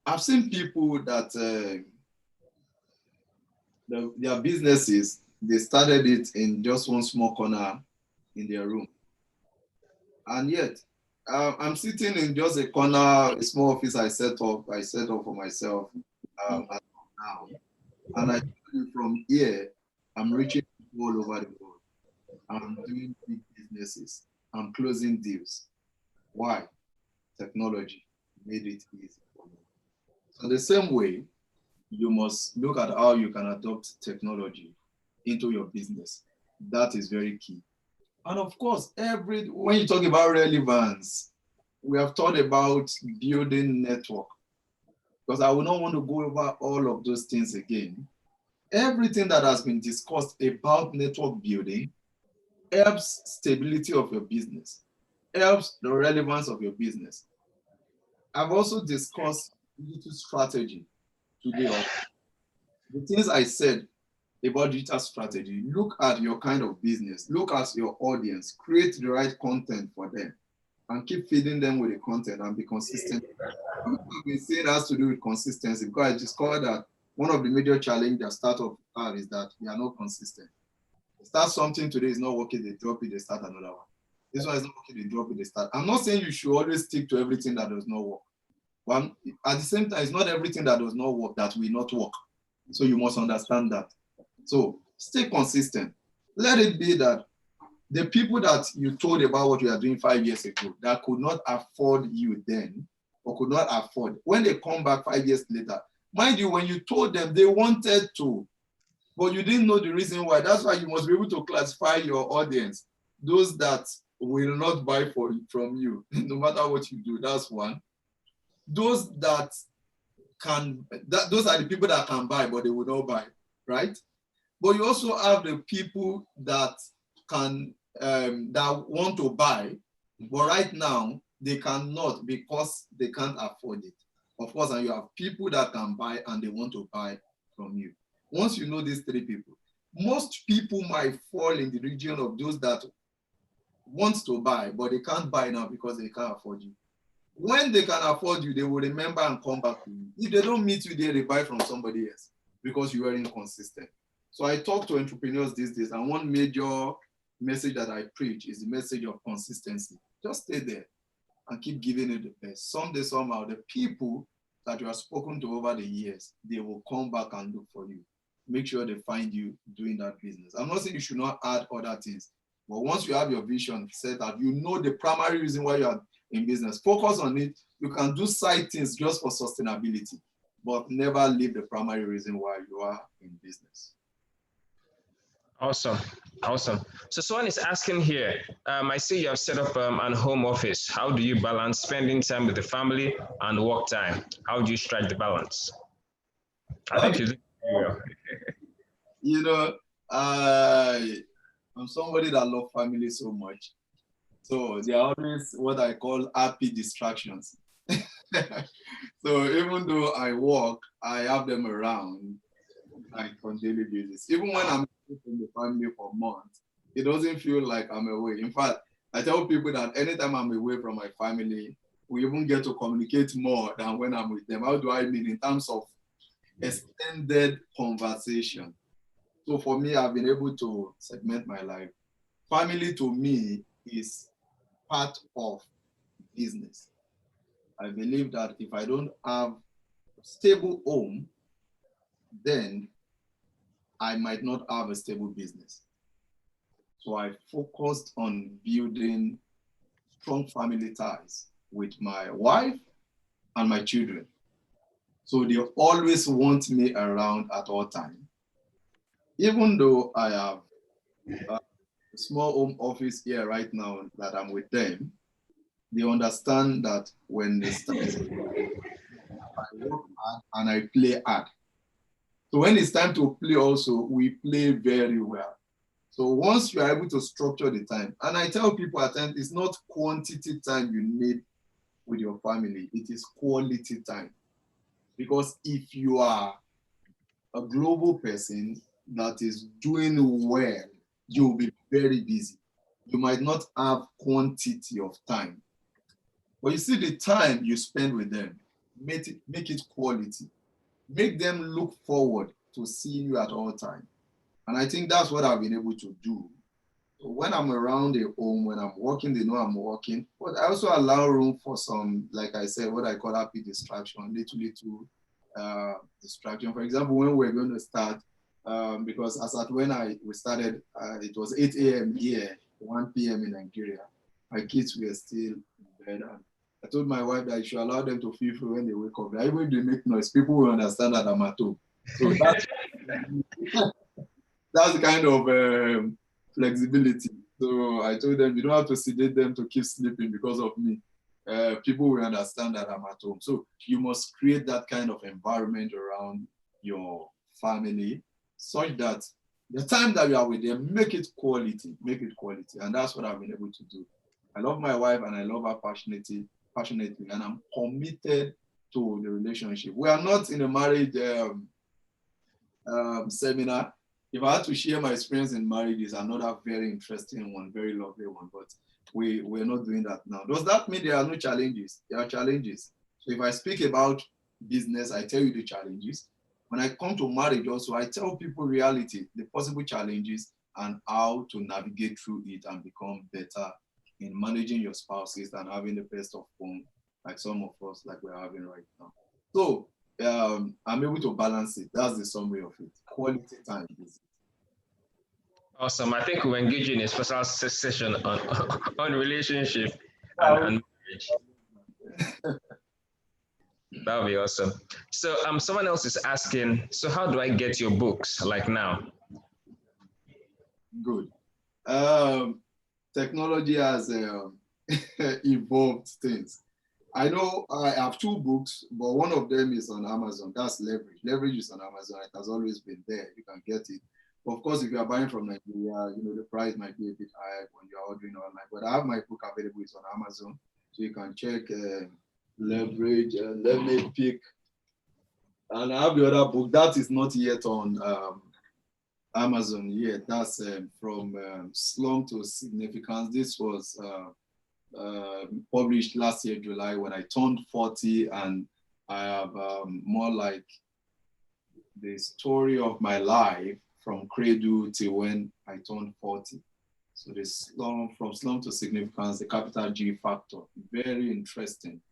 Speaker 2: I've seen people that their businesses, they started it in just one small corner in their room. And yet, I'm sitting in just a corner, a small office I set up for myself now. And I tell you, from here, I'm reaching all over the world. I'm doing big businesses. I'm closing deals. Why? Technology made it easy for me. So the same way, you must look at how you can adopt technology into your business. That is very key. And of course, when you talk about relevance, we have thought about building network, because I will not want to go over all of those things again. Everything that has been discussed about network building helps stability of your business, helps the relevance of your business. I've also discussed digital strategy today. The things I said about digital strategy, look at your kind of business, look at your audience, create the right content for them, and keep feeding them with the content and be consistent. What I've been saying has to do with consistency, because I discovered that one of the major challenges that startups have is that we are not consistent. They start something today, is not working, they drop it, they start another one. This one is not working, they drop it, they start. I'm not saying you should always stick to everything that does not work. But at the same time, it's not everything that does not work that will not work. So you must understand that. So stay consistent. Let it be that the people that you told about what you are doing 5 years ago that could not afford you then, or could not afford, when they come back 5 years later, mind you, when you told them they wanted to, but you didn't know the reason why. That's why you must be able to classify your audience. Those that will not buy from you, no matter what you do, that's one. Those that can, those are the people that can buy, but they will not buy, right? But you also have the people that can, that want to buy, but right now they cannot because they can't afford it. Of course, and you have people that can buy and they want to buy from you. Once you know these three people, most people might fall in the region of those that want to buy, but they can't buy now because they can't afford you. When they can afford you, they will remember and come back to you. If they don't meet you there, they buy from somebody else because you are inconsistent. So I talk to entrepreneurs these days, and one major message that I preach is the message of consistency. Just stay there and keep giving it the best. Someday, somehow, the people that you have spoken to over the years, they will come back and look for you. Make sure they find you doing that business. I'm not saying you should not add other things, but once you have your vision set out, you know the primary reason why you are in business. Focus on it. You can do side things just for sustainability, but never leave the primary reason why you are in business.
Speaker 1: Awesome. Awesome. So someone is asking here, I see you have set up an home office. How do you balance spending time with the family and work time? How do you strike the balance? I think you do very well.
Speaker 2: You know, I'm somebody that love family so much. So they are always what I call happy distractions. So even though I work, I have them around like on daily basis. Even when I'm away from the family for months, it doesn't feel like I'm away. In fact, I tell people that anytime I'm away from my family, we even get to communicate more than when I'm with them. How do I mean in terms of extended conversation? So for me, I've been able to segment my life. Family to me is part of business. I believe that if I don't have a stable home, then I might not have a stable business. So I focused on building strong family ties with my wife and my children. So they always want me around at all times. Even though I have a small home office here right now that I'm with them, they understand that when they start, I work hard and I play hard. So when it's time to play also, we play very well. So once you are able to structure the time, and I tell people at times, it's not quantity time you need with your family, it is quality time. Because if you are a global person that is doing well, you'll be very busy. You might not have quantity of time. But you see the time you spend with them, make it quality. Make them look forward to seeing you at all times. And I think that's what I've been able to do. So when I'm around the home, when I'm working, they know I'm working. But I also allow room for some, like I said, what I call happy distraction, little distraction. For example, when we're going to start, because as at when we started, it was 8 a.m. here, 1 p.m. in Nigeria. My kids were still in bed. And I told my wife that I should allow them to feel free when they wake up. Even if they make noise, people will understand that I'm at home. So that's the kind of flexibility. So I told them, you don't have to sedate them to keep sleeping because of me. People will understand that I'm at home. So you must create that kind of environment around your family such that the time that you are with them, make it quality, make it quality. And that's what I've been able to do. I love my wife and I love her passionately, and I'm committed to the relationship. We are not in a marriage seminar. If I had to share my experience in marriage, is another very interesting one, very lovely one, but we're not doing that now. Does that mean there are no challenges? There are challenges. So if I speak about business, I tell you the challenges. When I come to marriage also, I tell people reality, the possible challenges and how to navigate through it and become better in managing your spouses and having the best of fun, like some of us, like we're having right now. So I'm able to balance it. That's the summary of it. Quality time is
Speaker 1: Awesome. I think we'll engage in a special session on on relationship and marriage. That would be awesome. So someone else is asking, so how do I get your books like now?
Speaker 2: good. Um, Technology has evolved things. I know I have two books, but one of them is on Amazon. That's Leverage. Leverage is on Amazon. It has always been there. You can get it. Of course, if you are buying from Nigeria, the price might be a bit high when you are ordering online. But I have my book available. It's on Amazon, so you can check Leverage. Let me pick. And I have the other book that is not yet on Amazon yet. That's from Slum to Significance. This was published last year, July, when I turned 40, and I have more like the story of my life from cradle to when I turned 40. So from slum to significance, the capital G factor, very interesting.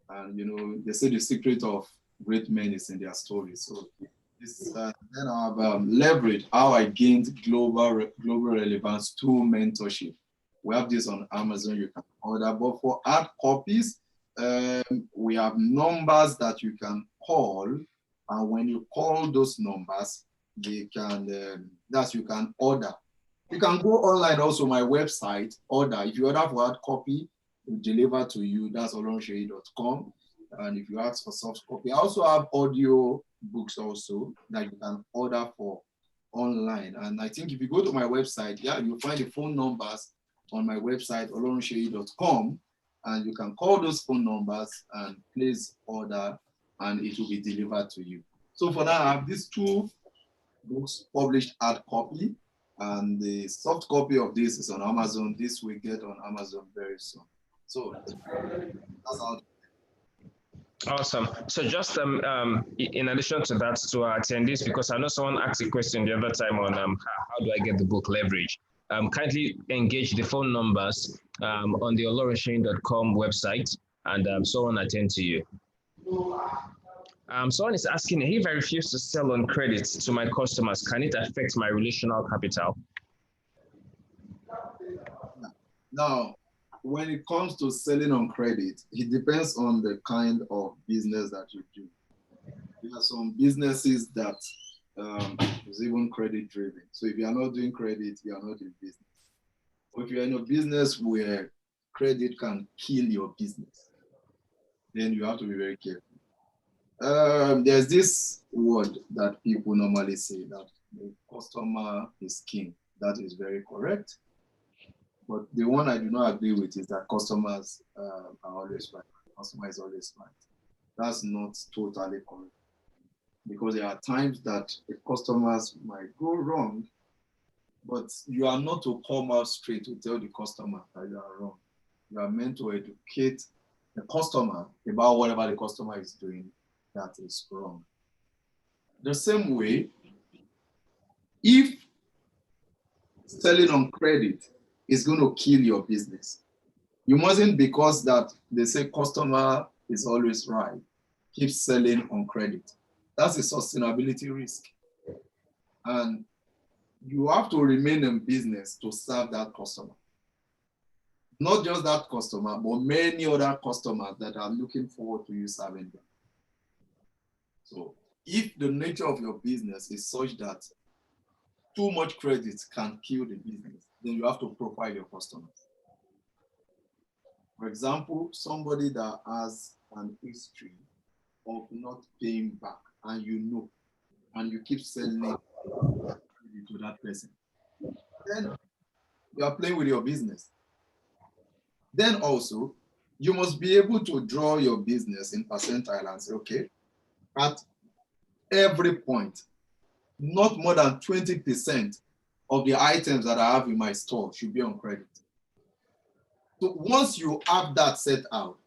Speaker 2: And they say the secret of great men is in their stories. So then I've leveraged how I gained global relevance through mentorship. We have this on Amazon, you can order. But for hard copies, we have numbers that you can call. And when you call those numbers, you can order. You can go online also, my website, order. If you order for hard copy, we deliver to you. That's olorunseye.com. And if you ask for soft copy, I also have audio books also that you can order for online. And I think if you go to my website, yeah, you'll find the phone numbers on my website, olorunseye.com, and you can call those phone numbers and place order, and it will be delivered to you. So for now, I have these two books published hard copy, and the soft copy of this is on Amazon. This will get on Amazon very soon. So that's how.
Speaker 1: Awesome. So just in addition to that, to our attendees, because I know someone asked a question the other time on how do I get the book Leverage? Kindly engage the phone numbers on the olorunseye.com website, and someone attend to you. Someone is asking, if I refuse to sell on credit to my customers, can it affect my relational capital?
Speaker 2: Now, when it comes to selling on credit, it depends on the kind of business that you do. There are some businesses that is even credit driven. So if you are not doing credit, you are not in business. Or if you're in a business where credit can kill your business, then you have to be very careful. There's this word that people normally say that the customer is king. That is very correct. But the one I do not agree with is that customers are always right. The customer is always right. That's not totally correct. Because there are times that the customers might go wrong, but you are not to come out straight to tell the customer that you are wrong. You are meant to educate the customer about whatever the customer is doing that is wrong. The same way, if selling on credit is going to kill your business, you mustn't, because that they say customer is always right, keep selling on credit. That's a sustainability risk. And you have to remain in business to serve that customer. Not just that customer, but many other customers that are looking forward to you serving them. So if the nature of your business is such that too much credit can kill the business, then you have to profile your customers. For example, somebody that has an history of not paying back, and you know, and you keep selling to that person, then you are playing with your business. Then also, you must be able to draw your business in percentile and say, okay, at every point, not more than 20% of the items that I have in my store should be on credit. So once you have that set out,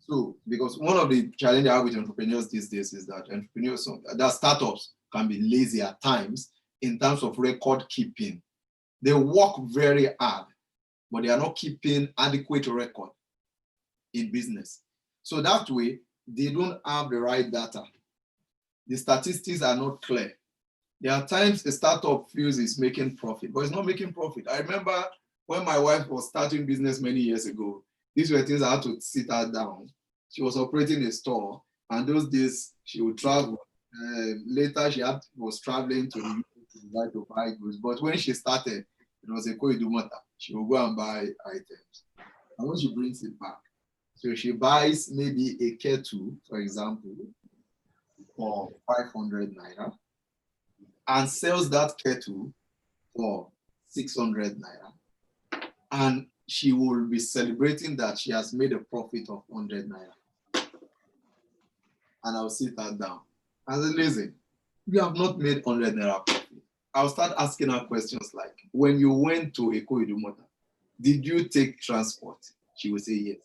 Speaker 2: so because one of the challenges I have with entrepreneurs these days is that startups can be lazy at times in terms of record keeping. They work very hard, but they are not keeping adequate record in business. So that way, they don't have the right data. The statistics are not clear. There are times a startup feels it's making profit, but it's not making profit. I remember when my wife was starting business many years ago, these were things I had to sit her down. She was operating a store, and those days she would travel. Later, she was traveling to the UK to buy goods. But when she started, it was a Koidumata. She will go and buy items. And when she brings it back, so she buys maybe a kettle, for example, for 500 naira, and sells that kettle for 600 naira. And she will be celebrating that she has made a profit of 100 naira. And I'll sit her down. I said, listen, you have not made 100 naira profit. I'll start asking her questions like, when you went to Eko Idumota, did you take transport? She will say yes.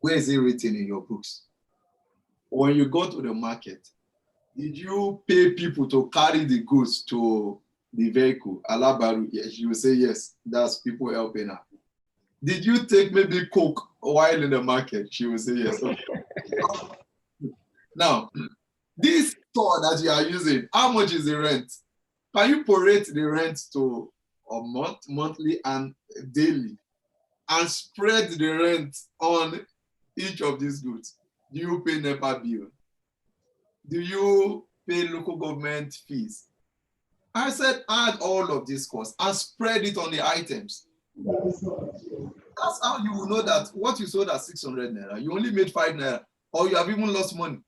Speaker 2: Where is it written in your books? When you go to the market, did you pay people to carry the goods to the vehicle? Alabaru, yes. She will say yes. That's people helping her. Did you take maybe Coke while in the market? She will say yes. Okay. Now, this store that you are using, how much is the rent? Can you prorate the rent to a month, monthly, and daily, and spread the rent on each of these goods? Do you pay NEPA bill? Do you pay local government fees? I said, add all of these costs and spread it on the items. That's how you will know that what you sold at 600 naira, you only made 5 naira, or you have even lost money.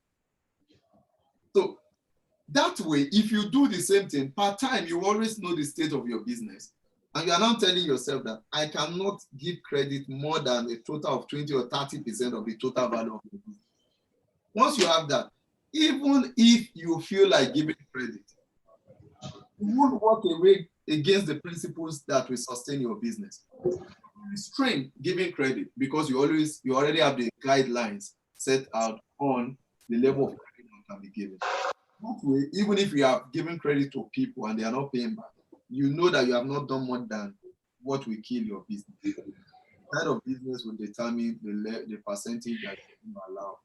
Speaker 2: So that way, if you do the same thing part time, you always know the state of your business. And you are now telling yourself that I cannot give credit more than a total of 20 or 30% of the total value of your business. Once you have that, even if you feel like giving credit, you won't walk away against the principles that will sustain your business. Restrain giving credit because you already have the guidelines set out on the level of credit that can be given. That way, even if you have given credit to people and they are not paying back, you know that you have not done more than what will kill your business. The kind of business will determine the percentage that you allow.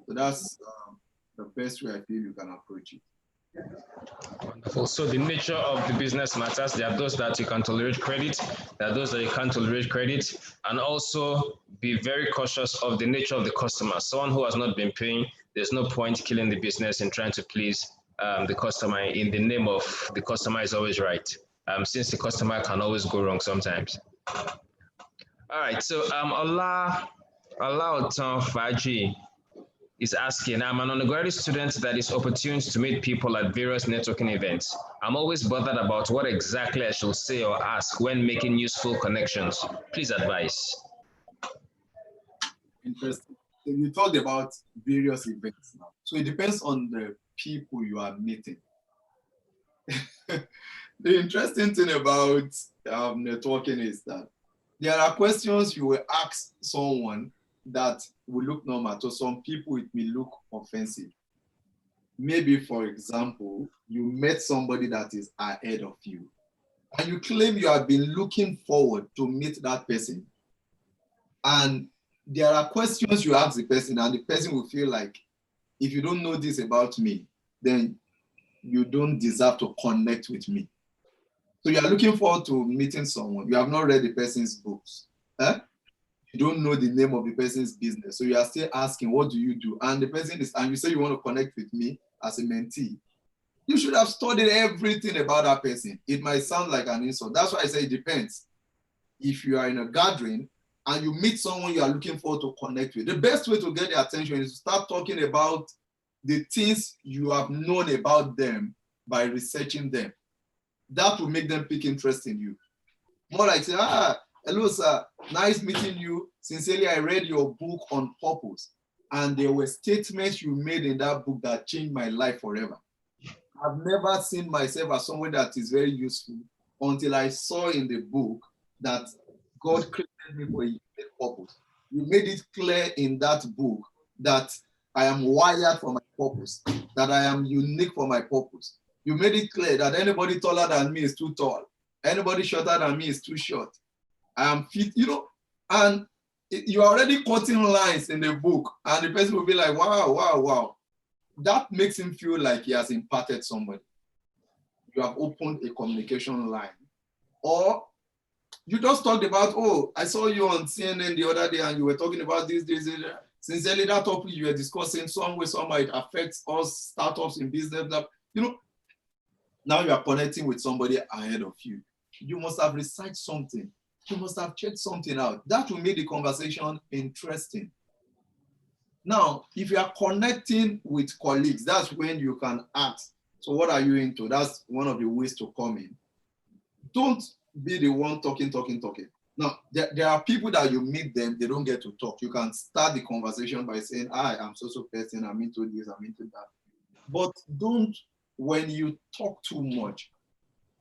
Speaker 2: So that's the best way I feel you can approach it.
Speaker 1: Wonderful. So the nature of the business matters. There are those that you can tolerate credit. There are those that you can't tolerate credit. And also be very cautious of the nature of the customer. Someone who has not been paying, there's no point killing the business and trying to please the customer in the name of the customer is always right. Since the customer can always go wrong sometimes. All right. So Allah Faji is asking, I'm an undergraduate student that is opportune to meet people at various networking events. I'm always bothered about what exactly I should say or ask when making useful connections. Please advise.
Speaker 2: Interesting. So you talked about various events now. So it depends on the people you are meeting. The interesting thing about networking is that there are questions you will ask someone that will look normal. To some people, it may look offensive. Maybe, for example, you met somebody that is ahead of you, and you claim you have been looking forward to meet that person. And there are questions you ask the person, and the person will feel like, if you don't know this about me, then you don't deserve to connect with me. So you are looking forward to meeting someone. You have not read the person's books. You don't know the name of the person's business. So you are still asking, what do you do? And the person is, and you say you want to connect with me as a mentee. You should have studied everything about that person. It might sound like an insult. That's why I say it depends. If you are in a gathering and you meet someone you are looking forward to connect with, the best way to get their attention is to start talking about the things you have known about them by researching them. That will make them pick interest in you. More like say, hello, sir. Nice meeting you. Sincerely, I read your book on purpose. And there were statements you made in that book that changed my life forever. I've never seen myself as someone that is very useful until I saw in the book that God created me for a unique purpose. You made it clear in that book that I am wired for my purpose, that I am unique for my purpose. You made it clear that anybody taller than me is too tall. Anybody shorter than me is too short. I am fit, and you're already cutting lines in the book, and the person will be like, wow, wow, wow. That makes him feel like he has imparted somebody. You have opened a communication line. Or you just talked about, oh, I saw you on CNN the other day and you were talking about this. Sincerely, that topic you were discussing, some way, somehow it affects us startups in business. Now you are connecting with somebody ahead of you. You must have researched something. You must have checked something out. That will make the conversation interesting. Now, if you are connecting with colleagues, that's when you can ask, so what are you into? That's one of the ways to come in. Don't be the one talking. Now, there are people that you meet them, they don't get to talk. You can start the conversation by saying, hi, I'm so person, I'm into this, I'm into that. But don't, when you talk too much,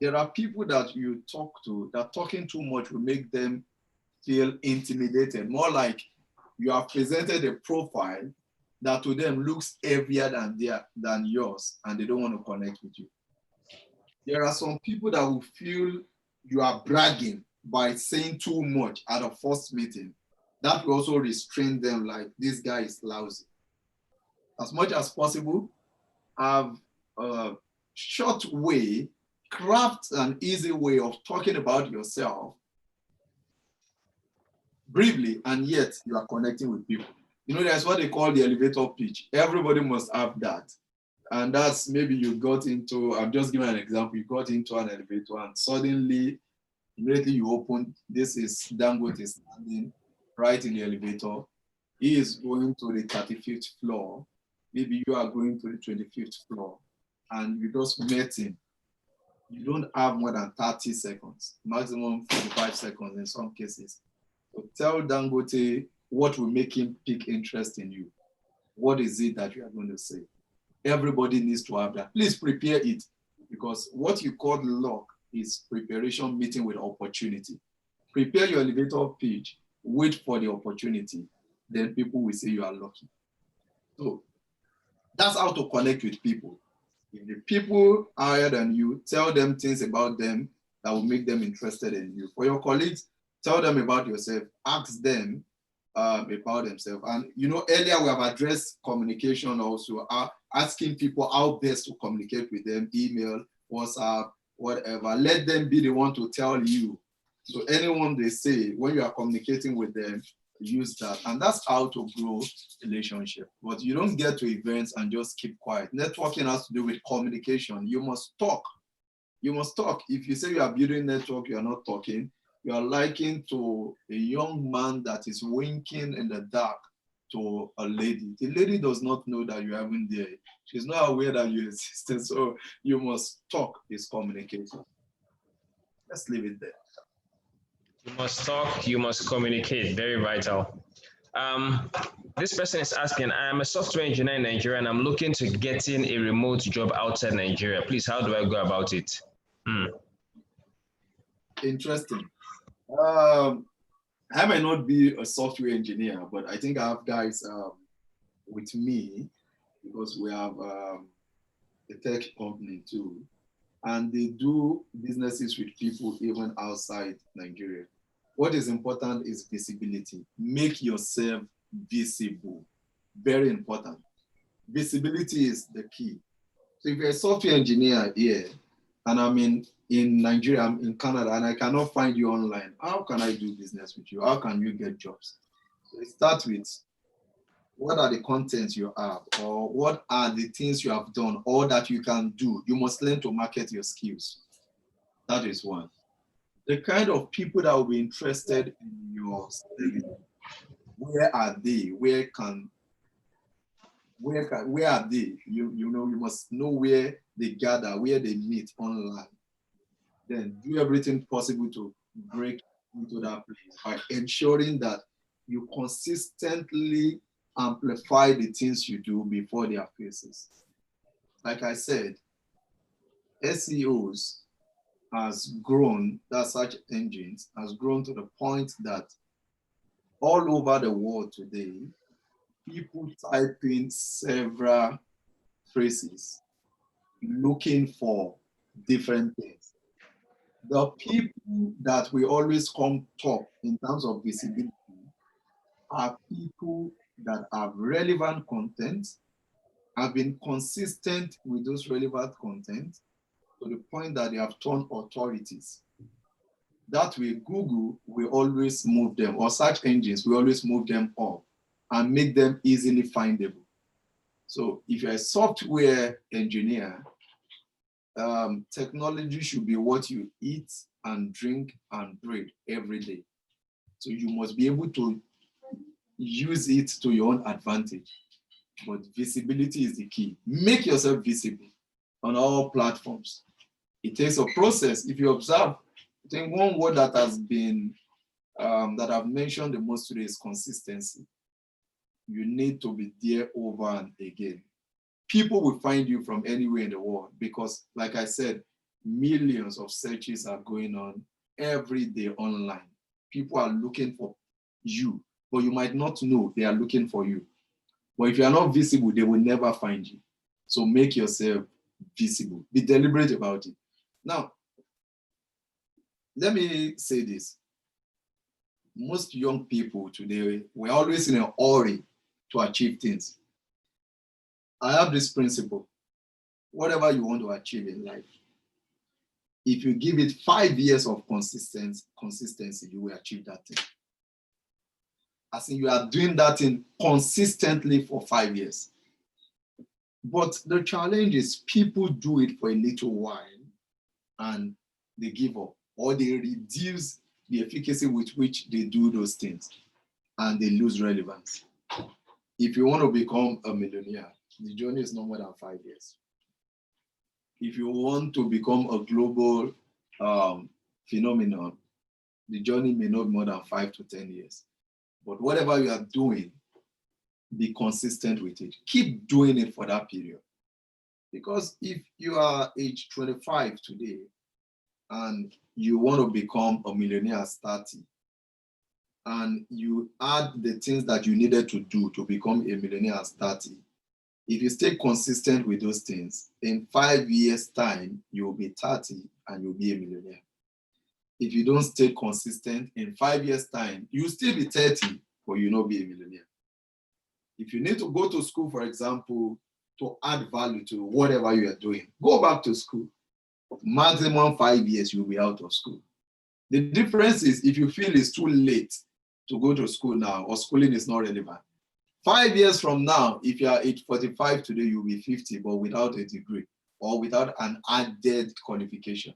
Speaker 2: there are people that you talk to, that talking too much will make them feel intimidated, more like you have presented a profile that to them looks heavier than yours, and they don't want to connect with you. There are some people that will feel you are bragging by saying too much at a first meeting. That will also restrain them, like, this guy is lousy. As much as possible, have a short way, craft an easy way of talking about yourself briefly, and yet you are connecting with people. That's what they call the elevator pitch. Everybody must have that. And that's maybe you got into, I'm just giving an example, you got into an elevator and suddenly, immediately you open, this is Dangote standing right in the elevator. He is going to the 35th floor. Maybe you are going to the 25th floor and you just met him. You don't have more than 30 seconds, maximum 45 seconds in some cases. So tell Dangote what will make him pick interest in you. What is it that you are going to say? Everybody needs to have that. Please prepare it, because what you call luck is preparation meeting with opportunity. Prepare your elevator pitch, wait for the opportunity, then people will say you are lucky. So that's how to connect with people. If the people are higher than you, tell them things about them that will make them interested in you. For your colleagues, tell them about yourself, ask them about themselves. And earlier we have addressed communication also, asking people how best to communicate with them, email, WhatsApp, whatever. Let them be the one to tell you. So anyone they say, when you are communicating with them, use that. And that's how to grow relationship. But you don't get to events and just keep quiet. Networking has to do with communication. You must talk. You must talk. If you say you are building network, you are not talking, you are likened to a young man that is winking in the dark to a lady. The lady does not know that you are even there. She's not aware that you exist. So you must talk is communication. Let's leave it there.
Speaker 1: You must talk, you must communicate. Very vital. This person is asking, I am a software engineer in Nigeria and I'm looking to get in a remote job outside Nigeria. Please, how do I go about it?
Speaker 2: Interesting. I might not be a software engineer, but I think I have guys with me, because we have a tech company too, and they do businesses with people even outside Nigeria. What is important is visibility. Make yourself visible. Very important. Visibility is the key. So if you're a software engineer here, and I'm in Nigeria, I'm in Canada, and I cannot find you online, how can I do business with you? How can you get jobs? So it starts with, what are the contents you have, or what are the things you have done, or that you can do? You must learn to market your skills. That is one. The kind of people that will be interested in your service, where are they? Where are they? You must know where they gather, where they meet online. Then do everything possible to break into that place by ensuring that you consistently amplify the things you do before their faces. Like I said, SEOs has grown, that search engines has grown to the point that all over the world today, people type in several phrases looking for different things. The people that will always come top in terms of visibility are people that have relevant content, have been consistent with those relevant content to the point that they have turned authorities. That way, Google will always move them, or search engines will always move them up and make them easily findable. So if you're a software engineer, technology should be what you eat and drink and breathe every day. So you must be able to use it to your own advantage. But visibility is the key. Make yourself visible on all platforms. It takes a process. If you observe, I think one word that has been, that I've mentioned the most today is consistency. You need to be there over and again. People will find you from anywhere in the world because, like I said, millions of searches are going on every day online. People are looking for you, but you might not know they are looking for you. But if you are not visible, they will never find you. So make yourself visible. Be deliberate about it. Now, let me say this. Most young people today, we're always in a hurry to achieve things. I have this principle. Whatever you want to achieve in life, if you give it 5 years of consistency, you will achieve that thing. As in, you are doing that thing consistently for 5 years. But the challenge is people do it for a little while and they give up, or they reduce the efficacy with which they do those things and they lose relevance. If you want to become a millionaire, the journey is no more than 5 years. If you want to become a global phenomenon, the journey may not be more than 5 to 10 years. But whatever you are doing, be consistent with it. Keep doing it for that period. Because if you are age 25 today and you want to become a millionaire at 30, and you add the things that you needed to do to become a millionaire at 30, if you stay consistent with those things, in 5 years' time, you'll be 30 and you'll be a millionaire. If you don't stay consistent, in 5 years' time, you'll still be 30, but you'll not be a millionaire. If you need to go to school, for example, to add value to whatever you are doing, go back to school. Maximum 5 years, you'll be out of school. The difference is if you feel it's too late to go to school now, or schooling is not relevant. 5 years from now, if you are age 45 today, you'll be 50, but without a degree or without an added qualification.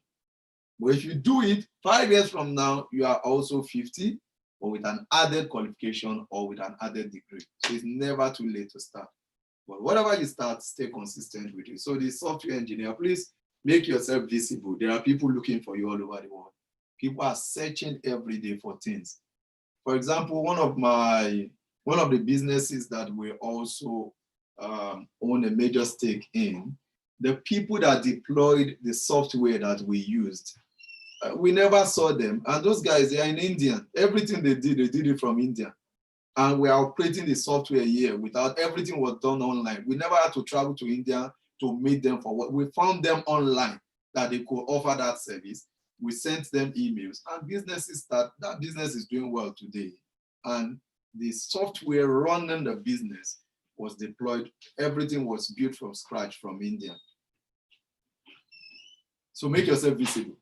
Speaker 2: But if you do it 5 years from now, you are also 50, or with an added qualification or with an added degree. So it's never too late to start. But whatever you start, stay consistent with it. So the software engineer, please make yourself visible. There are people looking for you all over the world. People are searching every day for things. For example, one of the businesses that we also own a major stake in, the people that deployed the software that we used, we never saw them. And those guys, they are in India. Everything they did it from India. And we are operating the software here without, everything was done online. We never had to travel to India to meet them for what. We found them online that they could offer that service. We sent them emails, and that business is doing well today. And the software running the business was deployed. Everything was built from scratch from India. So make yourself visible.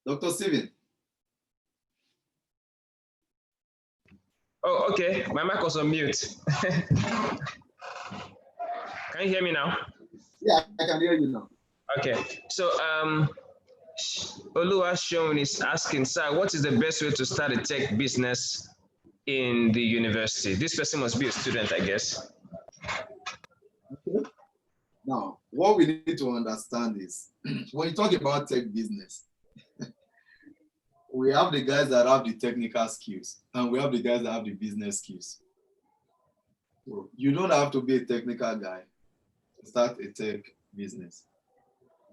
Speaker 2: Dr. Steven.
Speaker 1: Oh, okay. My mic was on mute. Can you hear me now?
Speaker 2: Yeah, I can hear you now.
Speaker 1: Okay. So Oluwaseun is asking, sir, what is the best way to start a tech business in the university? This person must be a student, I guess.
Speaker 2: Okay. Now, what we need to understand is when you talk about tech business, we have the guys that have the technical skills and we have the guys that have the business skills. So you don't have to be a technical guy to start a tech business.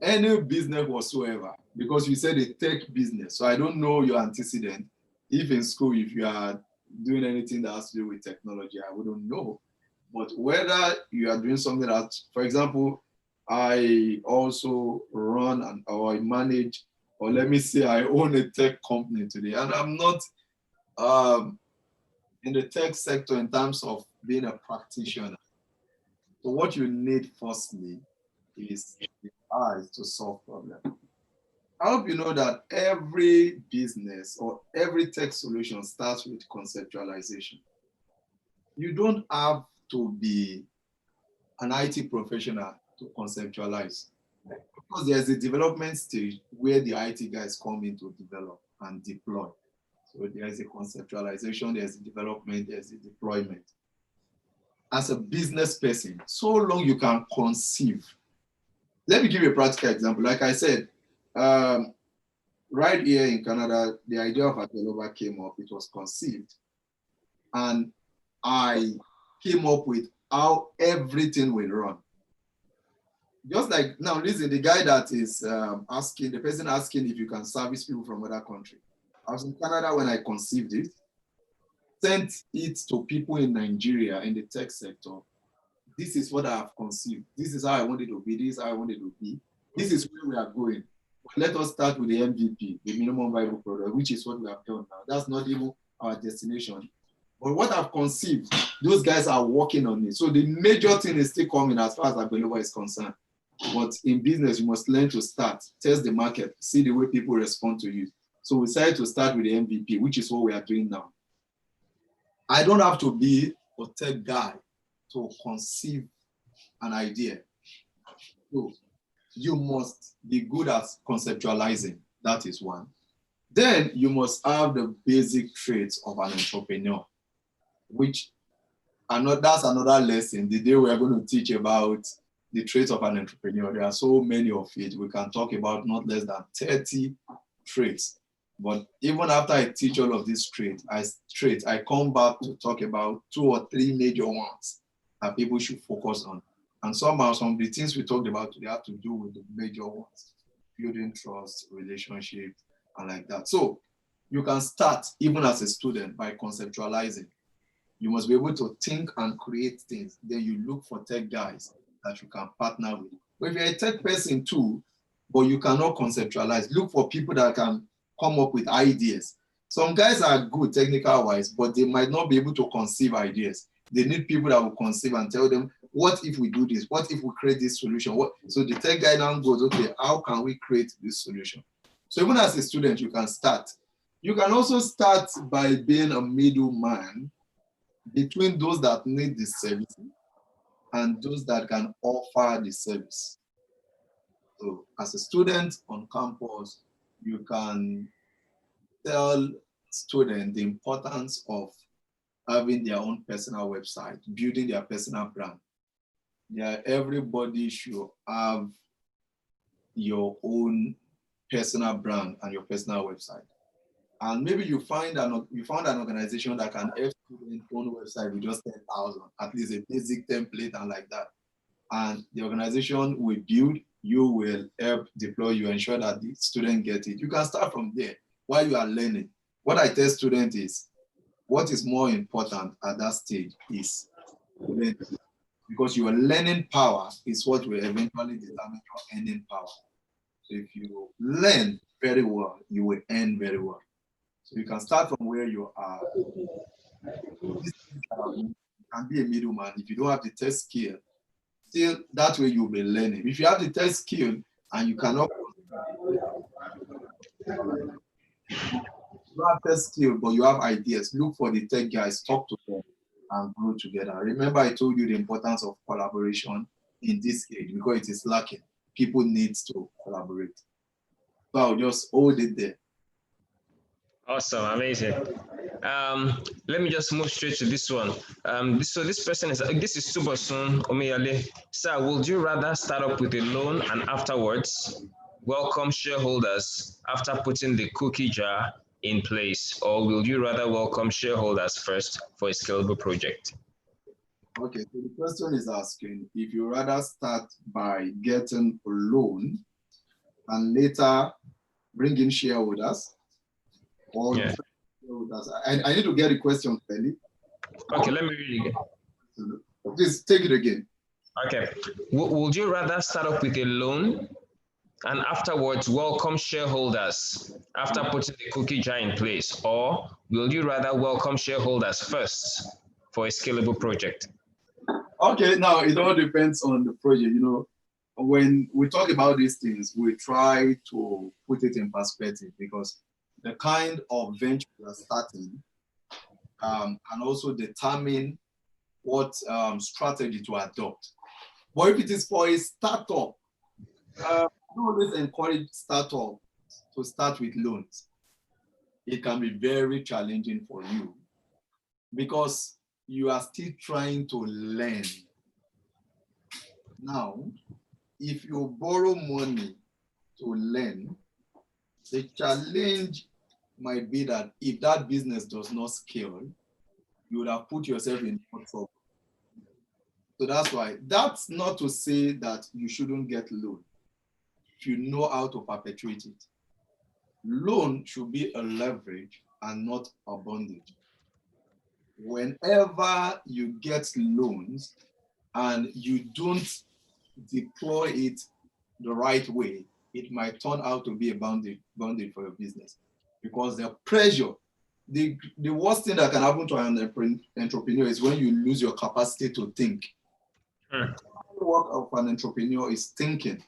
Speaker 2: Any business whatsoever, because you said a tech business. So I don't know your antecedent. If in school, if you are doing anything that has to do with technology, I wouldn't know. But whether you are doing something that, for example, I also run or I manage, or let me say I own a tech company today, and I'm not in the tech sector in terms of being a practitioner. So what you need firstly is the eyes to solve problems. I hope you know that every business or every tech solution starts with conceptualization. You don't have to be an IT professional to conceptualize, because there's a development stage where the IT guys come in to develop and deploy. So there's a conceptualization, there's a development, there's a deployment. As a business person, so long you can conceive. Let me give you a practical example. Like I said, right here in Canada, the idea of Akeloba came up, it was conceived. And I came up with how everything will run. Just like now, listen, the guy that is asking, the person asking if you can service people from other countries. I was in Canada when I conceived it, sent it to people in Nigeria in the tech sector. This is what I have conceived. This is how I want it to be. This is how I want it to be. This is where we are going. But let us start with the MVP, the minimum viable product, which is what we have done now. That's not even our destination. But what I've conceived, those guys are working on it. So the major thing is still coming as far as Abeloba is concerned. But in business, you must learn to start, test the market, see the way people respond to you. So we decided to start with the MVP, which is what we are doing now. I don't have to be or tech guy to conceive an idea. So you must be good at conceptualizing. That is one. Then you must have the basic traits of an entrepreneur, which that's another lesson. The day we are going to teach about the traits of an entrepreneur, there are so many of it. We can talk about not less than 30 traits. But even after I teach all of these traits, I come back to talk about 2 or 3 major ones that people should focus on. And somehow some of the things we talked about today have to do with the major ones: building trust, relationship, and like that. So you can start even as a student by conceptualizing. You must be able to think and create things. Then you look for tech guys that you can partner with. But if you're a tech person too, but you cannot conceptualize, look for people that can come up with ideas. Some guys are good technical wise, but they might not be able to conceive ideas. They need people that will conceive and tell them, what if we do this? What if we create this solution? So the tech guy now goes, okay, how can we create this solution? So even as a student, you can start. You can also start by being a middleman between those that need the service and those that can offer the service. So as a student on campus, you can tell students the importance of having their own personal website, building their personal brand. Yeah, everybody should have your own personal brand and your personal website. And maybe you found an organization that can help students own website with just 10,000, at least a basic template and like that. And the organization will build, you will help deploy, you ensure that the student get it. You can start from there while you are learning. What I tell students is, what is more important at that stage is learning. Because your learning power is what will eventually determine your earning power. So if you learn very well, you will earn very well. So you can start from where you are. You can be a middleman. If you don't have the test skill, still that way you'll be learning. If you have the test skill and you cannot, you have test skill, but you have ideas, look for the tech guys, talk to them, and grow together. Remember, I told you the importance of collaboration in this age because it is lacking. People need to collaborate. So I'll just hold it there.
Speaker 1: Awesome, amazing. Let me just move straight to this one. So this person is Subosun Omeyale. Sir, would you rather start up with a loan and afterwards welcome shareholders after putting the cookie jar in place, or will you rather welcome shareholders first for a scalable project?
Speaker 2: Okay, so the question is asking if you rather start by getting a loan and later bring in shareholders, or shareholders. I need to get the question clearly.
Speaker 1: Okay, let me read it again.
Speaker 2: Please take it again.
Speaker 1: Okay, would you rather start up with a loan and afterwards welcome shareholders after putting the cookie jar in place, or will you rather welcome shareholders first for a scalable project?
Speaker 2: Okay, now it all depends on the project. You know, when we talk about these things, we try to put it in perspective because the kind of venture you're starting can also determine what strategy to adopt. But if it is for a startup, I always encourage startup to start with loans. It can be very challenging for you because you are still trying to learn. Now, if you borrow money to learn, the challenge might be that if that business does not scale, you would have put yourself in more trouble. So that's why. That's not to say that you shouldn't get loan if you know how to perpetuate it. Loan should be a leverage and not a bondage. Whenever you get loans and you don't deploy it the right way, it might turn out to be a bondage for your business because the pressure, the worst thing that can happen to an entrepreneur is when you lose your capacity to think. The work of an entrepreneur is thinking.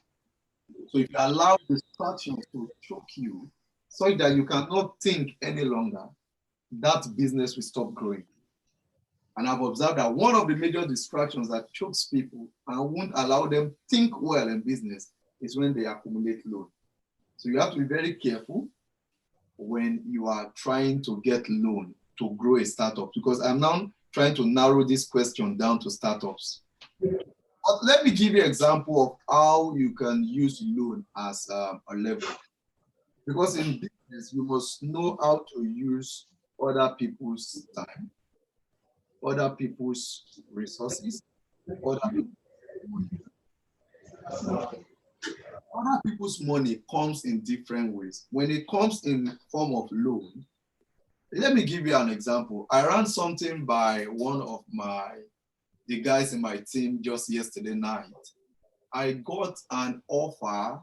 Speaker 2: So if you allow distractions to choke you so that you cannot think any longer, that business will stop growing. And I've observed that one of the major distractions that chokes people and won't allow them think well in business is when they accumulate loan. So you have to be very careful when you are trying to get loan to grow a startup, because I'm now trying to narrow this question down to startups. But let me give you an example of how you can use loan as a leverage. Because in business, you must know how to use other people's time, other people's resources, other people's money. Other people's money comes in different ways. When it comes in form of loan, let me give you an example. I ran something by one of the guys in my team just yesterday night. I got an offer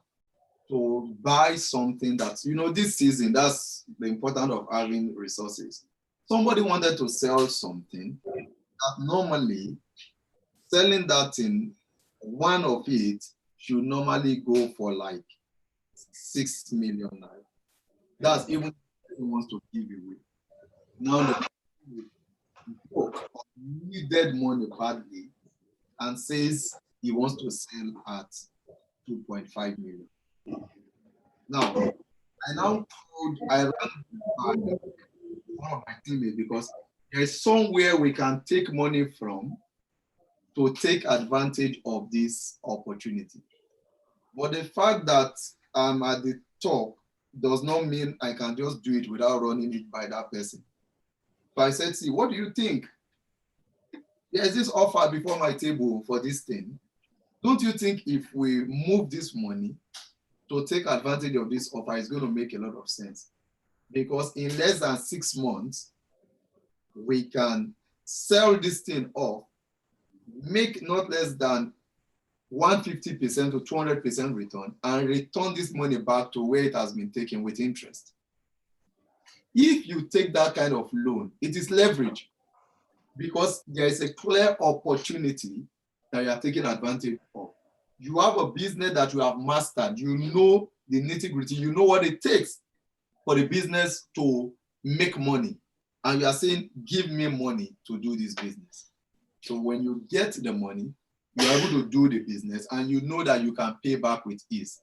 Speaker 2: to buy something that, this season, that's the importance of having resources. Somebody wanted to sell something that normally selling that in one of it should normally go for like 6 million naira. That's even if he wants to give away. Now the needed money badly and says he wants to sell at 2.5 million. Now, I ran by one of my teammates because there's somewhere we can take money from to take advantage of this opportunity. But the fact that I'm at the top does not mean I can just do it without running it by that person. So I said, see, what do you think? There's this offer before my table for this thing. Don't you think if we move this money to take advantage of this offer, it's going to make a lot of sense? Because in less than 6 months, we can sell this thing off, make not less than 150% to 200% return, and return this money back to where it has been taken with interest. If you take that kind of loan, it is leverage because there is a clear opportunity that you are taking advantage of. You have a business that you have mastered. You know the nitty-gritty. You know what it takes for the business to make money. And you are saying, give me money to do this business. So when you get the money, you are able to do the business and you know that you can pay back with ease.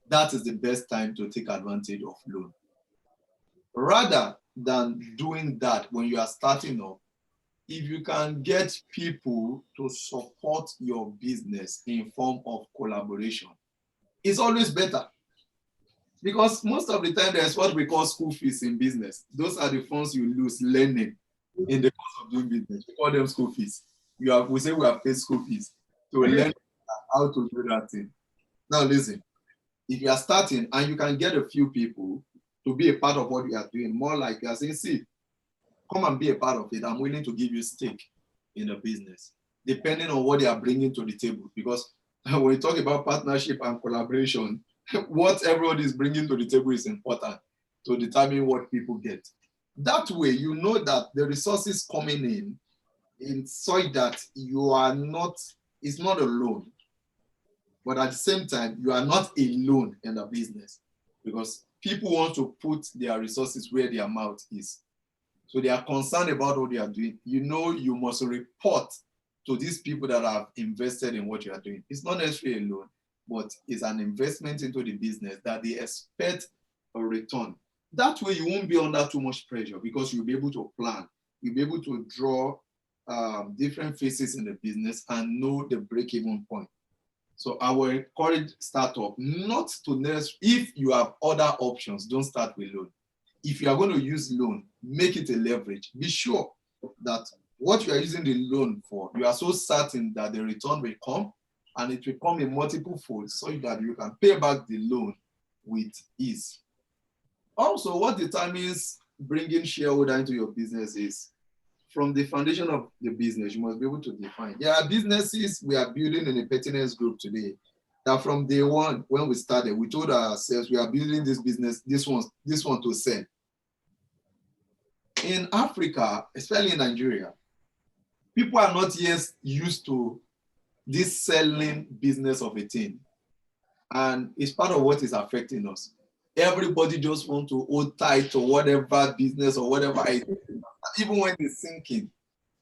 Speaker 2: That is the best time to take advantage of loan. Rather than doing that when you are starting up, if you can get people to support your business in form of collaboration, it's always better. Because most of the time, there's what we call school fees in business. Those are the funds you lose learning in the course of doing business. We call them school fees. We say we have paid school fees to learn how to do that thing. Now listen, if you are starting and you can get a few people to be a part of what you are doing, more like you are saying, see, come and be a part of it. I'm willing to give you stake in the business, depending on what they are bringing to the table. Because when we talk about partnership and collaboration, what everyone is bringing to the table is important to determine what people get. That way, you know that the resources coming in such that you are not, it's not a loan, but at the same time, you are not alone in the business because people want to put their resources where their mouth is. So they are concerned about what they are doing. You know, you must report to these people that have invested in what you are doing. It's not necessarily a loan, but it's an investment into the business that they expect a return. That way you won't be under too much pressure because you'll be able to plan. You'll be able to draw different phases in the business and know the break-even point. So I will encourage startup not to if you have other options, don't start with loan. If you are going to use loan, make it a leverage. Be sure that what you are using the loan for, you are so certain that the return will come and it will come in multiple folds so that you can pay back the loan with ease. Also, what determines bringing shareholder into your business is from the foundation of the business, you must be able to define. There are businesses we are building in the Pertinence Group today that from day one, when we started, we told ourselves we are building this business, this one to sell. In Africa, especially in Nigeria, people are not yet used to this selling business of a thing. And it's part of what is affecting us. Everybody just want to hold tight to whatever business or whatever idea, even when it's sinking.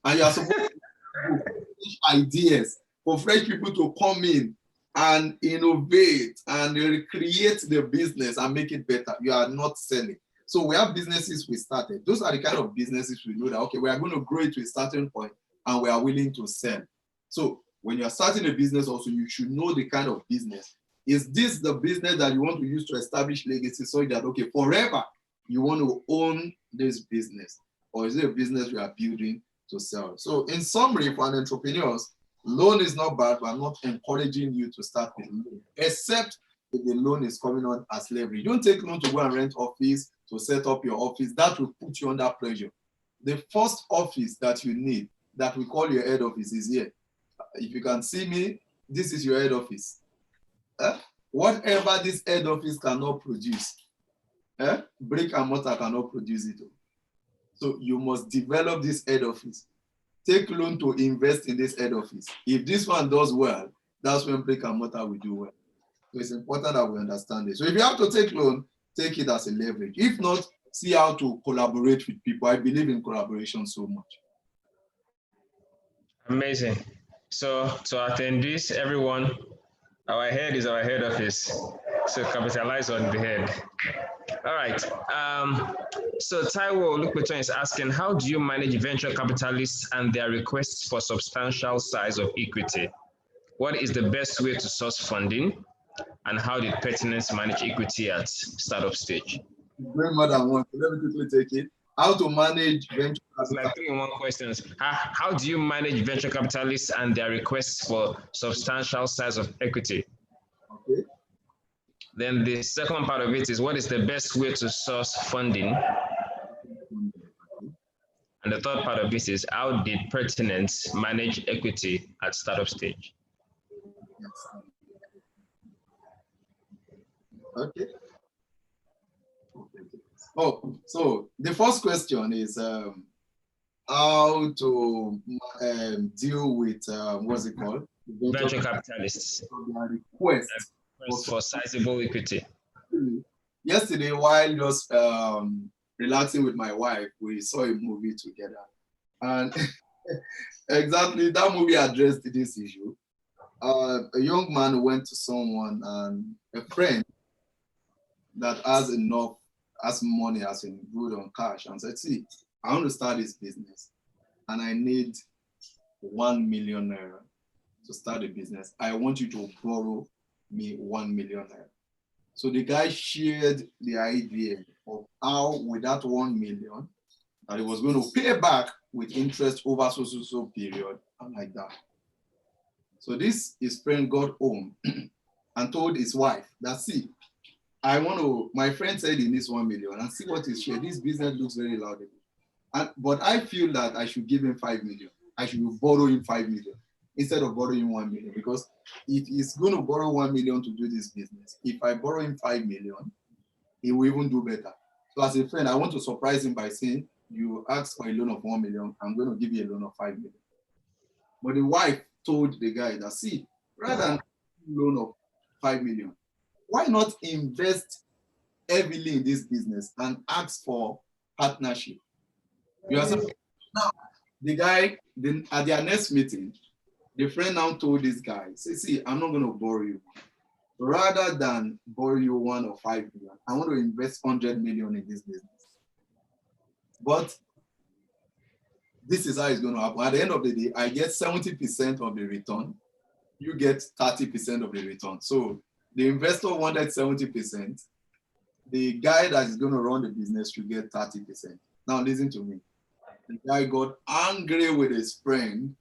Speaker 2: And you are supposed to have fresh ideas for fresh people to come in and innovate and recreate the business and make it better. You are not selling. So we have businesses we started. Those are the kind of businesses we know that, okay, we are going to grow it to a certain point and we are willing to sell. So when you are starting a business also, you should know the kind of business. Is this the business that you want to use to establish legacy so that, okay, forever you want to own this business? Or is it a business you are building to sell? So in summary, for an entrepreneur, loan is not bad, but I'm not encouraging you to start with loan, except if the loan is coming on as leverage. Don't take loan to go and rent office, to set up your office. That will put you under pressure. The first office that you need, that we call your head office, is here. If you can see me, this is your head office. Whatever this head office cannot produce, brick and mortar cannot produce it. So you must develop this head office. Take loan to invest in this head office. If this one does well, that's when brick and mortar will do well. So it's important that we understand this. So if you have to take loan, take it as a leverage. If not, see how to collaborate with people. I believe in collaboration so much.
Speaker 1: Amazing. So to attendees, everyone, our head is our head office. So capitalize on the head. All right. So Taiwo Olukpeton is asking, how do you manage venture capitalists and their requests for substantial size of equity? What is the best way to source funding? And how did Pertinence manage equity at startup stage?
Speaker 2: Very more than one. Let me quickly take it. How to manage venture capital.
Speaker 1: Like 3-in-1 questions. How do you manage venture capitalists and their requests for substantial size of equity?
Speaker 2: Okay.
Speaker 1: Then the second part of it is, what is the best way to source funding? And the third part of it is, how did Pertinence manage equity at startup stage?
Speaker 2: Yes. Okay. Oh, so the first question is how to deal with what's it called?
Speaker 1: Venture capitalists.
Speaker 2: Request
Speaker 1: for sizable equity.
Speaker 2: Yesterday, while just relaxing with my wife, we saw a movie together, and exactly that movie addressed this issue. A young man went to someone, and a friend that has money, as in good on cash, and said, see, I want to start this business and I need 1 million naira to start a business. I want you to borrow me 1 million naira. So the guy shared the idea of how with that 1 million that he was going to pay back with interest over so period and like that. So his friend got home and told his wife that, see, my friend said he needs 1 million and see what is shared. This business looks very laudable. But I feel that I should give him 5 million. I should borrow him 5 million instead of borrowing 1 million, because if he's going to borrow 1 million to do this business, if I borrow him 5 million, he will even do better. So as a friend, I want to surprise him by saying, you asked for a loan of 1 million, I'm going to give you a loan of 5 million. But the wife told the guy that, see, rather than a loan of 5 million, why not invest heavily in this business and ask for partnership? You are saying, now, the guy, then at their next meeting, the friend now told this guy, say, see, I'm not going to borrow you. Rather than borrow you 1 or 5 million, I want to invest 100 million in this business. But this is how it's going to happen. At the end of the day, I get 70% of the return. You get 30% of the return. So the investor wanted 70%. The guy that is going to run the business should get 30%. Now listen to me. The guy got angry with his friend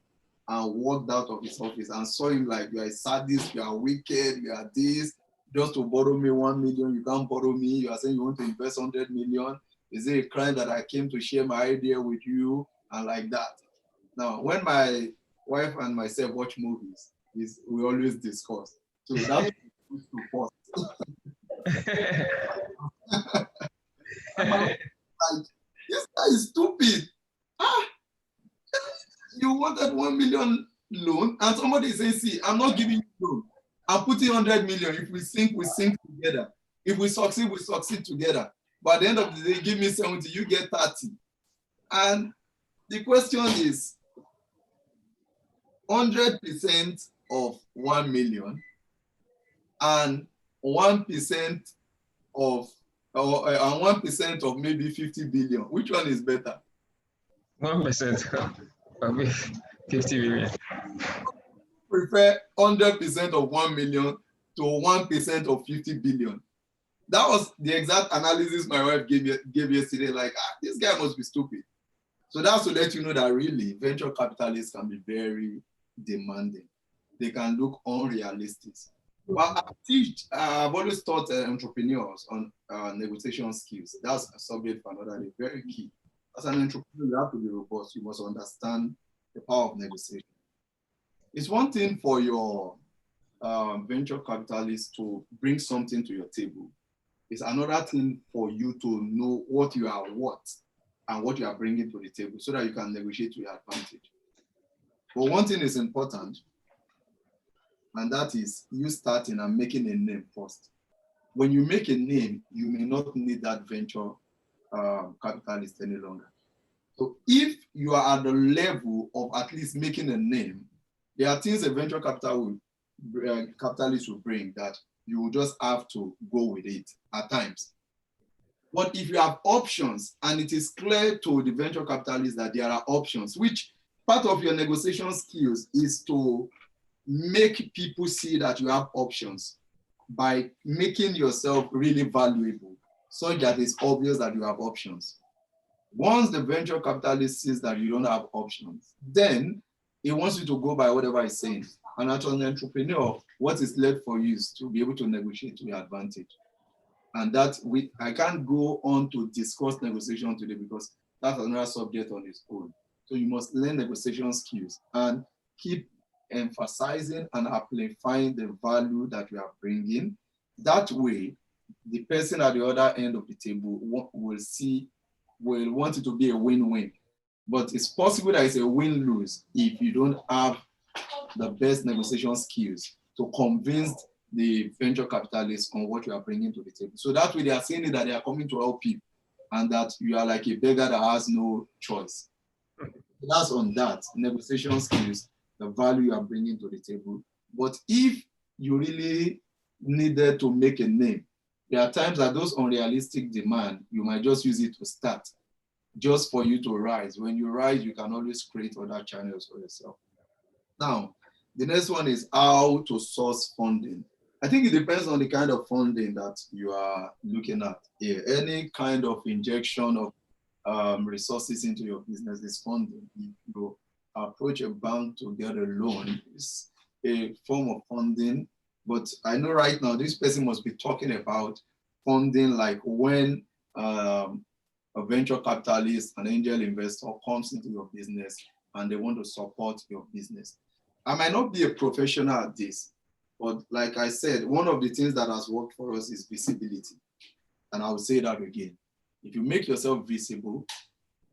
Speaker 2: and walked out of his office and saw him like, you are a sadist, you are wicked, you are this. Just to borrow me 1 million, you can't borrow me. You are saying you want to invest 100 million. Is it a crime that I came to share my idea with you? And like that. Now, when my wife and myself watch movies, we always discuss. So that's to pause. Like, this guy is stupid. You wanted 1 million loan, and somebody is saying, see, I'm not giving you loan. I'm putting 100 million. If we sink together. If we succeed together. But at the end of the day, give me 70, you get 30. And the question is, 100% of 1 million and 1% of and 1% of maybe 50 billion. Which one is better?
Speaker 1: 1% of 50 million.
Speaker 2: Prefer 100% of 1 million to 1% of 50 billion. That was the exact analysis my wife gave yesterday. Like, this guy must be stupid. So that's to let you know that really venture capitalists can be very demanding. They can look unrealistic. But I've always taught entrepreneurs on negotiation skills. That's a subject for another day, very key. As an entrepreneur, you have to be robust. You must understand the power of negotiation. It's one thing for your venture capitalists to bring something to your table. It's another thing for you to know what you are worth and what you are bringing to the table so that you can negotiate to your advantage. But one thing is important, and that is you starting and making a name first. When you make a name, you may not need that venture capitalist any longer. So if you are at the level of at least making a name, there are things a venture capitalist will bring that you will just have to go with it at times. But if you have options and it is clear to the venture capitalists that there are options, which part of your negotiation skills is to make people see that you have options by making yourself really valuable so that it's obvious that you have options. Once the venture capitalist sees that you don't have options, then he wants you to go by whatever he's saying. And as an entrepreneur, what is left for you is to be able to negotiate to your advantage. And that I can't go on to discuss negotiation today because that's another subject on its own. So you must learn negotiation skills and keep emphasizing and amplifying the value that you are bringing. That way, the person at the other end of the table will want it to be a win-win. But it's possible that it's a win-lose if you don't have the best negotiation skills to convince the venture capitalists on what you are bringing to the table. So that way they are saying that they are coming to help you and that you are like a beggar that has no choice. That's on that, negotiation skills, the value you are bringing to the table. But if you really needed to make a name, there are times that those unrealistic demand, you might just use it to start, just for you to rise. When you rise, you can always create other channels for yourself. Now, the next one is how to source funding. I think it depends on the kind of funding that you are looking at here. Any kind of injection of resources into your business is funding. If you approach a bank to get a loan, it's a form of funding. But I know right now this person must be talking about funding like when a venture capitalist, an angel investor comes into your business and they want to support your business. I might not be a professional at this, but like I said, one of the things that has worked for us is visibility. And I will say that again. If you make yourself visible,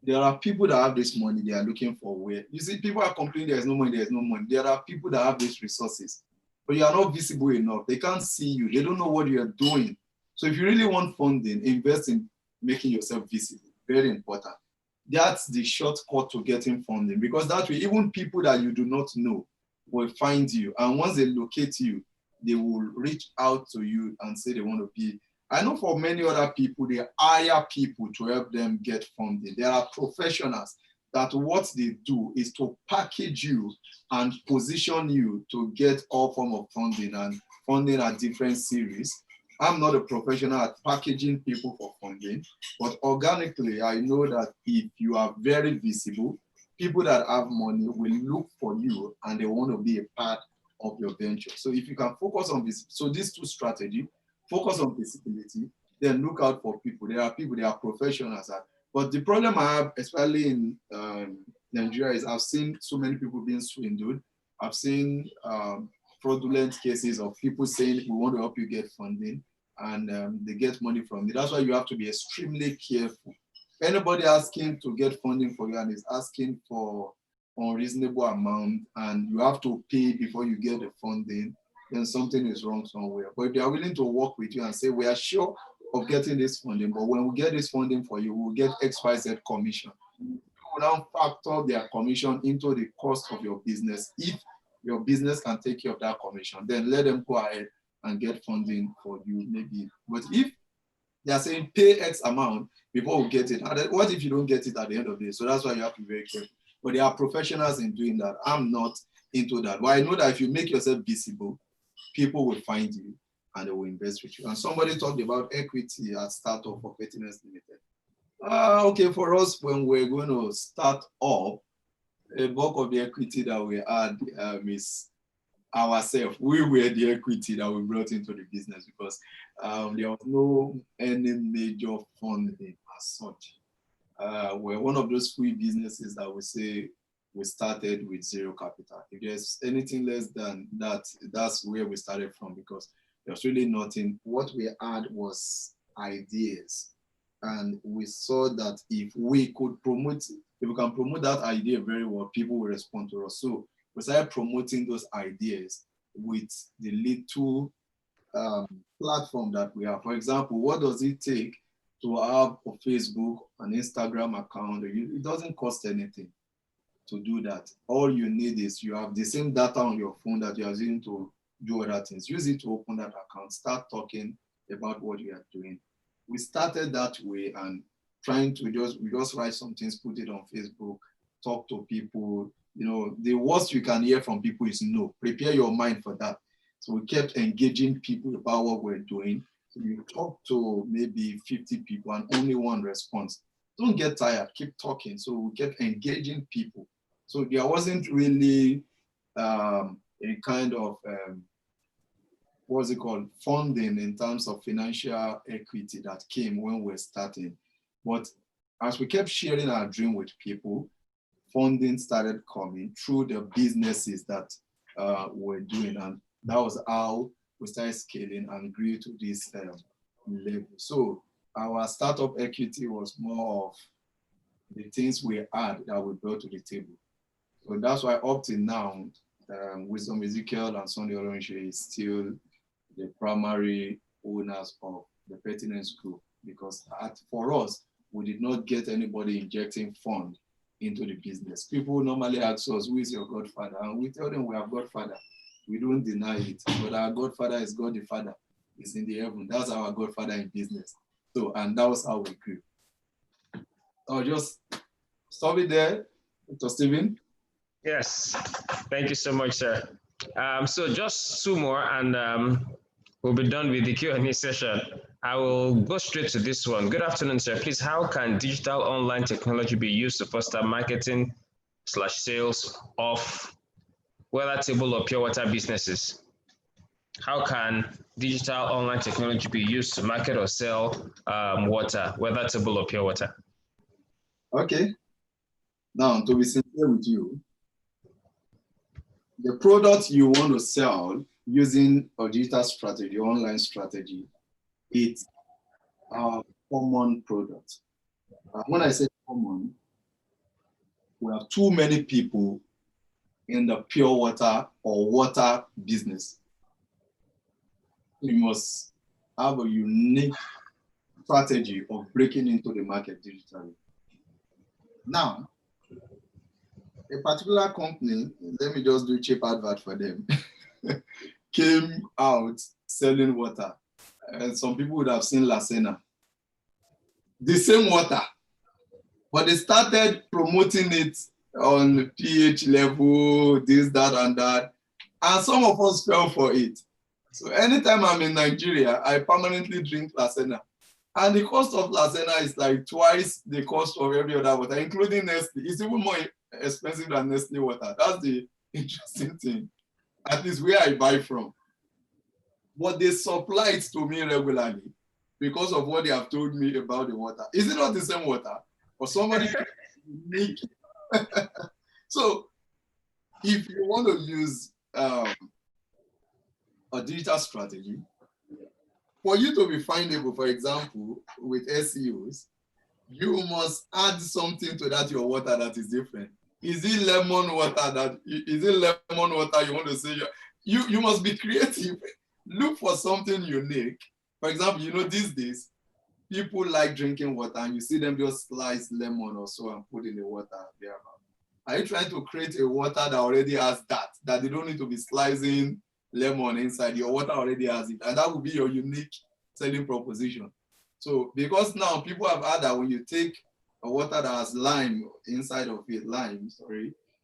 Speaker 2: there are people that have this money, they are looking for where. You see, people are complaining there's no money, there's no money. There are people that have these resources, but you are not visible enough. They can't see you. They don't know what you are doing. So if you really want funding, invest in making yourself visible. Very important. That's the shortcut to getting funding, because that way, even people that you do not know will find you. And once they locate you, they will reach out to you and say they want to be. I know for many other people, they hire people to help them get funding. There are professionals that what they do is to package you and position you to get all form of funding and funding at different series. I'm not a professional at packaging people for funding, but organically, I know that if you are very visible, people that have money will look for you and they want to be a part of your venture. So if you can focus on this, so these two strategies, focus on visibility, then look out for people. There are people, they are professionals. But the problem I have, especially in Nigeria, is I've seen so many people being swindled. I've seen fraudulent cases of people saying, we want to help you get funding, and they get money from it. That's why you have to be extremely careful. Anybody asking to get funding for you and is asking for unreasonable amount and you have to pay before you get the funding, then something is wrong somewhere. But if they are willing to work with you and say, we are sure of getting this funding, but when we get this funding for you, we'll get XYZ commission. Don't now factor their commission into the cost of your business. If your business can take care of that commission, then let them go ahead and get funding for you, maybe. But if they are saying pay X amount before we get it, and then what if you don't get it at the end of the day? So that's why you have to be very careful. But there are professionals in doing that. I'm not into that. But I know that if you make yourself visible, people will find you and they will invest with you. And somebody talked about equity at startup for Pertinence Limited. Okay, for us, when we're going to start up, a bulk of the equity that we had is ourselves. We were the equity that we brought into the business because there was no any major funding as such. We're one of those free businesses that we say we started with zero capital. If there's anything less than that, that's where we started from, because there's really nothing. What we had was ideas. And we saw that if we could promote, if we can promote that idea very well, people will respond to us. So we started promoting those ideas with the little platform that we have. For example, what does it take to have a Facebook, an Instagram account? It doesn't cost anything to do that. All you need is you have the same data on your phone that you are using to do other things. Use it to open that account, start talking about what you are doing. We started that way and trying to just write some things, put it on Facebook, talk to people. You know, the worst you can hear from people is no. Prepare your mind for that. So we kept engaging people about what we're doing. So you talk to maybe 50 people and only one response. Don't get tired, keep talking. So we kept engaging people. So there wasn't really a kind of what's it called, funding in terms of financial equity that came when we were starting. But as we kept sharing our dream with people, funding started coming through the businesses that we're doing. And that was how we started scaling and grew to this level. So our startup equity was more of the things we had that we brought to the table. So that's why up till now, Wisdom Ezekiel and Sunday Olorunseye is still the primary owners of the Pertinence Group, because for us, we did not get anybody injecting fund into the business. People normally ask us, who is your godfather? And we tell them we have Godfather. We don't deny it, but our Godfather is God the Father. He's in the heaven. That's our Godfather in business. So, and that was how we grew. I'll just stop it there, Dr. Stephen.
Speaker 1: Yes, thank you so much, sir. So just two more and we'll be done with the Q&A session. I will go straight to this one. Good afternoon, sir. Please, how can digital online technology be used to foster marketing/sales of whether table or pure water businesses? How can digital online technology be used to market or sell water, whether table or pure water?
Speaker 2: Okay. Now, to be sincere with you, the product you want to sell using a digital strategy, online strategy, it's a common product. When I say common, we have too many people in the pure water or water business. You must have a unique strategy of breaking into the market digitally. Now, a particular company, let me just do cheap advert for them, came out selling water. And some people would have seen Lasena. The same water, but they started promoting it on pH level, this, that, and that. And some of us fell for it. So anytime I'm in Nigeria, I permanently drink Lasena. And the cost of Lasena is like twice the cost of every other water, including Nestle. It's even more expensive than Nestle water. That's the interesting thing. At least where I buy from. But they supply it to me regularly because of what they have told me about the water. Is it not the same water? Or somebody make it? So if you want to use a digital strategy, for you to be findable, for example, with SEOs, you must add something to that your water that is different. Is it lemon water you want to say? You must be creative. Look for something unique. For example, these days, people like drinking water, and you see them just slice lemon or so and put in the water. Are you trying to create a water that already has that they don't need to be slicing lemon inside? Your water already has it, and that would be your unique selling proposition. So because now people have heard that when you take a water that has lime inside of it,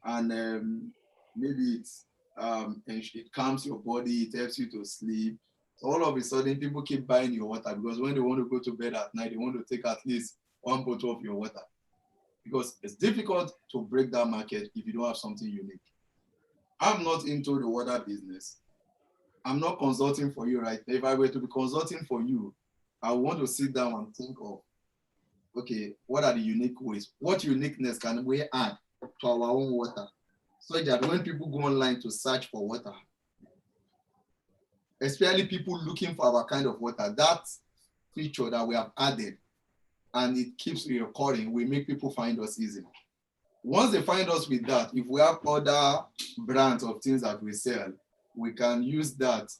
Speaker 2: and maybe it calms your body, it helps you to sleep. So all of a sudden, people keep buying your water because when they want to go to bed at night, they want to take at least one bottle of your water. Because it's difficult to break that market if you don't have something unique. I'm not into the water business. I'm not consulting for you right now. If I were to be consulting for you, I want to sit down and think of, okay, what are the unique ways? What uniqueness can we add to our own water? So that when people go online to search for water, especially people looking for our kind of water, that feature that we have added, and it keeps recurring, we make people find us easily. Once they find us with that, if we have other brands of things that we sell, we can use that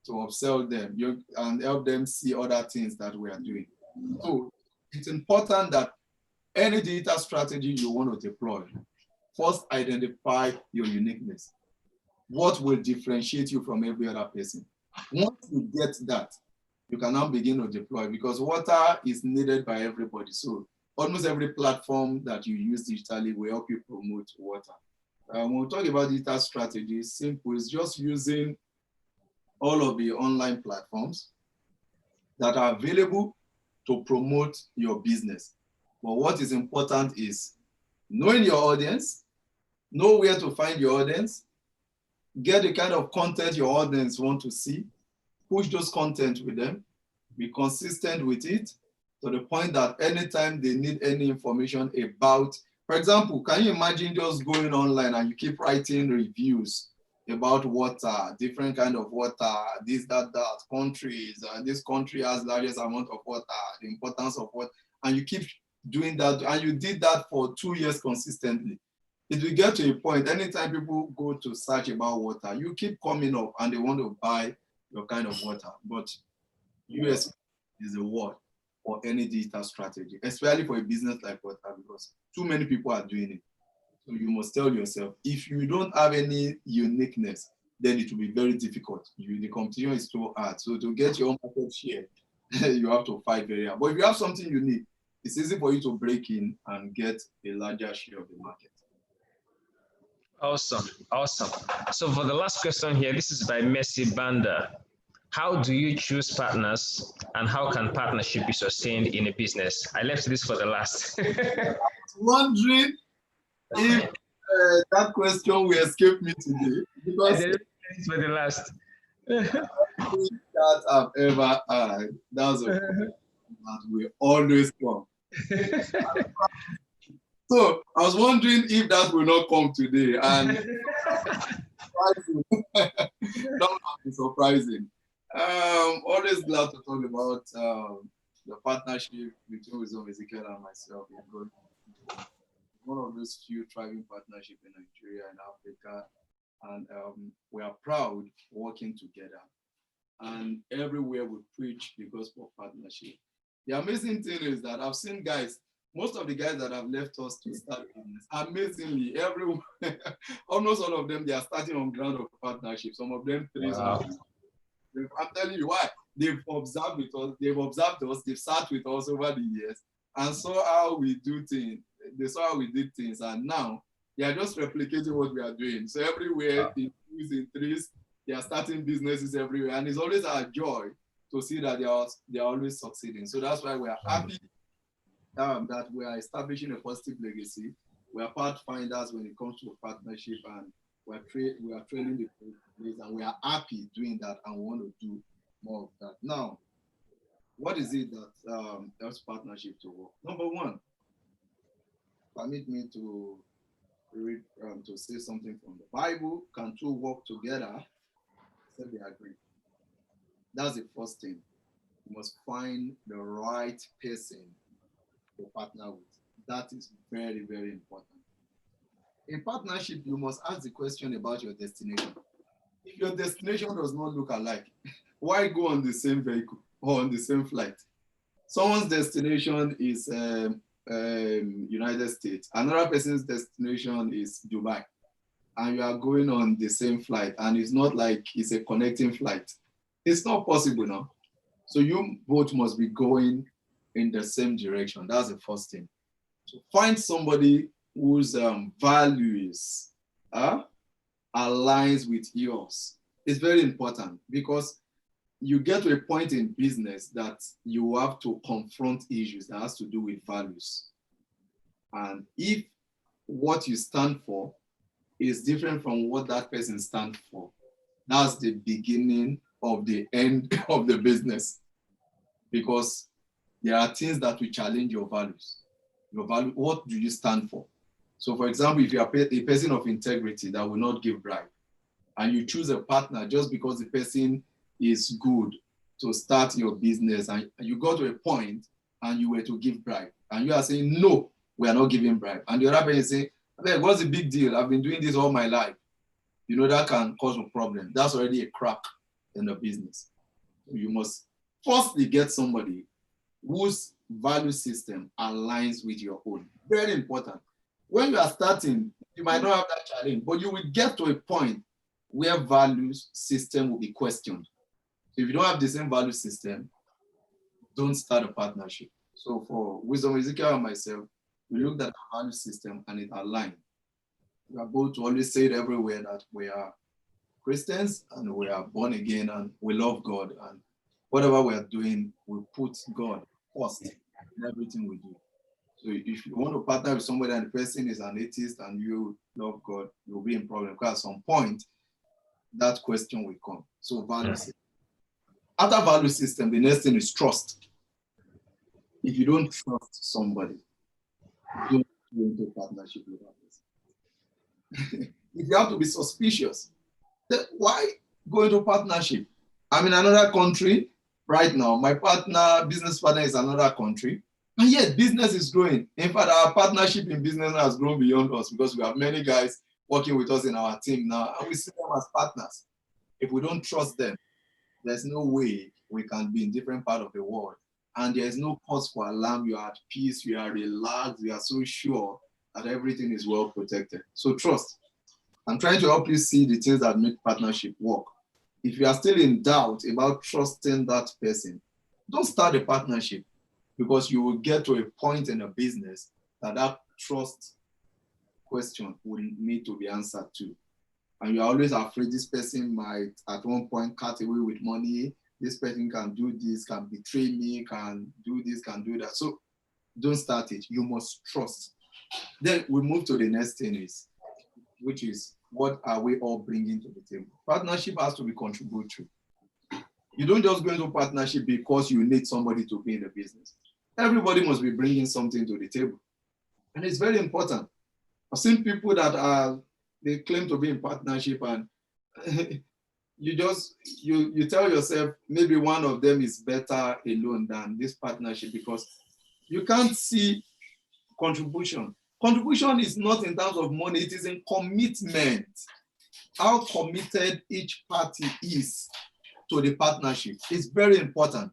Speaker 2: to upsell them and help them see other things that we are doing. So it's important that any digital strategy you want to deploy, first identify your uniqueness. What will differentiate you from every other person? Once you get that, you can now begin to deploy, because water is needed by everybody. So almost every platform that you use digitally will help you promote water. When we talk about digital strategy, simple. It's just using all of the online platforms that are available to promote your business. But what is important is knowing your audience, know where to find your audience, get the kind of content your audience want to see, push those content with them, be consistent with it, to the point that anytime they need any information about, for example, can you imagine just going online and you keep writing reviews about water, different kind of water, this, that, countries, this country has largest amount of water, the importance of water, and you keep doing that, and you did that for 2 years consistently. It will get to a point, anytime people go to search about water, you keep coming up and they want to buy your kind of water. But US is a word for any digital strategy, especially for a business like water, because too many people are doing it. So you must tell yourself, if you don't have any uniqueness, then it will be very difficult. The competition is so hard. So to get your own market share, you have to fight very hard. But if you have something unique, it's easy for you to break in and get a larger share of the market.
Speaker 1: Awesome. So for the last question here, this is by Messi Banda. How do you choose partners, and how can partnership be sustained in a business? I left this for the last.
Speaker 2: Wondering if that question will escape me today, because
Speaker 1: I did it for the last.
Speaker 2: that I've ever had, that's a question that will always come. So I was wondering if that will not come today, and that would be surprising. Always glad to talk about the partnership between Wisdom Ezekiel and myself. One of those few thriving partnerships in Nigeria and Africa, and we are proud working together. And everywhere we preach the gospel of partnership. The amazing thing is that I've seen guys, most of the guys that have left us to start business, amazingly, everyone, almost all of them, they are starting on ground of partnership. Some of them 3.
Speaker 1: Wow.
Speaker 2: I'm telling you why. They've observed us, they've sat with us over the years and saw how we do things. They saw how we did things, and now they are just replicating what we are doing. So everywhere, in 3s, they are starting businesses everywhere, and it's always our joy to see that they are always succeeding. So that's why we are happy that we are establishing a positive legacy. We are pathfinders when it comes to partnership, and we are training the place, and we are happy doing that, and we want to do more of that. Now, what is it that helps partnership to work? Number one, permit me to read to say something from the Bible. Can two work together except they agree? That's the first thing. You must find the right person to partner with. That is very, very important. In partnership, you must ask the question about your destination. If your destination does not look alike, why go on the same vehicle or on the same flight? Someone's destination is United States. Another person's destination is Dubai. And you are going on the same flight. And it's not like it's a connecting flight. It's not possible now. So you both must be going in the same direction. That's the first thing. So find somebody whose values aligns with yours. It's very important because you get to a point in business that you have to confront issues that has to do with values. And if what you stand for is different from what that person stands for, that's the beginning of the end of the business. Because there are things that will challenge your values. Your value, what do you stand for? So for example, if you are a person of integrity that will not give bribe, and you choose a partner just because the person is good to start your business, and you got to a point and you were to give bribe, and you are saying, no, we are not giving bribe. And the other person is saying, hey, what's the big deal? I've been doing this all my life. You know, that can cause a problem. That's already a crack in the business. You must firstly get somebody whose value system aligns with your own. Very important. When you are starting, you might not have that challenge, but you will get to a point where values system will be questioned. So if you don't have the same value system, don't start a partnership. So for Wisdom Ezekiel and myself, we looked at our value system and it aligned. We are both always said everywhere that we are Christians and we are born again and we love God, and whatever we are doing, we put God first in everything we do. So if you want to partner with somebody and the person is an atheist and you love God, you'll be in problem because at some point that question will come. So value system. After value system, the next thing is trust. If you don't trust somebody, don't go into partnership with that person. If you have to be suspicious, then why go into partnership? I'm in another country right now. My business partner is another country. And yet business is growing. In fact, our partnership in business has grown beyond us because we have many guys working with us in our team now, and we see them as partners. If we don't trust them, there's no way we can be in different parts of the world. And there's no cause for alarm. You are at peace, you are relaxed, you are so sure that everything is well protected. So trust. I'm trying to help you see the things that make partnership work. If you are still in doubt about trusting that person, don't start a partnership, because you will get to a point in a business that trust question will need to be answered to. And you're always afraid this person might at one point cut away with money. This person can do this, can betray me, can do this, can do that. So don't start it. You must trust. Then we move to the next thing, which is what are we all bringing to the table? Partnership has to be contributory. You don't just go into partnership because you need somebody to be in the business. Everybody must be bringing something to the table. And it's very important. I've seen people that they claim to be in partnership, and you tell yourself maybe one of them is better alone than this partnership, because you can't see contribution. Contribution is not in terms of money, it is in commitment. How committed each party is to the partnership. It's very important.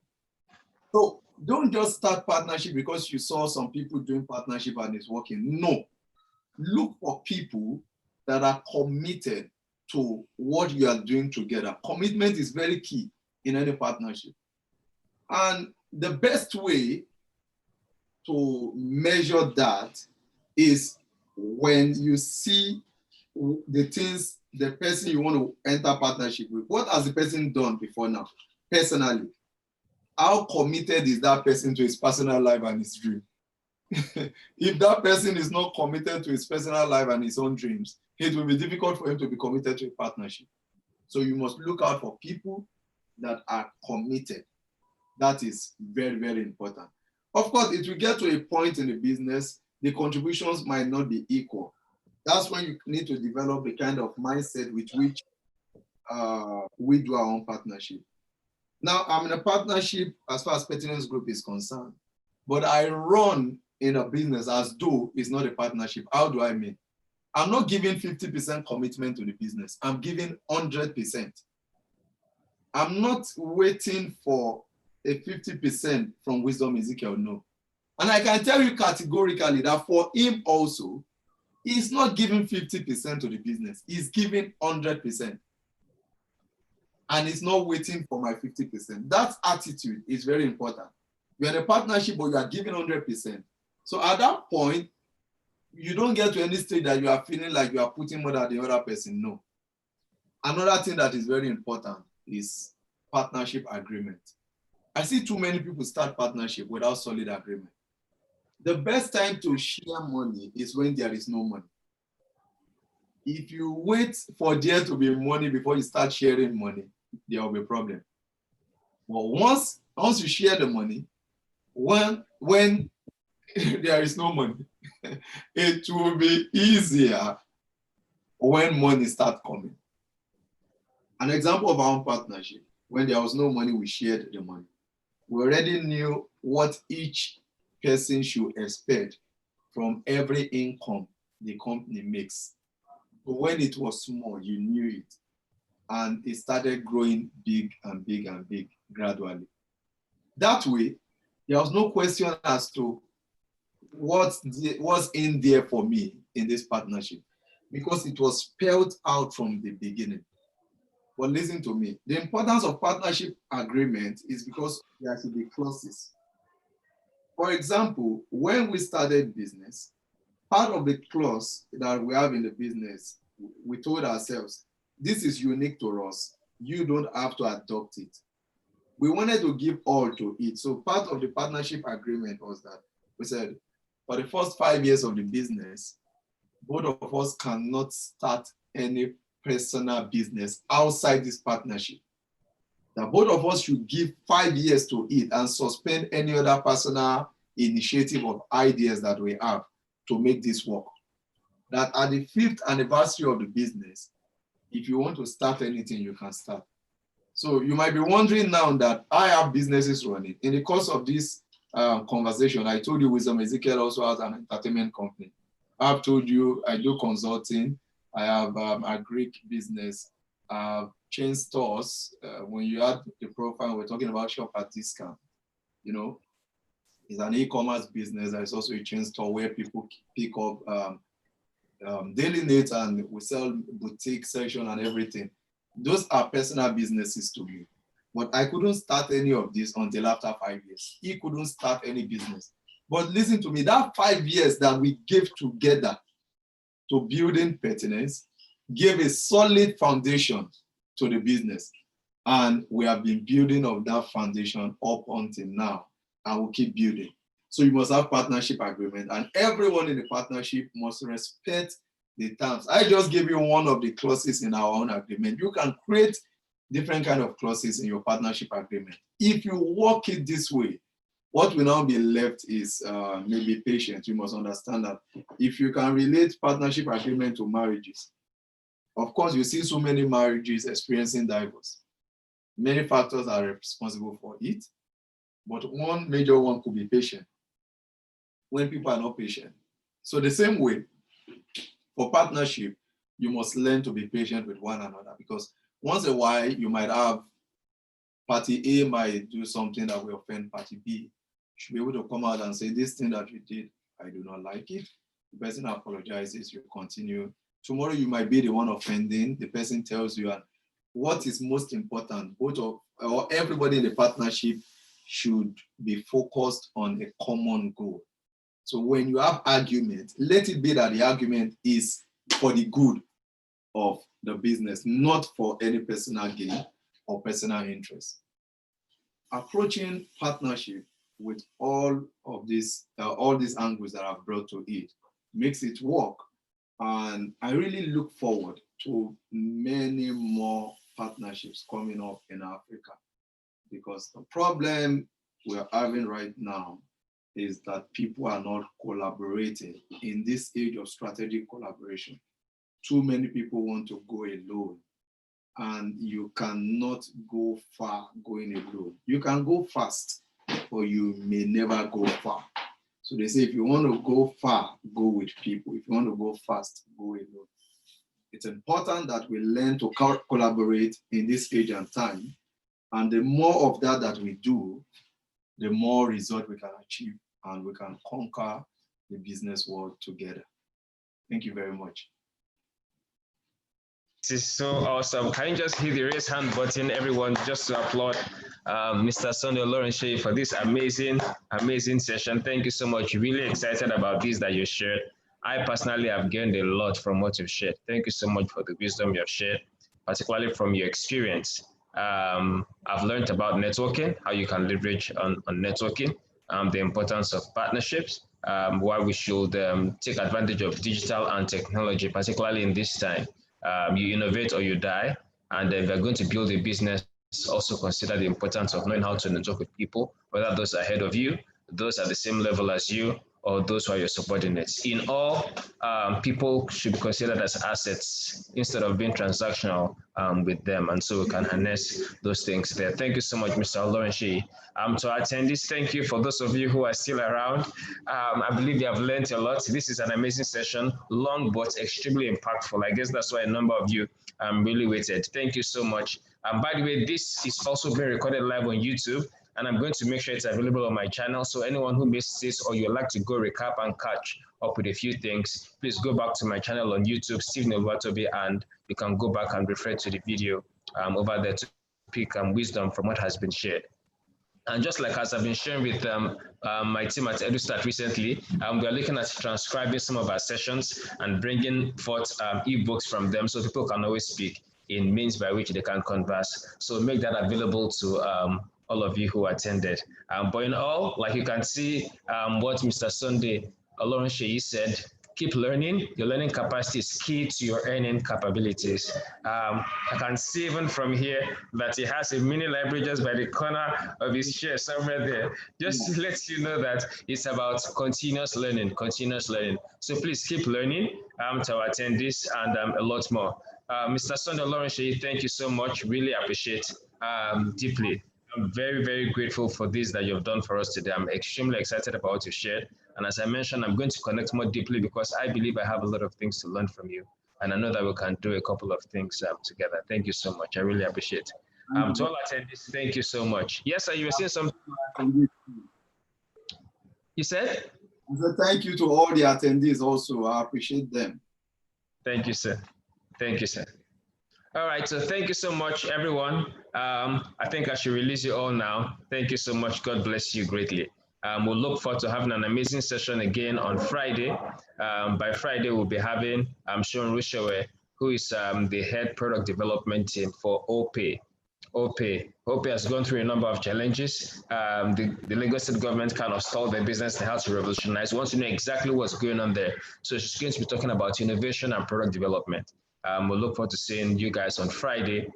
Speaker 2: So don't just start partnership because you saw some people doing partnership and it's working. No. Look for people that are committed to what you are doing together. Commitment is very key in any partnership. And the best way to measure that is when you see the things, the person you want to enter partnership with. What has the person done before now? Personally, how committed is that person to his personal life and his dream? If that person is not committed to his personal life and his own dreams, it will be difficult for him to be committed to a partnership. So you must look out for people that are committed. That is very, very important. Of course, it will get to a point in the business, the contributions might not be equal. That's when you need to develop the kind of mindset with which we do our own partnership. Now, I'm in a partnership as far as Pertinence Group is concerned, but I run in a business as though it's not a partnership. How do I mean? I'm not giving 50% commitment to the business. I'm giving 100%. I'm not waiting for a 50% from Wisdom Ezekiel? No. And I can tell you categorically that for him also, he's not giving 50% to the business. He's giving 100%. And he's not waiting for my 50%. That attitude is very important. You're in a partnership, but you are giving 100%. So at that point, you don't get to any stage that you are feeling like you are putting more than the other person. No. Another thing that is very important is partnership agreement. I see too many people start partnership without solid agreement. The best time to share money is when there is no money. If you wait for there to be money before you start sharing money, there will be a problem. But once you share the money, when there is no money, it will be easier when money starts coming. An example of our own partnership, when there was no money, we shared the money. We already knew what each person should expect from every income the company makes. But when it was small, you knew it. And it started growing big and big and big gradually. That way, there was no question as to what's in there for me in this partnership, because it was spelled out from the beginning. But listen to me, the importance of partnership agreement is because there should be clauses. For example, when we started business, part of the clause that we have in the business, we told ourselves, this is unique to us. You don't have to adopt it. We wanted to give all to it. So part of the partnership agreement was that we said, for the first 5 years of the business, both of us cannot start any personal business outside this partnership. That both of us should give 5 years to it and suspend any other personal initiative or ideas that we have to make this work. That at the 5th anniversary of the business, if you want to start anything, you can start. So you might be wondering now that I have businesses running. In the course of this conversation, I told you Wisdom Ezekiel also has an entertainment company. I've told you I do consulting. I have a Greek business, chain stores. When you add the profile, we're talking about shop at discount. You know, it's an e-commerce business. There's also a chain store where people pick up daily needs, and we sell boutique section and everything. Those are personal businesses to me. But I couldn't start any of this until after 5 years. He couldn't start any business. But listen to me, that 5 years that we gave together to building pertinence gave a solid foundation to the business. And we have been building of that foundation up until now, and we'll keep building. So you must have partnership agreement, and everyone in the partnership must respect the terms. I just gave you one of the clauses in our own agreement. You can create different kind of clauses in your partnership agreement. If you work it this way, what will now be left is maybe patience. You must understand that if you can relate partnership agreement to marriages, of course, you see so many marriages experiencing divorce. Many factors are responsible for it, but one major one could be patience. When people are not patient. So the same way, for partnership, you must learn to be patient with one another, because once in a while, you might have party A might do something that will offend party B. You should be able to come out and say, this thing that you did, I do not like it. The person apologizes, you continue. Tomorrow, you might be the one offending. The person tells you, and what is most important, or everybody in the partnership should be focused on a common goal. So when you have argument, let it be that the argument is for the good of the business, not for any personal gain or personal interest. Approaching partnership with all these angles that I've brought to it makes it work. And I really look forward to many more partnerships coming up in Africa, because the problem we're having right now is that people are not collaborating in this age of strategic collaboration. Too many people want to go alone, and you cannot go far going alone. You can go fast, but you may never go far. So they say, if you want to go far, go with people. If you want to go fast, go alone. It's important that we learn to collaborate in this age and time, And the more of that we do, the more result we can achieve, and we can conquer the business world together. Thank you very much.
Speaker 1: This is so awesome. Can you just hit the raise hand button, everyone, just to applaud Mr. Sunday Olorunseye for this amazing session. Thank you so much. Really excited about this that you shared. I personally have gained a lot from what you've shared. Thank you so much for the wisdom you've shared, particularly from your experience. I've learned about networking, how you can leverage on networking, the importance of partnerships, why we should take advantage of digital and technology, particularly in this time. You innovate or you die, and if you're going to build a business, also consider the importance of knowing how to network with people, whether those ahead of you, those at the same level as you, or those who are your subordinates. In all, people should be considered as assets instead of being transactional with them, and so we can harness those things there. Thank you so much, Mr. Olorunseye. To our attendees, thank you. For those of you who are still around, I believe you have learned a lot. This is an amazing session, long but extremely impactful. I guess that's why a number of you really waited. Thank you so much. By the way, this is also being recorded live on YouTube, and I'm going to make sure it's available on my channel. So anyone who missed this, or you'd like to go recap and catch up with a few things, please go back to my channel on YouTube, Stephen Oluwatobi, and you can go back and refer to the video over there to pick wisdom from what has been shared. And just like as I've been sharing with my team at EduStart recently, we are looking at transcribing some of our sessions and bringing forth ebooks from them so people can always speak in means by which they can converse. So make that available to all of you who attended. But in all, like you can see what Mr. Sunday Olorunseye said, keep learning. Your learning capacity is key to your earning capabilities. I can see even from here that he has a mini library just by the corner of his chair somewhere there. Just to let you know that it's about continuous learning. So please keep learning to our attendees and a lot more. Mr. Sunday Olorunseye, thank you so much. Really appreciate deeply. I'm very, very grateful for this that you've done for us today. I'm extremely excited about what you shared. And as I mentioned, I'm going to connect more deeply because I believe I have a lot of things to learn from you. And I know that we can do a couple of things together. Thank you so much. I really appreciate it. To all attendees, thank you so much. Yes, sir, you were saying something? You said?
Speaker 2: I said thank you to all the attendees also. I appreciate them.
Speaker 1: Thank you, sir. Thank you, sir. All right, so thank you so much, everyone. I think I should release you all now. Thank you so much. God bless you greatly. We'll look forward to having an amazing session again on Friday. By Friday, we'll be having Sean Rushewe, who is the head product development team for OPay. OPay has gone through a number of challenges. The Lagos State government kind of stalled their business. They had to revolutionize. We want to know exactly what's going on there. So she's going to be talking about innovation and product development. We'll look forward to seeing you guys on Friday,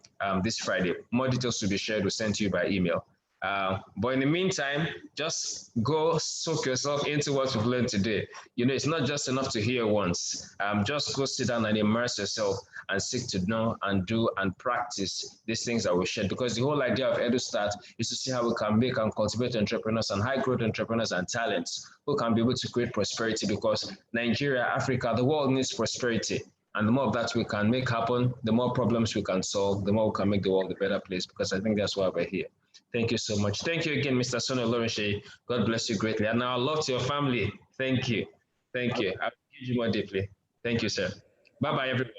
Speaker 1: this Friday. More details to be shared. We'll send to you by email. But in the meantime, just go soak yourself into what we've learned today. You know, it's not just enough to hear once. Just go sit down and immerse yourself and seek to know and do and practice these things that we shared. Because the whole idea of EduStart is to see how we can make and cultivate entrepreneurs and high growth entrepreneurs and talents who can be able to create prosperity, because Nigeria, Africa, the world needs prosperity. And the more of that we can make happen, the more problems we can solve, the more we can make the world a better place, because I think that's why we're here. Thank you so much. Thank you again, Mr. Sunday Olorunseye. God bless you greatly. And now love to your family. Thank you. Thank you. I appreciate you more deeply. Thank you, sir. Bye-bye, everyone.